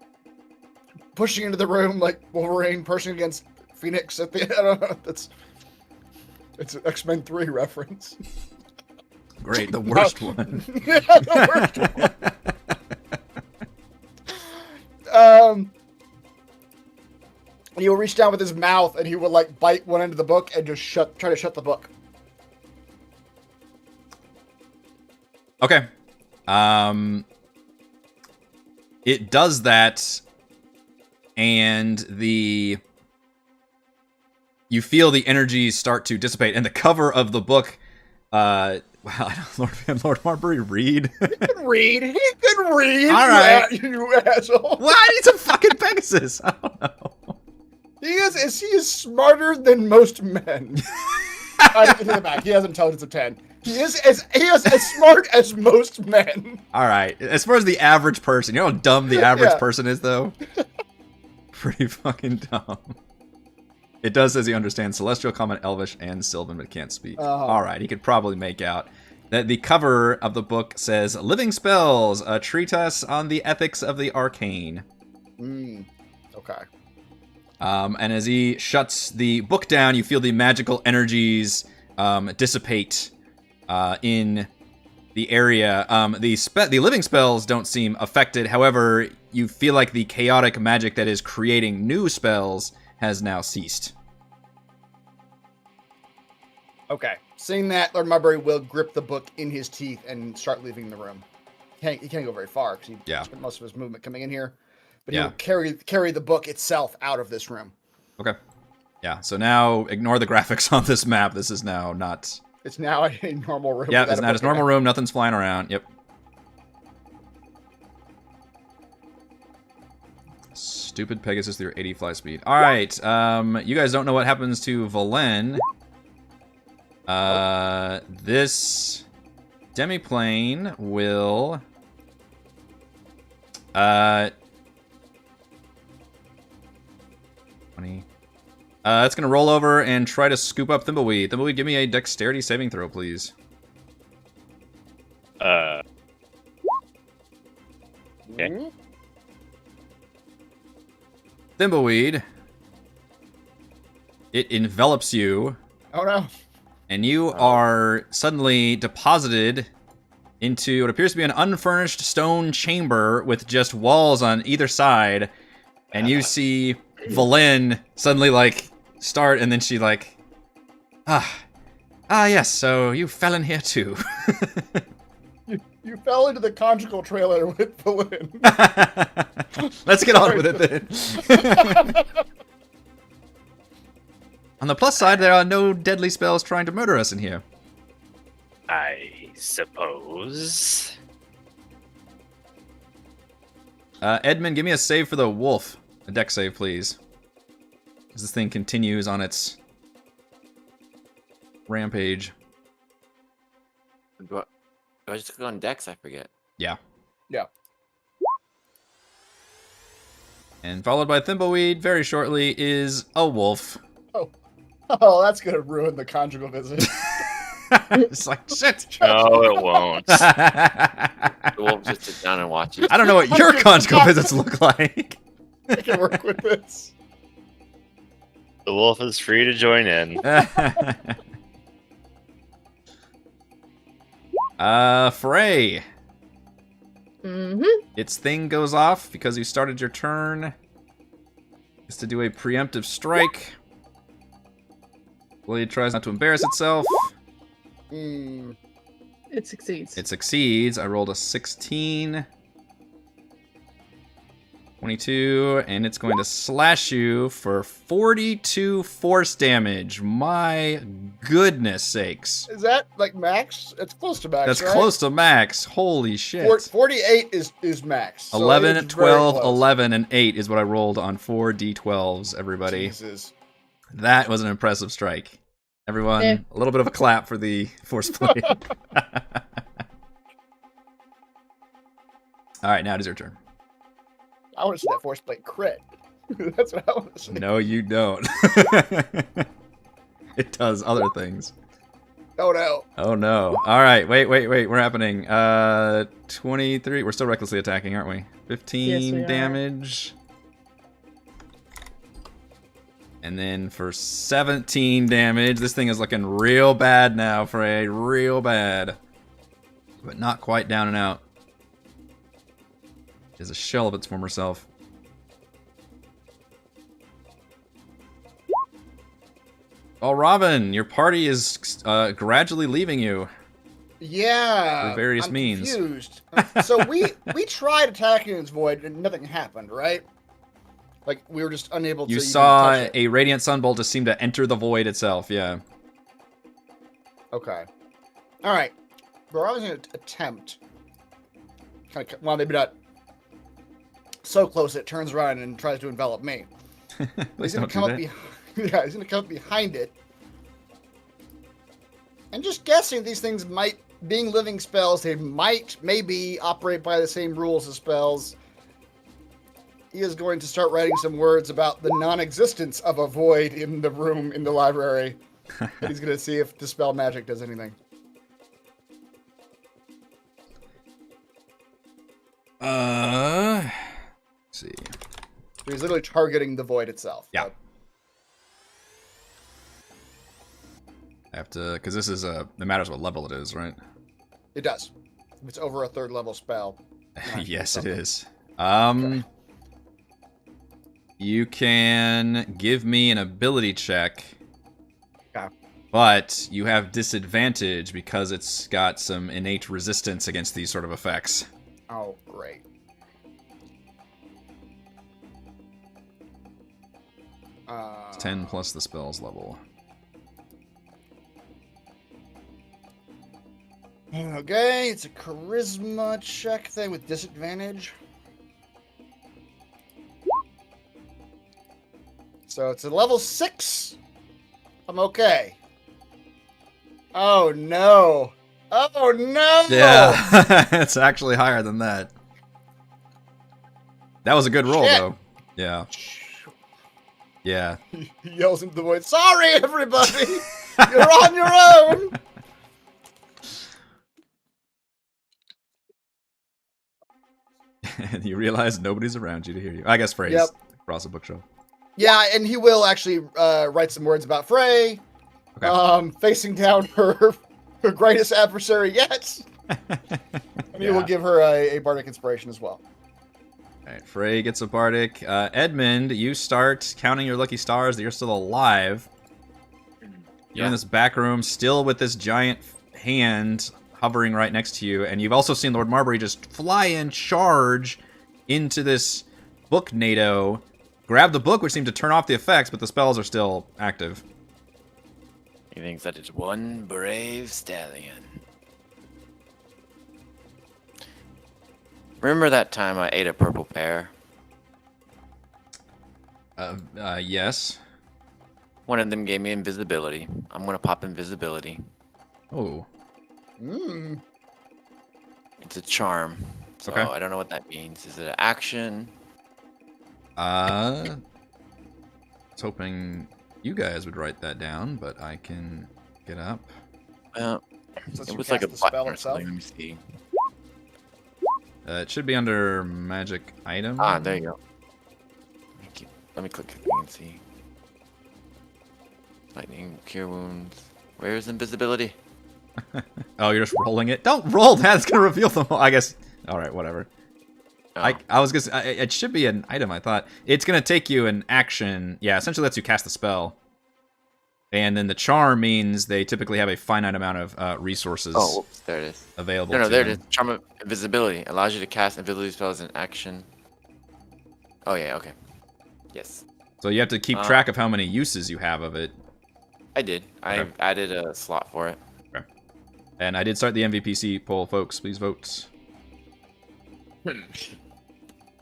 pushing into the room like Wolverine pushing against Phoenix at the end. I don't know. It's an X-Men 3 reference. Great, the worst one. Yeah, the worst one. He will reach down with his mouth and he will, like, bite one end of the book and just try to shut the book. Okay. It does that, and you feel the energies start to dissipate, and the cover of the book, Lord Marbury read. He can read. He can read. All right. You asshole. Well, I need some fucking Pegasus. I don't know. He is smarter than most men. I take it back. He has intelligence of 10. He is as smart as most men. All right. As far as the average person, you know how dumb the average person is, though? Pretty fucking dumb. It does says he understands Celestial, Common, Elvish, and Sylvan, but can't speak. All right. He could probably make out that the cover of the book says, Living Spells, a treatise on the ethics of the arcane. Okay. And as he shuts the book down, you feel the magical energies dissipate in the area. The living spells don't seem affected. However, you feel like the chaotic magic that is creating new spells has now ceased. Okay. Seeing that, Lord Marbury will grip the book in his teeth and start leaving the room. He can't go very far because he spent most of his movement coming in here. But he'll carry the book itself out of this room. Okay. Yeah, so now ignore the graphics on this map. This is now not... It's now a normal room. Yeah, it's not his normal room. Nothing's flying around. Yep. Stupid Pegasus through 80 fly speed. All right. You guys don't know what happens to Valen. This demiplane will... it's going to roll over and try to scoop up Thimbleweed. Thimbleweed, give me a dexterity saving throw, please. Okay. Thimbleweed, it envelops you. Oh no. And you are suddenly deposited into what appears to be an unfurnished stone chamber with just walls on either side. And you see Valen suddenly, like, start, and then she, like, yes, so you fell in here too. You fell into the conjugal trailer with Valen. Let's get on with it then. On the plus side, there are no deadly spells trying to murder us in here. I suppose. Edmund, give me a save for the wolf. A dex save, please. As this thing continues on its rampage. Do I just go on Dex? I forget. Yeah. Yeah. And followed by Thimbleweed, very shortly, is a wolf. Oh, that's gonna ruin the conjugal visit. It's like, shit. No, it won't. The wolf just sit down and watch it. I don't know what your conjugal visits look like. I can work with this. The wolf is free to join in. Frey. Mm-hmm. Its thing goes off because you started your turn. It's to do a preemptive strike. Blade tries not to embarrass itself. It succeeds. It succeeds. I rolled a 16. 22, and it's going to slash you for 42 force damage. My goodness sakes. Is that like max? It's close to max. That's right? close to max. Holy shit. 48 is max. So 11, it's 12, very close. 11, and 8 is what I rolled on 4 d12s, everybody. Jesus. That was an impressive strike. Everyone, Yeah. a little bit of a clap for the force plate. All right, now it is your turn. I want to see that force plate crit. That's what I want to see. No, you don't. It does other things. Oh no. Oh no. Alright, wait. We're happening. 23. We're still recklessly attacking, aren't we? 15 Yes, we are. damage. And then for 17 damage, this thing is looking real bad now, Frey. Real bad. But not quite down and out. Is a shell of its former self. Valravn, your party is gradually leaving you. Yeah. Through various I'm means. Confused. So we tried attacking its void and nothing happened, right? Like we were just unable to. You even saw touch it. a radiant sunbolt just seem to enter the void itself, yeah. Okay. All right. We're always going to attempt. Well, maybe not so close it turns around and tries to envelop me. Please He's going don't to come do up that. yeah, he's going to come up behind it. And just guessing these things might, being living spells, they might maybe operate by the same rules as spells. He is going to start writing some words about the non-existence of a void in the room in the library. He's going to see if Dispel Magic does anything. Let's see. So he's literally targeting the void itself. Yeah. I have to, because this is it matters what level it is, right? It does. If it's over a 3rd level spell. Yes, it something. is. Okay. You can give me an ability check. Okay. But you have disadvantage because it's got some innate resistance against these sort of effects. Oh, great. It's 10 plus the spell's level. Okay, it's a charisma check thing with disadvantage. So it's a level 6. I'm okay. Oh no. Oh no! Yeah, it's actually higher than that. That was a good roll, Shit. though. Yeah. Yeah. He yells into the void, "Sorry, everybody! You're on your own!" And you realize nobody's around you to hear you. I guess Frey's Yep. across the bookshelf. Yeah, and he will actually write some words about Frey. Okay. Facing down her greatest adversary yet. And he will give her a bardic inspiration as well. Alright, Frey gets a bardic. Edmund, you start counting your lucky stars that you're still alive. You're in this back room, still with this giant hand hovering right next to you, and you've also seen Lord Marbury just fly in, charge into this book NATO, grab the book, which seemed to turn off the effects, but the spells are still active. He thinks that it's one brave stallion. Remember that time I ate a purple pear? Yes. One of them gave me invisibility. I'm gonna pop invisibility. Oh. Mm. It's a charm. So Okay. I don't know what that means. Is it an action? I was hoping you guys would write that down, but I can get up. Since It you was like a cast the spell button or itself. something. Let me see. It should be under magic item. Ah, there you go. Let me click it and see. Lightning, cure wounds. Where is invisibility? Oh, you're just rolling it? Don't roll that, it's gonna reveal them all. I guess. Alright, whatever. Oh. I was gonna say, it should be an item, I thought. It's gonna take you an action. Yeah, essentially lets you cast the spell. And then the charm means they typically have a finite amount of resources Oh, whoops, there it is. available No, to there it them. is. Charm of invisibility allows you to cast invisibility spells in action. Oh yeah, okay. Yes, So you have to keep track of how many uses you have of it. I did. I Okay. added a slot for it. And I did start the MVPC poll, folks. Please vote.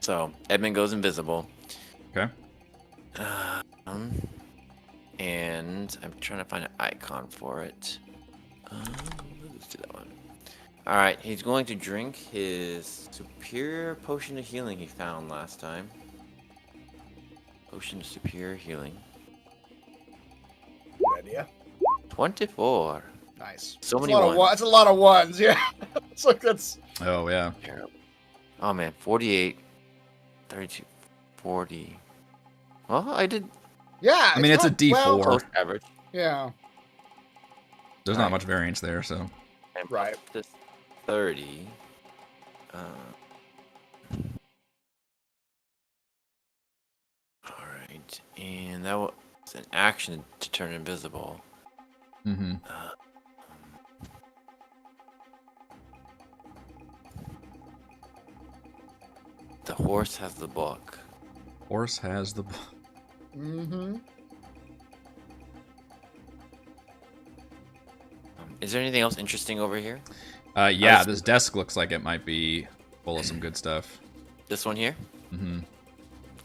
So Edmund goes invisible. Okay. And I'm trying to find an icon for it. Let's do that one. All right, he's going to drink his superior potion of healing he found last time. Potion of superior healing. Good idea. 24. Nice. So That's many a lot of ones. That's a lot of ones, yeah. It's like that's... Oh, yeah. Oh man, 48, 32, 40. Well, I did Yeah. I mean, it's a D4. Well, close average. yeah. There's not much variance there, so. And Right. this 30. Alright, and that was an action to turn invisible. Mm-hmm. The horse has the book. Horse has the... Mm-hmm. Is there anything else interesting over here? Yeah, this desk looks like it might be full of some good stuff. This one here? Mm-hmm.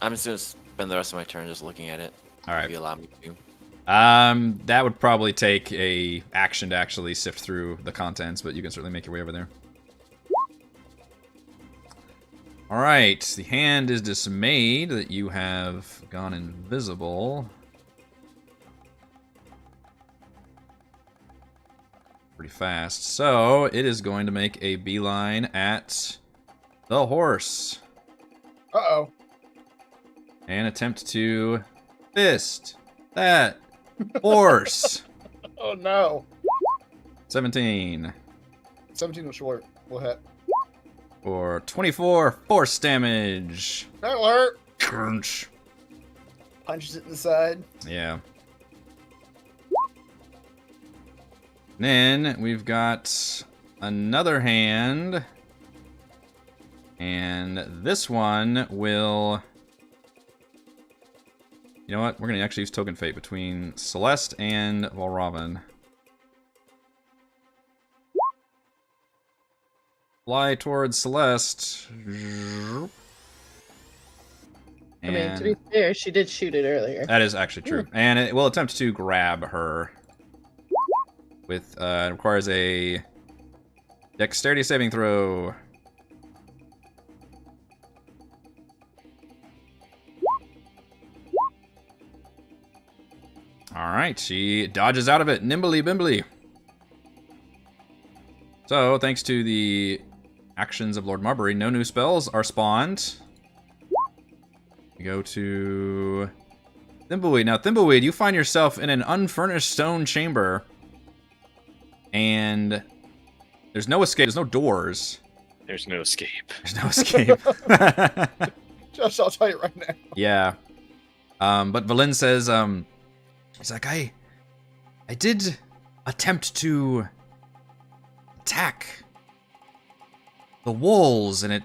I'm just gonna spend the rest of my turn just looking at it. All right. If you allow me to. That would probably take a action to actually sift through the contents, but you can certainly make your way over there. All right, the hand is dismayed that you have gone invisible. Pretty fast. So it is going to make a beeline at the horse Uh-oh. and attempt to fist that horse. Oh, no. 17. 17 was short. Will hit. For 24 force damage. That'll hurt. Crunch. Punches it in the side. Yeah. Then we've got another hand. And this one will... You know what? We're going to actually use Token Fate between Celeste and Valravn. Fly towards Celeste. I mean, to be fair, she did shoot it earlier. That is actually true. And it will attempt to grab her. With, it requires a dexterity saving throw. Alright, she dodges out of it, nimbly bimbly. So, thanks to the actions of Lord Marbury, no new spells are spawned. We go to Thimbleweed. Now, Thimbleweed, you find yourself in an unfurnished stone chamber. And there's no escape, there's no doors. There's no escape. There's no escape. Just, I'll tell you right now. Yeah. But Valin says, he's like, I did attempt to attack the walls, and it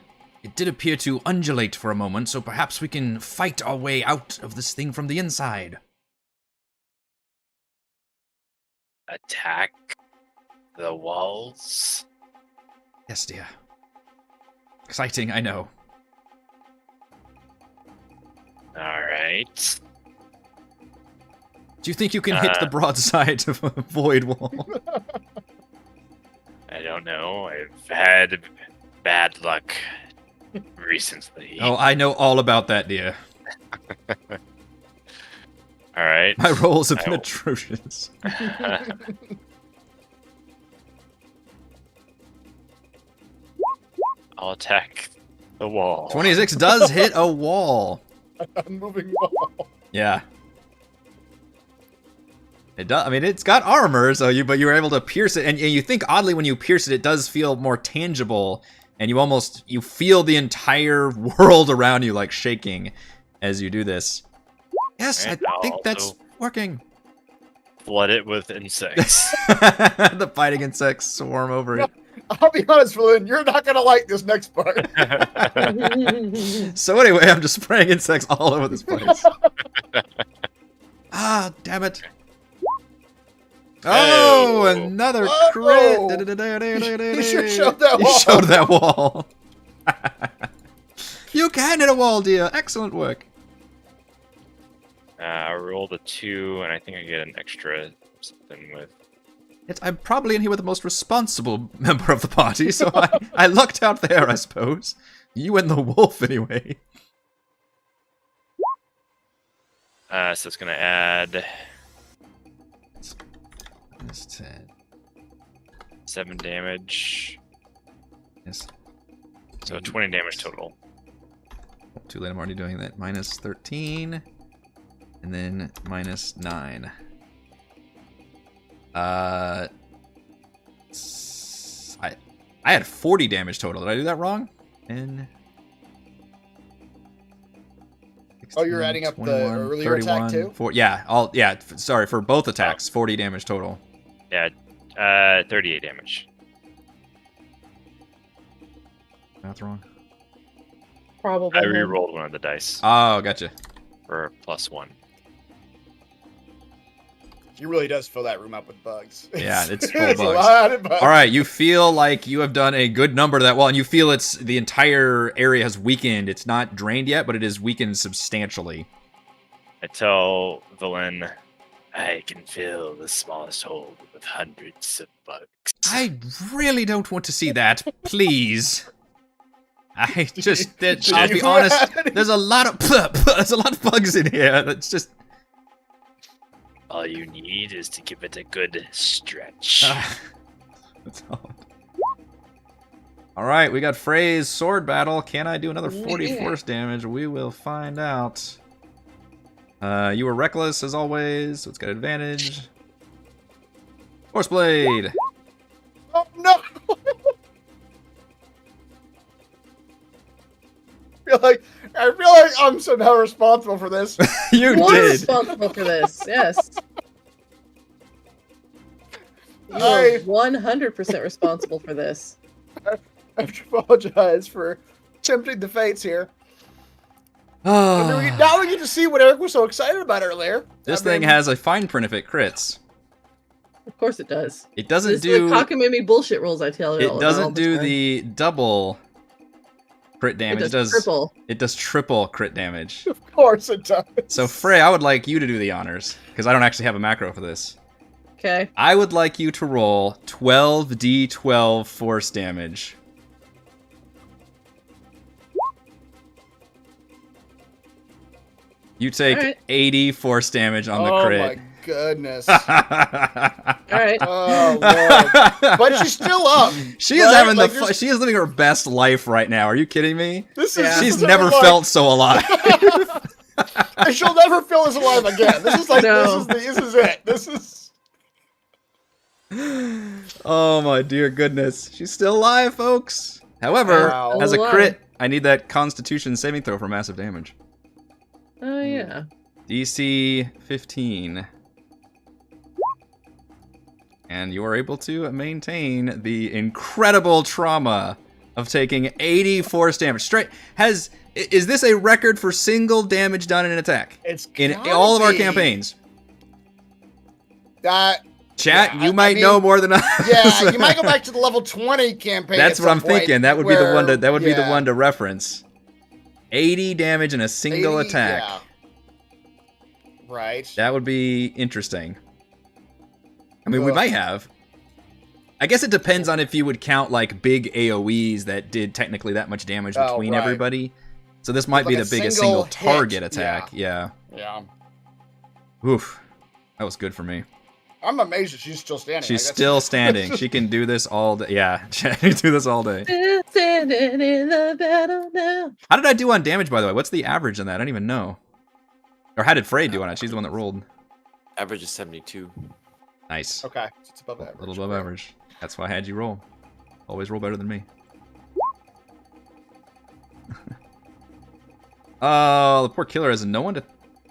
did appear to undulate for a moment, so perhaps we can fight our way out of this thing from the inside. Attack the walls? Yes, dear. Exciting, I know. Alright. Do you think you can hit the broadside of a void wall? I don't know. I've had bad luck recently. Oh, I know all about that, dear. Alright. My rolls have been atrocious. I'll attack the wall. 26 does hit a wall. A moving wall. Yeah. It does. I mean, it's got armor, so but you were able to pierce it, and you think oddly when you pierce it, it does feel more tangible, and you feel the entire world around you like shaking as you do this. Yes, Right, I think that's working. Flood it with insects. The fighting insects swarm over it. I'll be honest, Flynn, you're not gonna like this next part. So anyway, I'm just spraying insects all over this place. Ah, damn it. Oh, another crit! You should show that You wall. showed that wall. You can hit a wall, dear. Excellent work. I rolled a 2, and I think I get an extra something with. I'm probably in here with the most responsible member of the party, so I lucked out there, I suppose. You and the wolf, anyway. So it's gonna add Minus 10. 7 damage. Yes. So 20 damage total. Too late, I'm already doing that. Minus 13. And then minus 9. I had 40 damage total. Did I do that wrong? 10. Oh, you're adding up the earlier attack too? Sorry, for both attacks, 40 damage total. Yeah, 38 damage. Math wrong. Probably. I re-rolled one of the dice Oh, gotcha. for +1. He really does fill that room up with bugs. Yeah, it's full It's bugs. a lot of bugs. All right, you feel like you have done a good number to that wall, and you feel the entire area has weakened. It's not drained yet, but it is weakened substantially. I tell Valin, I can fill the smallest hole with hundreds of bugs. I really don't want to see that, please. I'll be honest. There's a lot of bugs in here. That's just. All you need is to give it a good stretch. That's all. All right, we got Frey's sword battle. Can I do another 40 force damage? We will find out. You were reckless as always, so it's got advantage. Force blade. Oh no! feel like I'm somehow responsible for this. You You are did. responsible for this. Yes. You are I 100% responsible for this. I have to apologize for tempting the fates here. Ah. Now we get to see what Eric was so excited about earlier. This I thing mean, has a fine print if it crits. Of course it does. It doesn't This is do. the cockamamie bullshit rules I tell you all It about all doesn't the do time. the double crit damage. It does triple. It does triple crit damage. Of course it does. So Frey, I would like you to do the honors because I don't actually have a macro for this. Okay. I would like you to roll 12d12 force damage. You take Alright. 80 force damage on the Oh crit. my goodness. All right. Oh lord. But she's still up. She is right? having Like, she is living her best life right now. Are you kidding me? This is Yeah. this She's is never like- felt so alive. and she'll never feel as alive again. This is like No. this is it. This is Oh my dear goodness. She's still alive, folks. However, Wow. as a Still crit, I need that Constitution saving throw for massive damage. Oh yeah. DC 15. And you are able to maintain the incredible trauma of taking 80 force damage. Is this a record for single damage done in an attack? it's In gotta all of our be. campaigns. Chat, Chat, Yeah, you I might mean, know more than us. yeah, you might go back to the level 20 campaign. That's at what I'm some point thinking. That would be the one to where- be the yeah, one to reference. 80 damage in a single 80, attack. yeah. Right. That would be interesting. I mean, we Ugh. might have. I guess it depends on if you would count like big AoEs that did technically that much damage Oh, between right. everybody. So this might be Like the a biggest single single target hit, attack. Yeah. Yeah. Oof. That was good for me. I'm amazed that she's still standing. She's Like, still that's- standing. She can do this all day. Yeah, she can do this all day. Standing in the battle now. How did I do on damage, by the way? What's the average on that? I don't even know. Or how did Frey do on it? She's the one that rolled. Average is 72. Nice. Okay, it's above A average. little above average. That's why I had you roll. Always roll better than me. Oh, the poor killer has no one to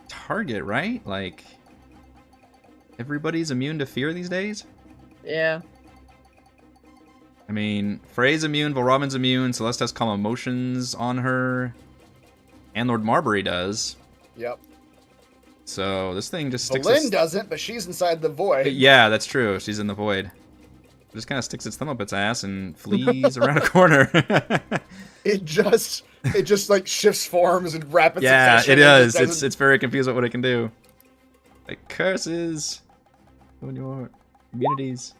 target, right? Like, everybody's immune to fear these days? Yeah. I mean, Frey's immune, Valravn's immune, Celeste has calm emotions on her, and Lord Marbury does. Yep. So this thing just sticks Lynn doesn't, but she's inside the void. Yeah, that's true. She's in the void. It just kind of sticks its thumb up its ass and flees around a corner. It just like shifts forms in rapid Yeah, succession. it and is. doesn't- It's very confused about what it can do. Like curses. On your immunities.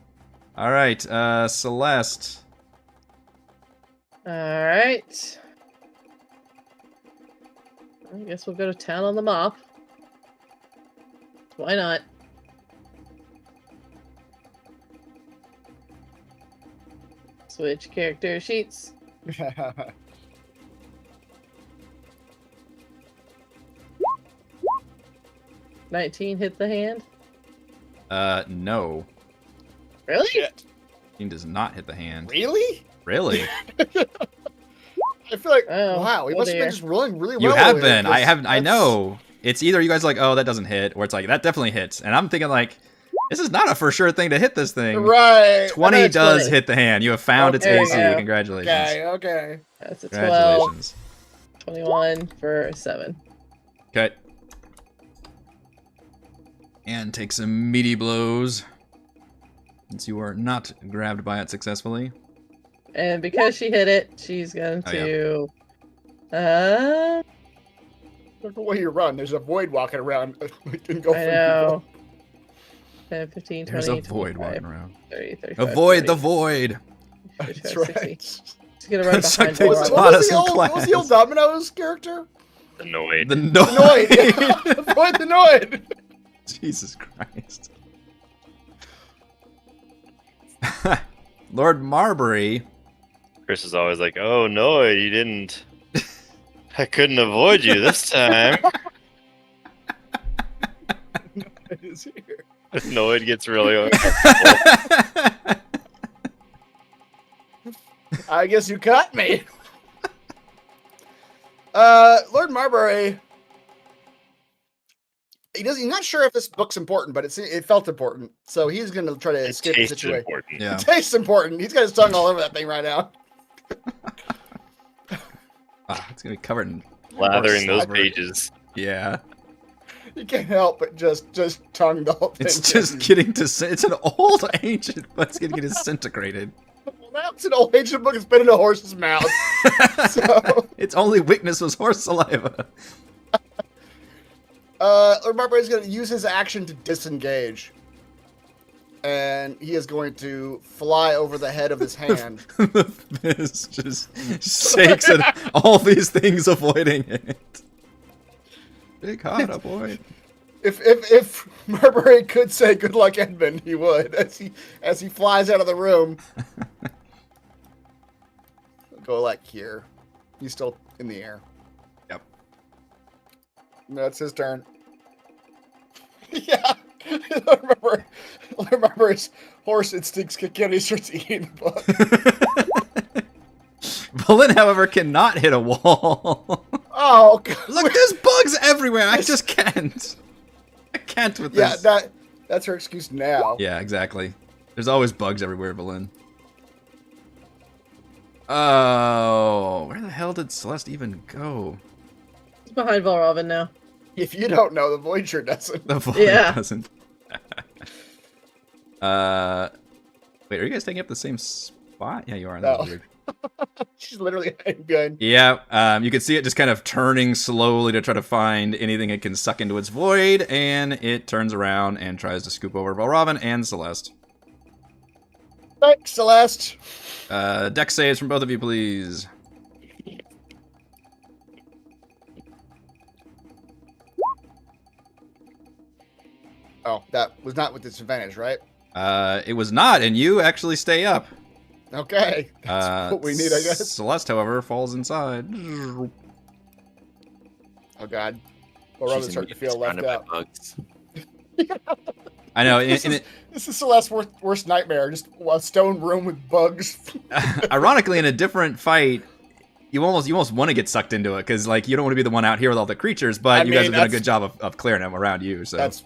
All right, Celeste. All right. I guess we'll go to town on the mop. Why not? Switch character sheets. 19 hit the hand. No. Really? Shit. He does not hit the hand. Really? Really? I feel like Oh, wow, we oh must have dear. been just rolling really well. You have over here, been. I 'cause haven't. I that's- know. It's either you guys are like, oh, that doesn't hit, or it's like that definitely hits. And I'm thinking like, this is not a for sure thing to hit this thing. Right. 20 That's does 20. hit the hand. You have found its There you AC. go. Congratulations. Okay. Okay. That's a 12. Congratulations. 21 for 7. Okay. And take some meaty blows. Since you are not grabbed by it successfully. And because she hit it, she's going Oh, yeah. to. Look the way you run. There's a void walking around. We can go I for know. 10, 15, 20, There's a void 25, walking around. 30, 35, Avoid the 40, void. 45, That's 60. right. She's going to run It's like behind they Valravn. spot What us was in the old? What was the old class. Domino's character? Annoyed. The no. Annoyed. Avoid the Noid. Jesus Christ. Lord Marbury. Chris is always like, "Oh no, you didn't. I couldn't avoid you this time." It is here. Noid gets really uncomfortable. I guess you caught me. Lord Marbury. He's not sure if this book's important, but it felt important, so he's gonna try to It escape the tasted situation. important. Yeah. It tastes important. He's got his tongue all over that thing right now. It's gonna be covered in Lathering those slobber. pages. Yeah. You can't help but just tongue the whole thing. It's just getting it's an old ancient, but it's gonna get disintegrated. Well, that's an old ancient book. It's been in a horse's mouth. So, Its only weakness was horse saliva. Lord Marbury is going to use his action to disengage. And he is going to fly over the head of his hand. The fist just shakes at all these things avoiding it. Big hot, boy. If Marbury could say good luck Edmund, he would, as he flies out of the room. Go like here. He's still in the air. Yep. No, it's his turn. Yeah. Remember his horse instincts kick in. He starts eating the book. Bolin, however, cannot hit a wall. Oh, God. Look, there's bugs everywhere. I just can't. I can't with this. Yeah, that's her excuse now. Yeah, exactly. There's always bugs everywhere, Bolin. Oh, where the hell did Celeste even go? It's behind Valravn now. If you don't know, the Void sure doesn't. The void Yeah. doesn't. Wait, are you guys taking up the same spot? Yeah, you are. That was No. weird. She's literally hiding behind. Yeah, you can see it just kind of turning slowly to try to find anything it can suck into its void, and it turns around and tries to scoop over Valravn and Celeste. Thanks, Celeste. Dex saves from both of you, please. Oh, that was not with disadvantage, right? It was not, and you actually stay up. Okay, that's what we need, I guess. Celeste, however, falls inside. Oh God, well, She's Robin's starting to feel left surrounded by out. bugs. I know, This is Celeste's worst nightmare. Just a stone room with bugs. ironically, in a different fight, you almost want to get sucked into it because like you don't want to be the one out here with all the creatures, but you guys have done a good job of clearing them around you. So That's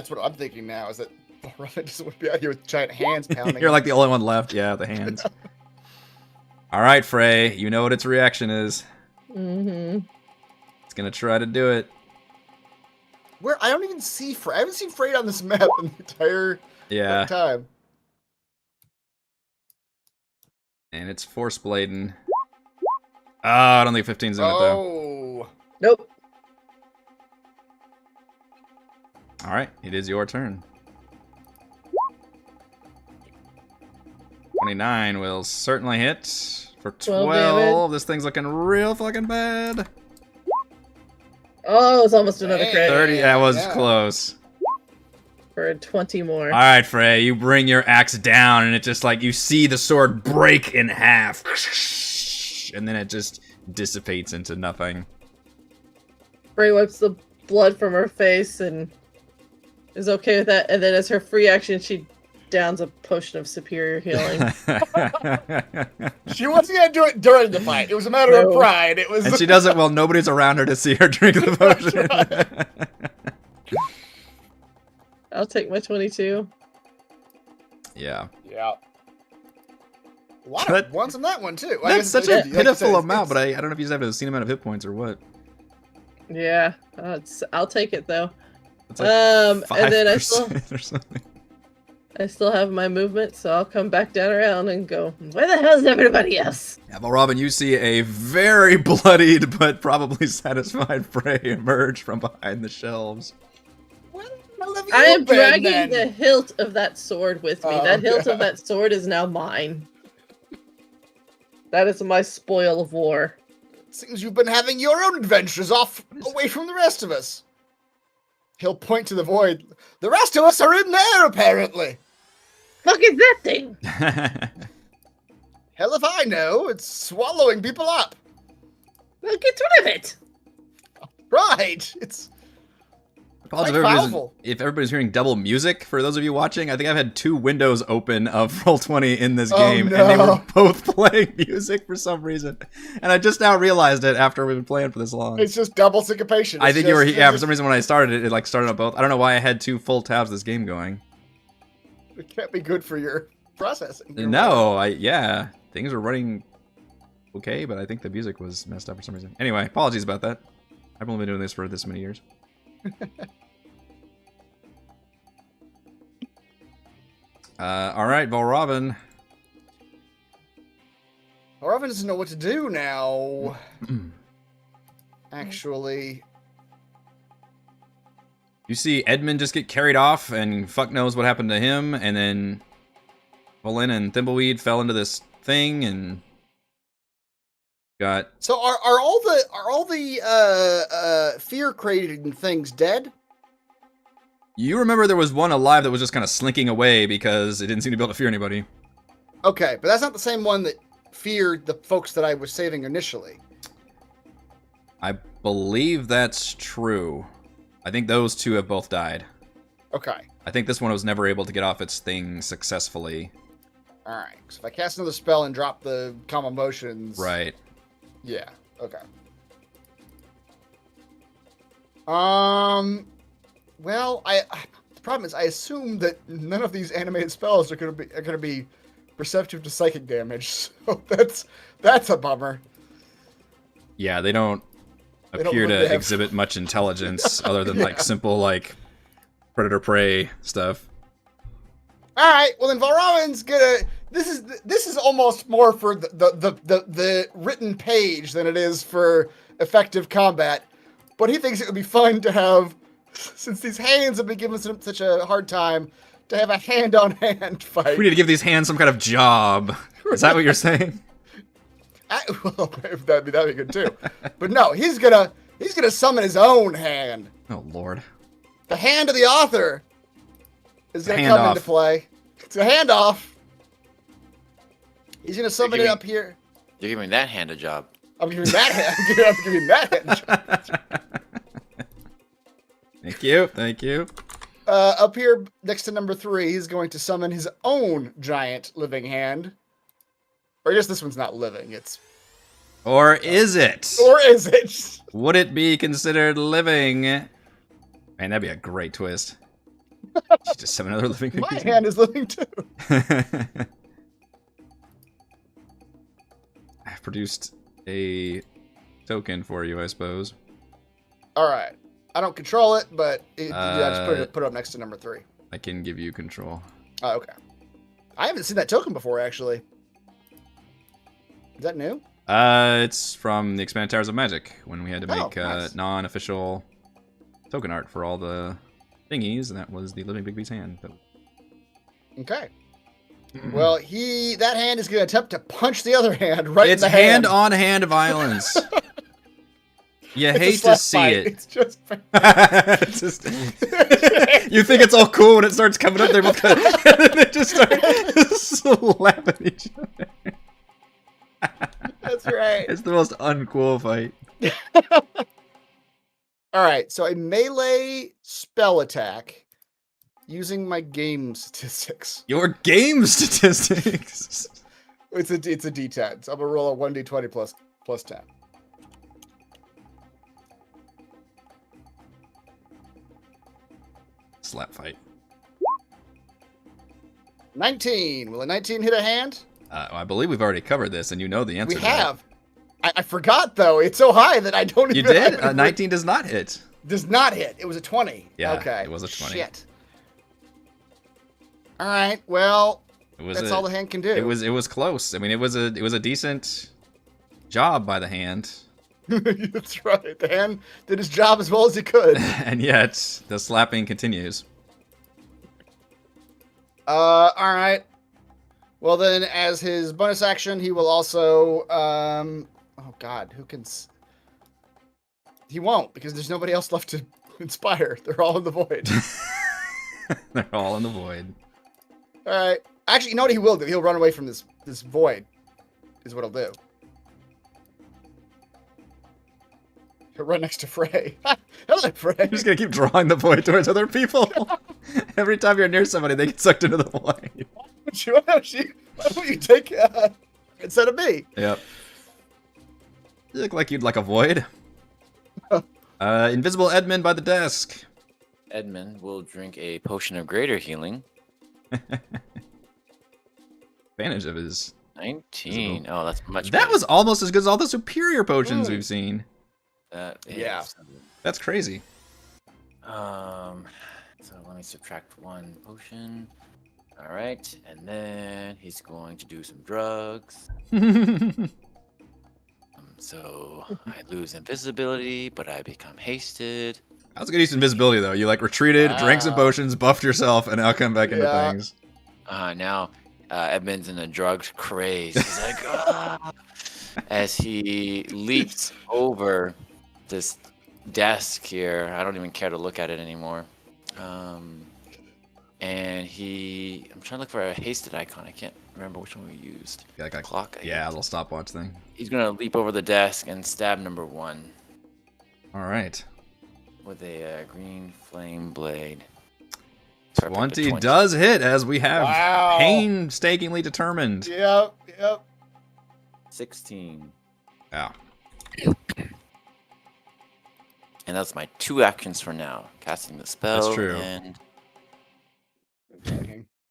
what I'm thinking now. Is that Robin just want to be out here with giant hands pounding? you're like the only one left. Yeah, the hands. All right, Frey, you know what its reaction is. Mm-hmm. It's gonna try to do it. Where I don't even see Frey. I haven't seen Frey on this map in the entire Yeah, time. and it's Frostmaiden. Oh, I don't think 15's in it though. Oh, Nope. All right, it is your turn. 29 will certainly hit for 12 12. This thing's looking real fucking bad. Oh, it's almost another Hey. crit 30, that was Yeah. close. for 20 more. All right, Frey, you bring your axe down, and it just like you see the sword break in half, and then it just dissipates into nothing. Frey wipes the blood from her face and is okay with that. And then as her free action, she downs a potion of superior healing. she wasn't gonna do it during the fight. It was a matter of No. pride. It was. And she does it while nobody's around her to see her drink the potion. I'll take my 22. Yeah. Yeah. A lot That- of ones on that one too. Well, I That's guess such a like you pitiful said, amount, but I don't know if you just have the same amount of hit points or what. Yeah, I'll take it though. It's like And then 5% or something. I still have my movement, so I'll come back down around and go, where the hell's everybody else? Yeah, well, Robin, you see a very bloodied but probably satisfied Frey emerge from behind the shelves. Where the hell have you I am been, dragging then? the hilt of that sword with me. Oh, That hilt yeah. of that sword is now mine. That is my spoil of war. Seems you've been having your own adventures off away from the rest of us. He'll point to the void. The rest of us are in there, apparently. Fuck is that thing? Hell if I know. It's swallowing people up. Well, get rid of it. Right. It's Apologies Quite powerful. if everybody's hearing double music. For those of you watching, I think I've had 2 windows open of Roll20 in this Oh, game, no. and they were both playing music for some reason. And I just now realized it after we've been playing for this long. It's just double syncopation. I It's think you were, just- yeah, for some reason when I started it like started on both. I don't know why I had 2 full tabs of this game going. It can't be good for your processing. No, yeah, things were running okay, but I think the music was messed up for some reason. Anyway, apologies about that. I've only been doing this for this many years. All right, Valravn. Valravn doesn't know what to do now. Actually, You see Edmund just get carried off, and fuck knows what happened to him, and then Bolin and Thimbleweed fell into this thing, and got... so are all the fear creating things dead? You remember there was one alive that was just kind of slinking away because it didn't seem to be able to fear anybody. Okay, but that's not the same one that feared the folks that I was saving initially. I believe that's true. I think those 2 have both died. Okay, I think this one was never able to get off its thing successfully. all right. So if I cast another spell and drop the calm emotions, Right. Yeah. Okay. Well, the problem is I assume that none of these animated spells are gonna be receptive to psychic damage. So that's a bummer. Yeah, they don't They don't appear look to to have- exhibit much intelligence other than like Yeah. simple like predator-prey stuff. All right. Well, then Valravn's gonna. This is almost more for the written page than it is for effective combat. But he thinks it would be fun to have, since these hands have been given such a hard time, to have a hand-on-hand fight. We need to give these hands some kind of job. Is that what you're saying? Well, that'd be good too. But no, he's gonna summon his own hand. Oh, Lord. The hand of the author is gonna Hand come off. into play. It's a handoff. He's gonna summon it giving- up here. You're giving that hand a job. I'm giving that hand. I'm giving that hand. Thank you. Thank you. Up here next to number 3, he's going to summon his own giant living hand. Or I guess this one's not living. It's Or is it? or is it? Would it be considered living? Man, that'd be a great twist. Just summon another living My being. hand is living too. I've produced a token for you, I suppose. All right. I don't control it, but just put it up next to number 3. I can give you control. Oh, okay. I haven't seen that token before, actually. Is that new? It's from the Expanded Towers of Magic, when we had to make nice. non-official token art for all the thingies, and that was the Living Bigby's hand. Okay. Well, that hand is going to attempt to punch the other hand right It's in the hand. hand-on-hand violence. You It's a hate slap to see fight. it. It's just. It's just- you think it's all cool when it starts coming up, they both and then they just start slapping each other. That's right. It's the most uncool fight. All right, so a melee spell attack using my game statistics. Your game statistics. It's a D10. So I'm gonna roll a 1d20 plus 10. Slap fight. 19. Will a 19 hit a hand? I believe we've already covered this, and you know the answer. We to that. have. I forgot though. It's so high that I don't You even. did? 19 does not hit. Does not hit. It was a 20. Yeah, Okay. it was a 20. Shit. All right. Well, It was that's a- all the hand can do. It was close. I mean, it was a decent job by the hand, That's right. The hand did his job as well as he could. and yet the slapping continues. All right. Well, then, as his bonus action, he will also. Oh God, who can? He won't, because there's nobody else left to inspire. They're all in the void. They're all in the void. All right. Actually, you know what he will do? He'll run away from this void. Is what he'll do. Right next to Frey. Hello, Frey. You're just gonna keep drawing the void towards other people. Every time you're near somebody, they get sucked into the void. Why don't you take instead of me? Yep. You look like you'd like a void. Invisible Edmund by the desk. Edmund will drink a potion of greater healing. Advantage of his 19. Visible. Oh, that's much That better. was almost as good as all the superior potions we've seen. Yeah. That's crazy. So let me subtract 1 potion. All right, and then he's going to do some drugs. So I lose invisibility, but I become hasted. That was a good use of invisibility, though. You like retreated, drank some Wow. potions, buffed yourself, and now come back into Yeah. things. Now Edmund's in a drugs craze. He's like, ah, as he leaps over this desk here. I don't even care to look at it anymore. And I'm trying to look for a hasted icon. I can't remember which one we used. Yeah, like a Clock. I Yeah, a guess. little stopwatch thing. He's gonna leap over the desk and stab number 1 All right. with a green flame blade. Perfect, a 20 does hit, as we have Wow. painstakingly determined. Yep. 16. Yeah. And that's my 2 actions for now. Casting the spell. That's true. And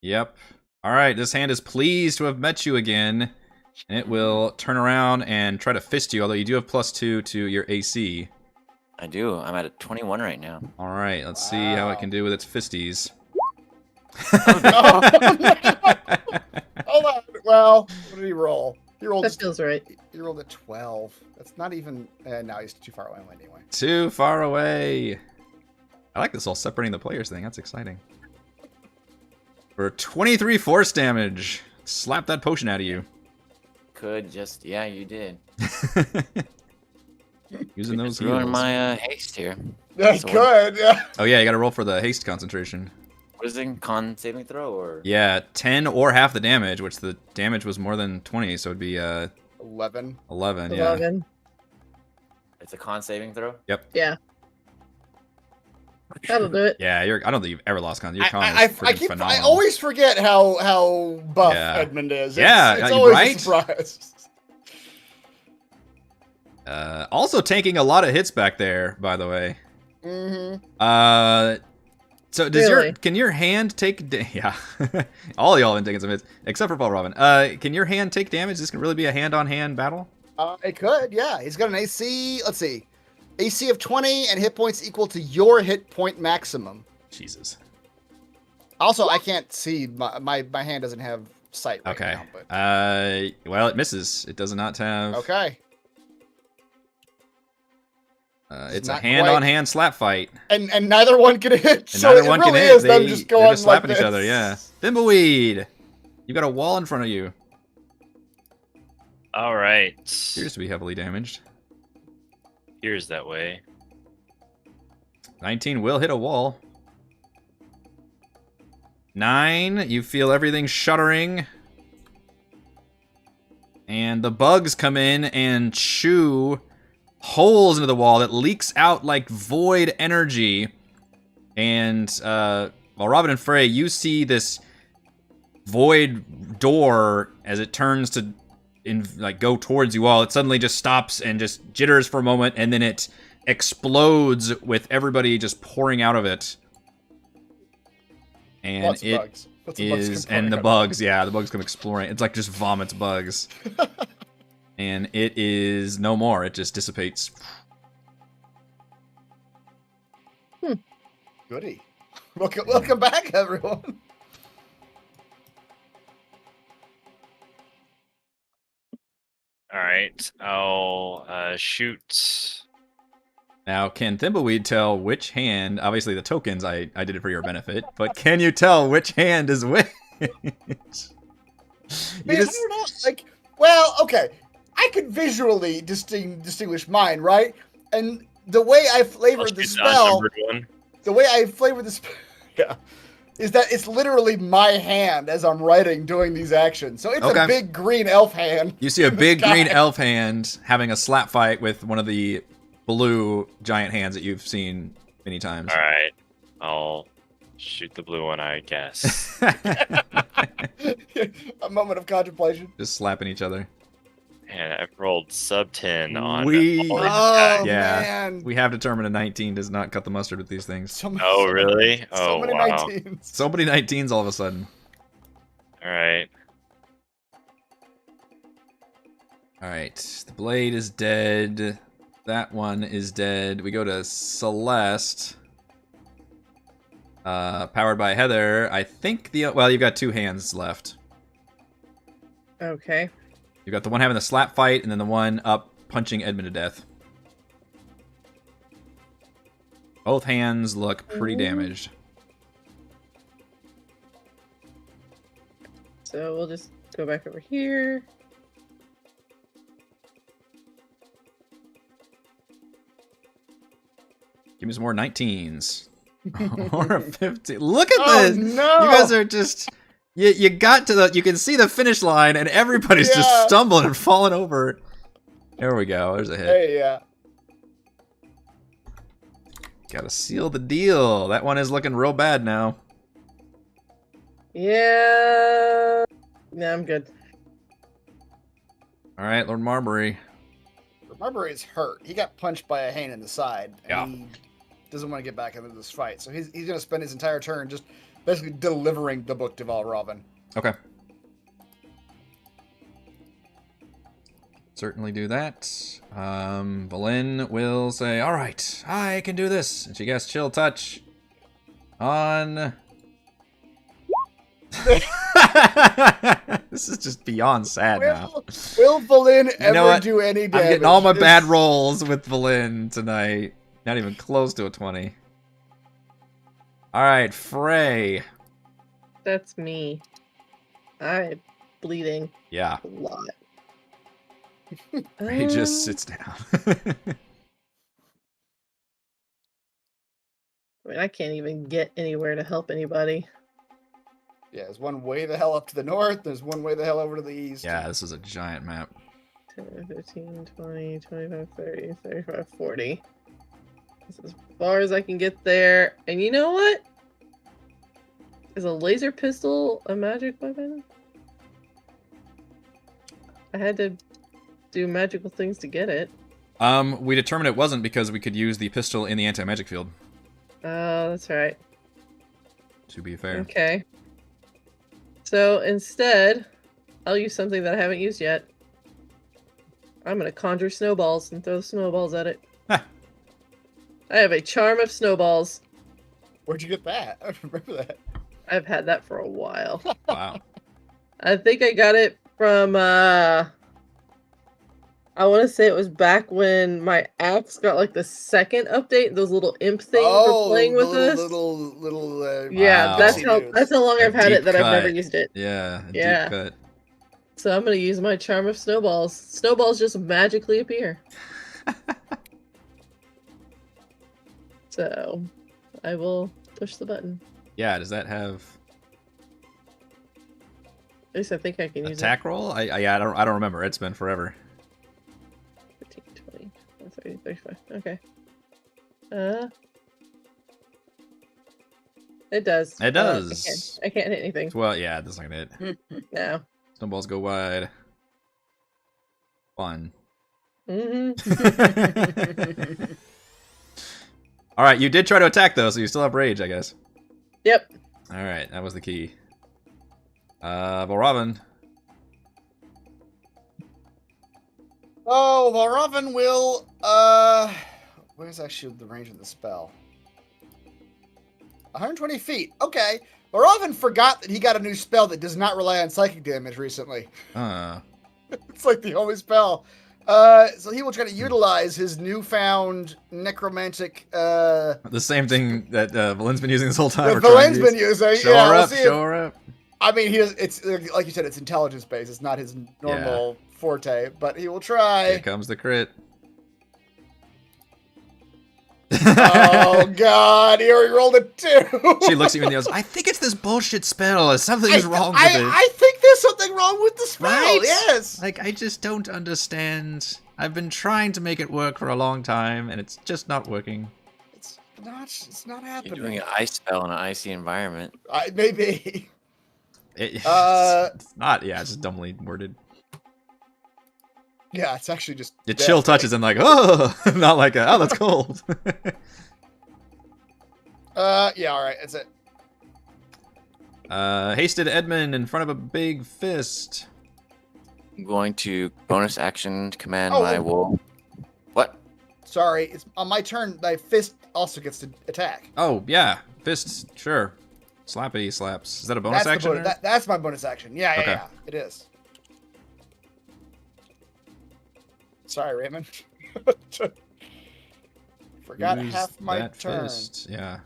Yep. All right, this hand is pleased to have met you again, and it will turn around and try to fist you, although you do have +2 to your AC. I do. I'm at a 21 right now. All right, let's see how it Wow. can do with its fisties. Hold on. Well, what did he roll? He rolled. That feels right. He rolled a 12. That's not even. No, he's too far away anyway. Too far away. I like this whole separating the players thing. That's exciting. For 23 force damage. Slap that potion out of you. Could just, yeah, you did. Using those Ruin heals. my haste here. Yeah, So good. Yeah. Oh yeah, you gotta roll for the haste concentration. What is it? Con saving throw or? Yeah, 10 or half the damage, which the damage was more than 20, so it'd be 11. 11, yeah. 11. It's a con saving throw. Yeah. That'll do it. Yeah, I don't think you've ever lost con. Your con I is freaking phenomenal. I always forget how buff Yeah. Edmund is. Yeah, It's yeah, always right? a surprise. Also taking a lot of hits back there, by the way. Mm-hmm. So does Really? can your hand take yeah. All y'all have been taking some hits except for Valravn. Can your hand take damage? This can really be a hand-on-hand battle? It could, yeah. He's got an AC. Let's see, AC of 20 and hit points equal to your hit point maximum. Jesus. Also, I can't see. My hand doesn't have sight right Okay. now. But Well, it misses. It does not have okay. it's a not hand-on-hand slap fight. And neither one can hit. And so neither it one really can hit. is them just going They're just slapping like each other, this. yeah. Thimbleweed! You got a wall in front of you. All right. Appears to be heavily damaged. Here's that way. 19 will hit a wall. 9, you feel everything shuddering. And the bugs come in and chew holes into the wall that leaks out like void energy. And while Robin and Frey, you see this void door as it turns to go towards you all. It suddenly just stops and just jitters for a moment, and then it explodes with everybody just pouring out of it. And Lots of it bugs. Lots of bugs is, come pouring and the out. bugs, yeah, the bugs come exploring. It's like just vomits bugs. And it is no more. It just dissipates. Goody. Welcome back, everyone. All right. I'll shoot. Now, can Thimbleweed tell which hand? Obviously, the tokens, I did it for your benefit, but can you tell which hand is which? You Man, I just- don't know. Like, well, okay. I could visually distinguish mine, right? And the way I I'll flavored the shoot the spell, unnumbered one. the way I flavored the spell, yeah, is that it's literally my hand as I'm writing, doing these actions. So it's Okay. a big green elf hand. You see a in the big sky. green elf hand having a slap fight with one of the blue giant hands that you've seen many times. All right, I'll shoot the blue one, I guess. A moment of contemplation. Just slapping each other. And I've rolled sub 10 on. We- all these Oh attacks. Yeah. man. We have determined a 19 does not cut the mustard with these things. So many, Oh so really? Many, Oh so many wow. 19s. So many 19s all of a sudden. All right. All right, the blade is dead. That one is dead. We go to Celeste. Powered by Heather. I think well, you've got 2 hands left. Okay. You've got the one having the slap fight, and then the one up punching Edmund to death. Both hands look pretty damaged. So we'll just go back over here. Give me some more 19s. Or a 15. Look at Oh this! no! You guys are just... You got to the... You can see the finish line, and everybody's Yeah. just stumbling and falling over. There we go. There's a hit. Hey, yeah. Gotta seal the deal. That one is looking real bad now. Yeah. No, I'm good. All right, Lord Marbury. Marbury's hurt. He got punched by a hand in the side. Yeah. And he doesn't want to get back into this fight. So he's going to spend his entire turn just basically delivering the book to Valravn. Okay. Certainly do that. Valin will say, all right, I can do this. And she casts Chill Touch on... This is just beyond sad now. Will Valin You know ever what? do any I'm damage? getting all my It's- bad rolls with Valin tonight. Not even close to a 20. All right, Frey. That's me. I'm bleeding Yeah, a lot. Frey just Um, sits down. I mean, I can't even get anywhere to help anybody. Yeah, there's one way the hell up to the north. There's one way the hell over to the east. Yeah, this is a giant map. 10, 15, 20, 25, 30, 35, 40. That's as far as I can get there. And you know what? Is a laser pistol a magic weapon? I had to do magical things to get it. We determined it wasn't because we could use the pistol in the anti-magic field, Oh, that's right. to be fair. Okay. So instead, I'll use something that I haven't used yet. I'm gonna conjure snowballs and throw snowballs at it. Huh. I have a charm of snowballs. Where'd you get that? I don't remember that. I've had that for a while. Wow. I think I got it from I want to say it was back when my axe got like the second update. Those little imp things were playing with the us. little. Yeah, Wow. that's how long A I've had it deep that I've never cut. used it. Yeah, a Yeah. deep cut. So I'm gonna use my charm of snowballs. Snowballs just magically appear. So I will push the button. Yeah, does that have At least I think I can use attack roll? I don't remember. It's been forever. it. 15, 20, 30, 35. Okay. It does. It does. I can't hit anything. Well, yeah, that's not gonna hit. No. Snowballs go wide. Fun. hmm All right, you did try to attack though, so you still have rage, I guess. Yep. All right, that was the key. Valravn. Oh, Valravn will. Where's actually the range of the spell? 120 feet. Okay. Valravn forgot that he got a new spell that does not rely on psychic damage recently. It's like the only spell. So he will try to utilize his newfound necromantic. The same thing that Valin's been using this whole time. That or trying Valen's to been use. using. Show Yeah, her we'll up, see show her up. I mean, it's like you said, it's intelligence based. It's not his normal forte, but he will Here try. comes the crit. Oh God! He already rolled a 2. She looks at you and yells, I think it's this bullshit spell. Something's wrong with it. I think there's something wrong with the spell. Right? Yes. Like, I just don't understand I've been trying to make it work for a long time, and it's just not working. It's not You're happening. doing an ice spell in an icy environment. Maybe. It's not. Yeah, it's just dumbly worded. Yeah, it's actually just. The chill touches and like, oh, not like a, oh, that's cold. Yeah, all right, that's it. Hasted Edmund in front of a big fist. I'm going to bonus action command Oh, my oh. wolf. What? Sorry, it's on my turn. My fist also gets to attack. Oh yeah, fists, sure. Slappity slaps. Is that a bonus That's action? or- That's my bonus action. Yeah, Okay. yeah, it is. Sorry, Raymond. Forgot Use half my that turn. fist. Yeah.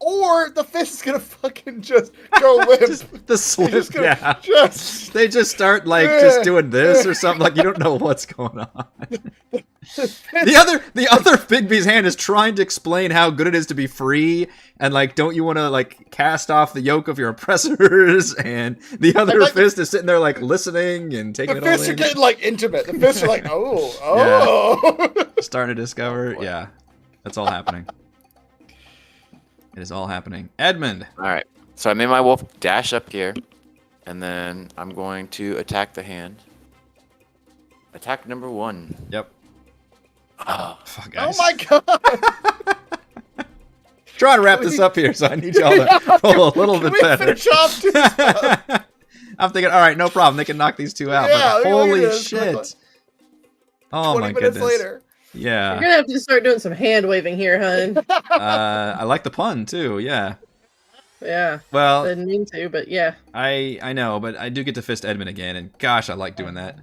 Or the fist is gonna fucking just go limp. Just the slip. Just gonna- Yeah. Just They just start like just doing this or something. Like you don't know what's going on. The other Bigby's hand is trying to explain how good it is to be free, and like, don't you want to like cast off the yoke of your oppressors? And the other like, fist is sitting there like listening and taking the it all fists are in. getting like intimate. The fists are like, oh. Starting to discover, boy. yeah, that's all happening. It is all happening. Edmund. All right. So I made my wolf dash up here, and then I'm going to attack the hand. Attack number 1. Yep. Oh, Fuck, Oh guys. my god. Trying to wrap this up here, so I need y'all to pull a little Can bit we better. finish off this stuff? I'm thinking, all right, no problem. They can knock these two out. Yeah, but look at holy this. shit! Oh 20 my minutes goodness. later. Yeah. You're gonna have to start doing some hand waving here, hun. I like the pun too. Yeah. Yeah. Well, Didn't mean to, but yeah. I know, but I do get to fist Edmund again, and gosh, I like doing that.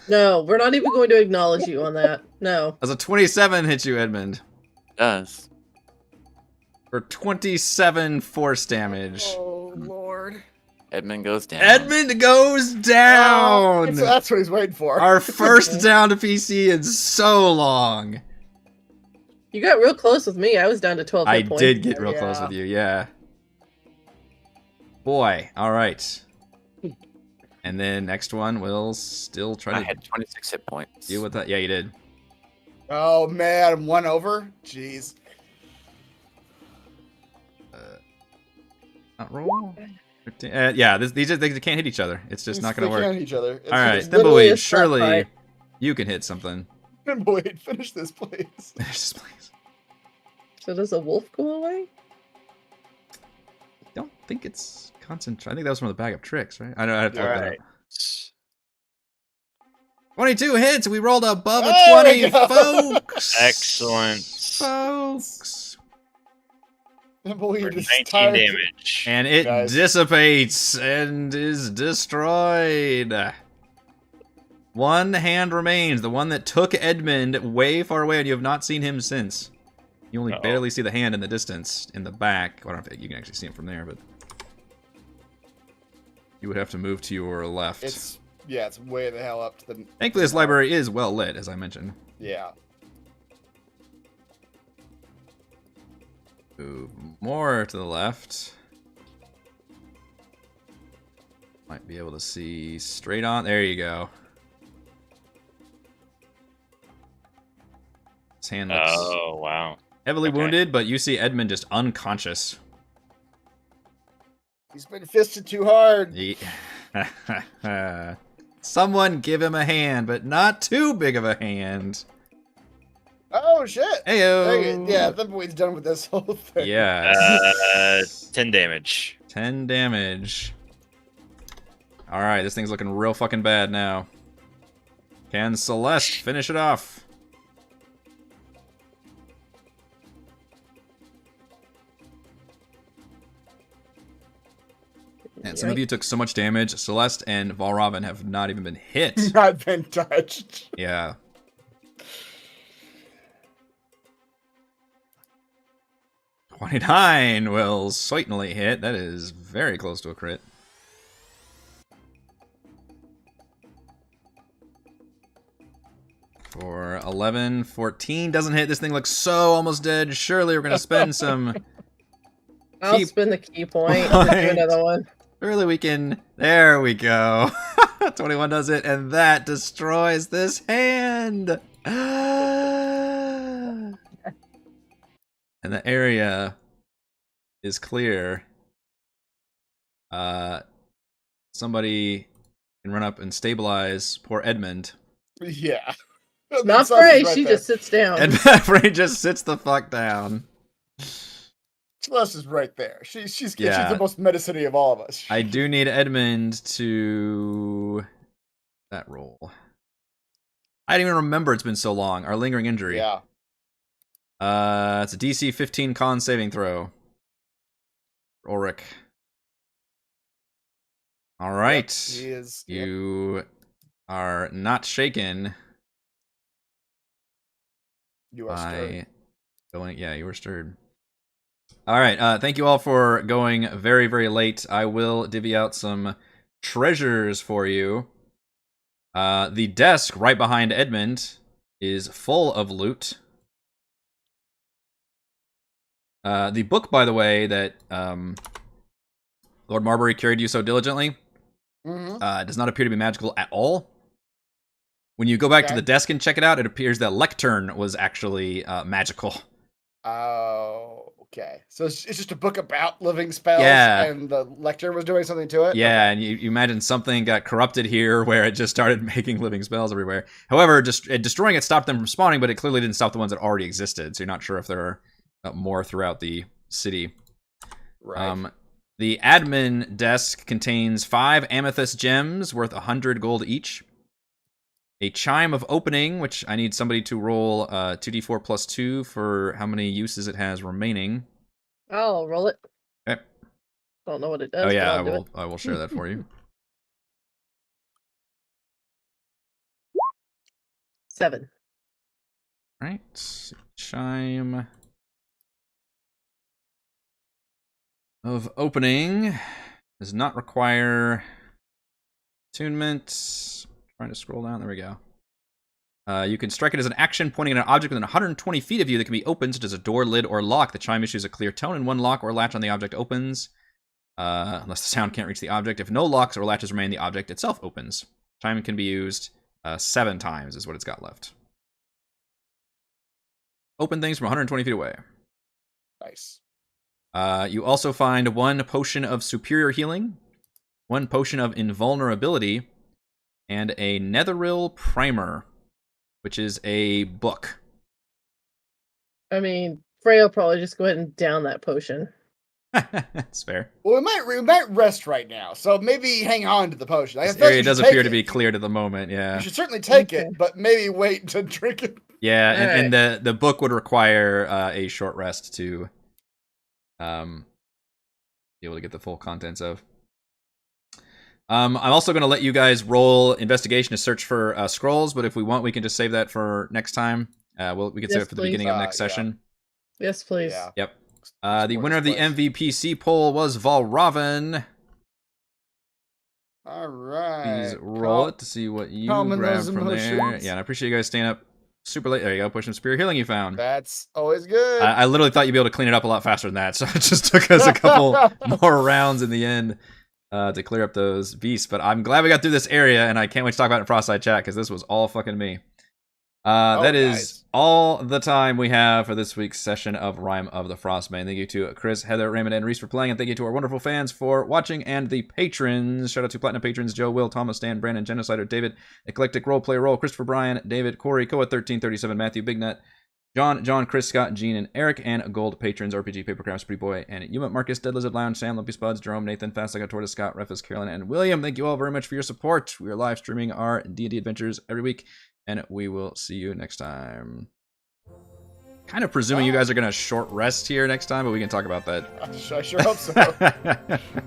No, we're not even going to acknowledge you on that. No. As a 27 hit you, Edmund, does. for 27 force damage. Oh lord. Edmund goes down. Edmund goes down. That's what he's waiting for. Our first down to PC in so long. You got real close with me. I was down to 12 I hit points. did get real close Yeah. with you, yeah. Boy, all right. And then next one, we'll still try I to had 26 hit points. deal with that. Yeah, you did. Oh man, I'm 1 over. Jeez. Not roll. 15 yeah, these they can't hit each other. It's just not going to They work. can't each other. It's All right, just- literally a Thimbleweed, slap surely fight. you can hit something. Thimbleweed, finish this, please. Just please. So does a wolf go away? I don't think it's concentrate. I think that was from the bag of tricks, right? I know I have to look that Alright. up. 22 hits. We rolled above a There 20, we go. folks. Excellent. Folks. For Thimbleweed is 19 tired. damage. And it Guys. dissipates and is destroyed. One hand remains, the one that took Edmund way far away, and you have not seen him since. You only Uh-oh. barely see the hand in the distance, in the back. I don't know if you can actually see him from there, but you would have to move to your left. It's way the hell up to the. Thankfully, this library is well lit, as I mentioned. Yeah. Move more to the left. Might be able to see straight on. There you go. His hand looks Oh, wow. heavily okay. wounded, but you see Edmund just unconscious. He's been fisted too hard. He- Someone give him a hand, but not too big of a hand. Oh shit. Heyo. Yeah, Thimbleweed's done with this whole thing. Yeah. 10 damage. 10 damage. Alright, this thing's looking real fucking bad now. Can Celeste finish it off? And some of you took so much damage. Celeste and Valravn have not even been hit. Not been touched. Yeah. "29 will certainly hit. That is very close to a crit. For 11, 14 doesn't hit. This thing looks so almost dead. Surely we're going to spend some... I'll spin the key point. I'll do another one. Surely we can... There we go. 21 does it, and that destroys this hand. And the area is clear. Somebody can run up and stabilize poor Edmund. Yeah. Not Celeste Frey, is right she there. just sits down. And Frey just sits the fuck down. Celeste is right there. She's Yeah. the most medicine-y of all of us. I do need Edmund to that roll. I didn't even remember, it's been so long. Our lingering injury. Yeah. It's a DC 15 con saving throw. Ulrich. All right. Yep, he is. You are not shaken You are stirred. by going. Yeah, you were stirred. All right. Thank you all for going very, very late. I will divvy out some treasures for you. The desk right behind Edmund is full of loot. The book, by the way, that Lord Marbury carried you so diligently, does not appear to be magical at all. When you go back to the desk and check it out, it appears that Lectern was actually magical. Oh, okay. So it's just a book about living spells, Yeah. and the lecturer was doing something to it? Yeah, and you imagine something got corrupted here where it just started making living spells everywhere. However, destroying it stopped them from spawning, but it clearly didn't stop the ones that already existed, so you're not sure if there are more throughout the city. Right. The admin desk contains 5 amethyst gems worth 100 gold each. A chime of opening, which I need somebody to roll 2d4 plus 2 for how many uses it has remaining. I'll roll it. Okay. Don't know what it does. Oh but yeah, I'll do it. I will share that for you. 7. Right. Chime of opening does not require attunement. Trying to scroll down. There we go. You can strike it as an action, pointing at an object within 120 feet of you that can be opened, such as a door, lid, or lock. The chime issues a clear tone, and one lock or latch on the object opens, unless the sound can't reach the object. If no locks or latches remain, the object itself opens. Chime can be used 7 times, is what it's got left. Open things from 120 feet away. Nice. You also find 1 potion of superior healing, 1 potion of invulnerability, and a Netheril primer, which is a book. I mean, Frey will probably just go ahead and down that potion. That's fair. Well, we might rest right now, so maybe hang on to the potion. I This feel like area you does should appear take to be it. cleared at the moment, yeah. You should certainly take Okay. it, but maybe wait to drink it. Yeah, All and the book would require a short rest to be able to get the full contents of. I'm also going to let you guys roll investigation to search for scrolls, but if we want, we can just save that for next time. We can save Yes, it for the please. beginning of next Yeah. session. Yes, please. Yeah. Yep. The winner of the Place. MVPC poll was Valravn. All right. Please roll it to see what you calm in grab those from there. emotions. Yeah, and I appreciate you guys staying up super late. There you go. Push some Spirit Healing you found. That's always good. I literally thought you'd be able to clean it up a lot faster than that, so it just took us a couple more rounds in the end to clear up those beasts. But I'm glad we got through this area, and I can't wait to talk about it in Frostside chat, because this was all fucking me. That is nice. all the time we have for this week's session of Rime of the Frostmaiden. Thank you to Chris, Heather, Raymond, and Reese for playing, and thank you to our wonderful fans for watching, and the patrons. Shout out to Platinum patrons Joe, Will, Thomas, Stan, Brandon, Genocider, David, Eclectic Roleplay Roll, Christopher Bryan, David, Corey, Koa1337, Matthew, Bignut, John, Chris, Scott, Gene, and Eric, and gold patrons RPG, Papercrafts, Pretty Boy, and Yuma, Marcus, Dead Lizard Lounge, Sam, Lumpy Spuds, Jerome, Nathan, Fast Like a Tortoise, Scott, Refus, Carolyn, and William. Thank you all very much for your support. We are live streaming our D&D adventures every week, and we will see you next time. Kind of presuming you guys are going to short rest here next time, but we can talk about that. I sure hope so.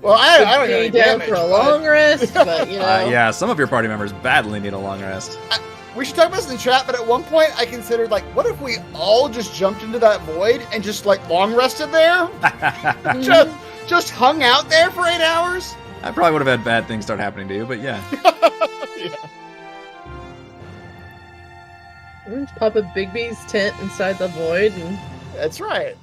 Well, I don't Be get down any for a damage, long rest, but you know. Yeah, some of your party members badly need a long rest. We should talk about this in the chat, but at one point I considered, like, what if we all just jumped into that void and just, like, long rested there? just hung out there for 8 hours? I probably would have had bad things start happening to you, but yeah. Yeah. Just pop a Big B's tent inside the void and That's right.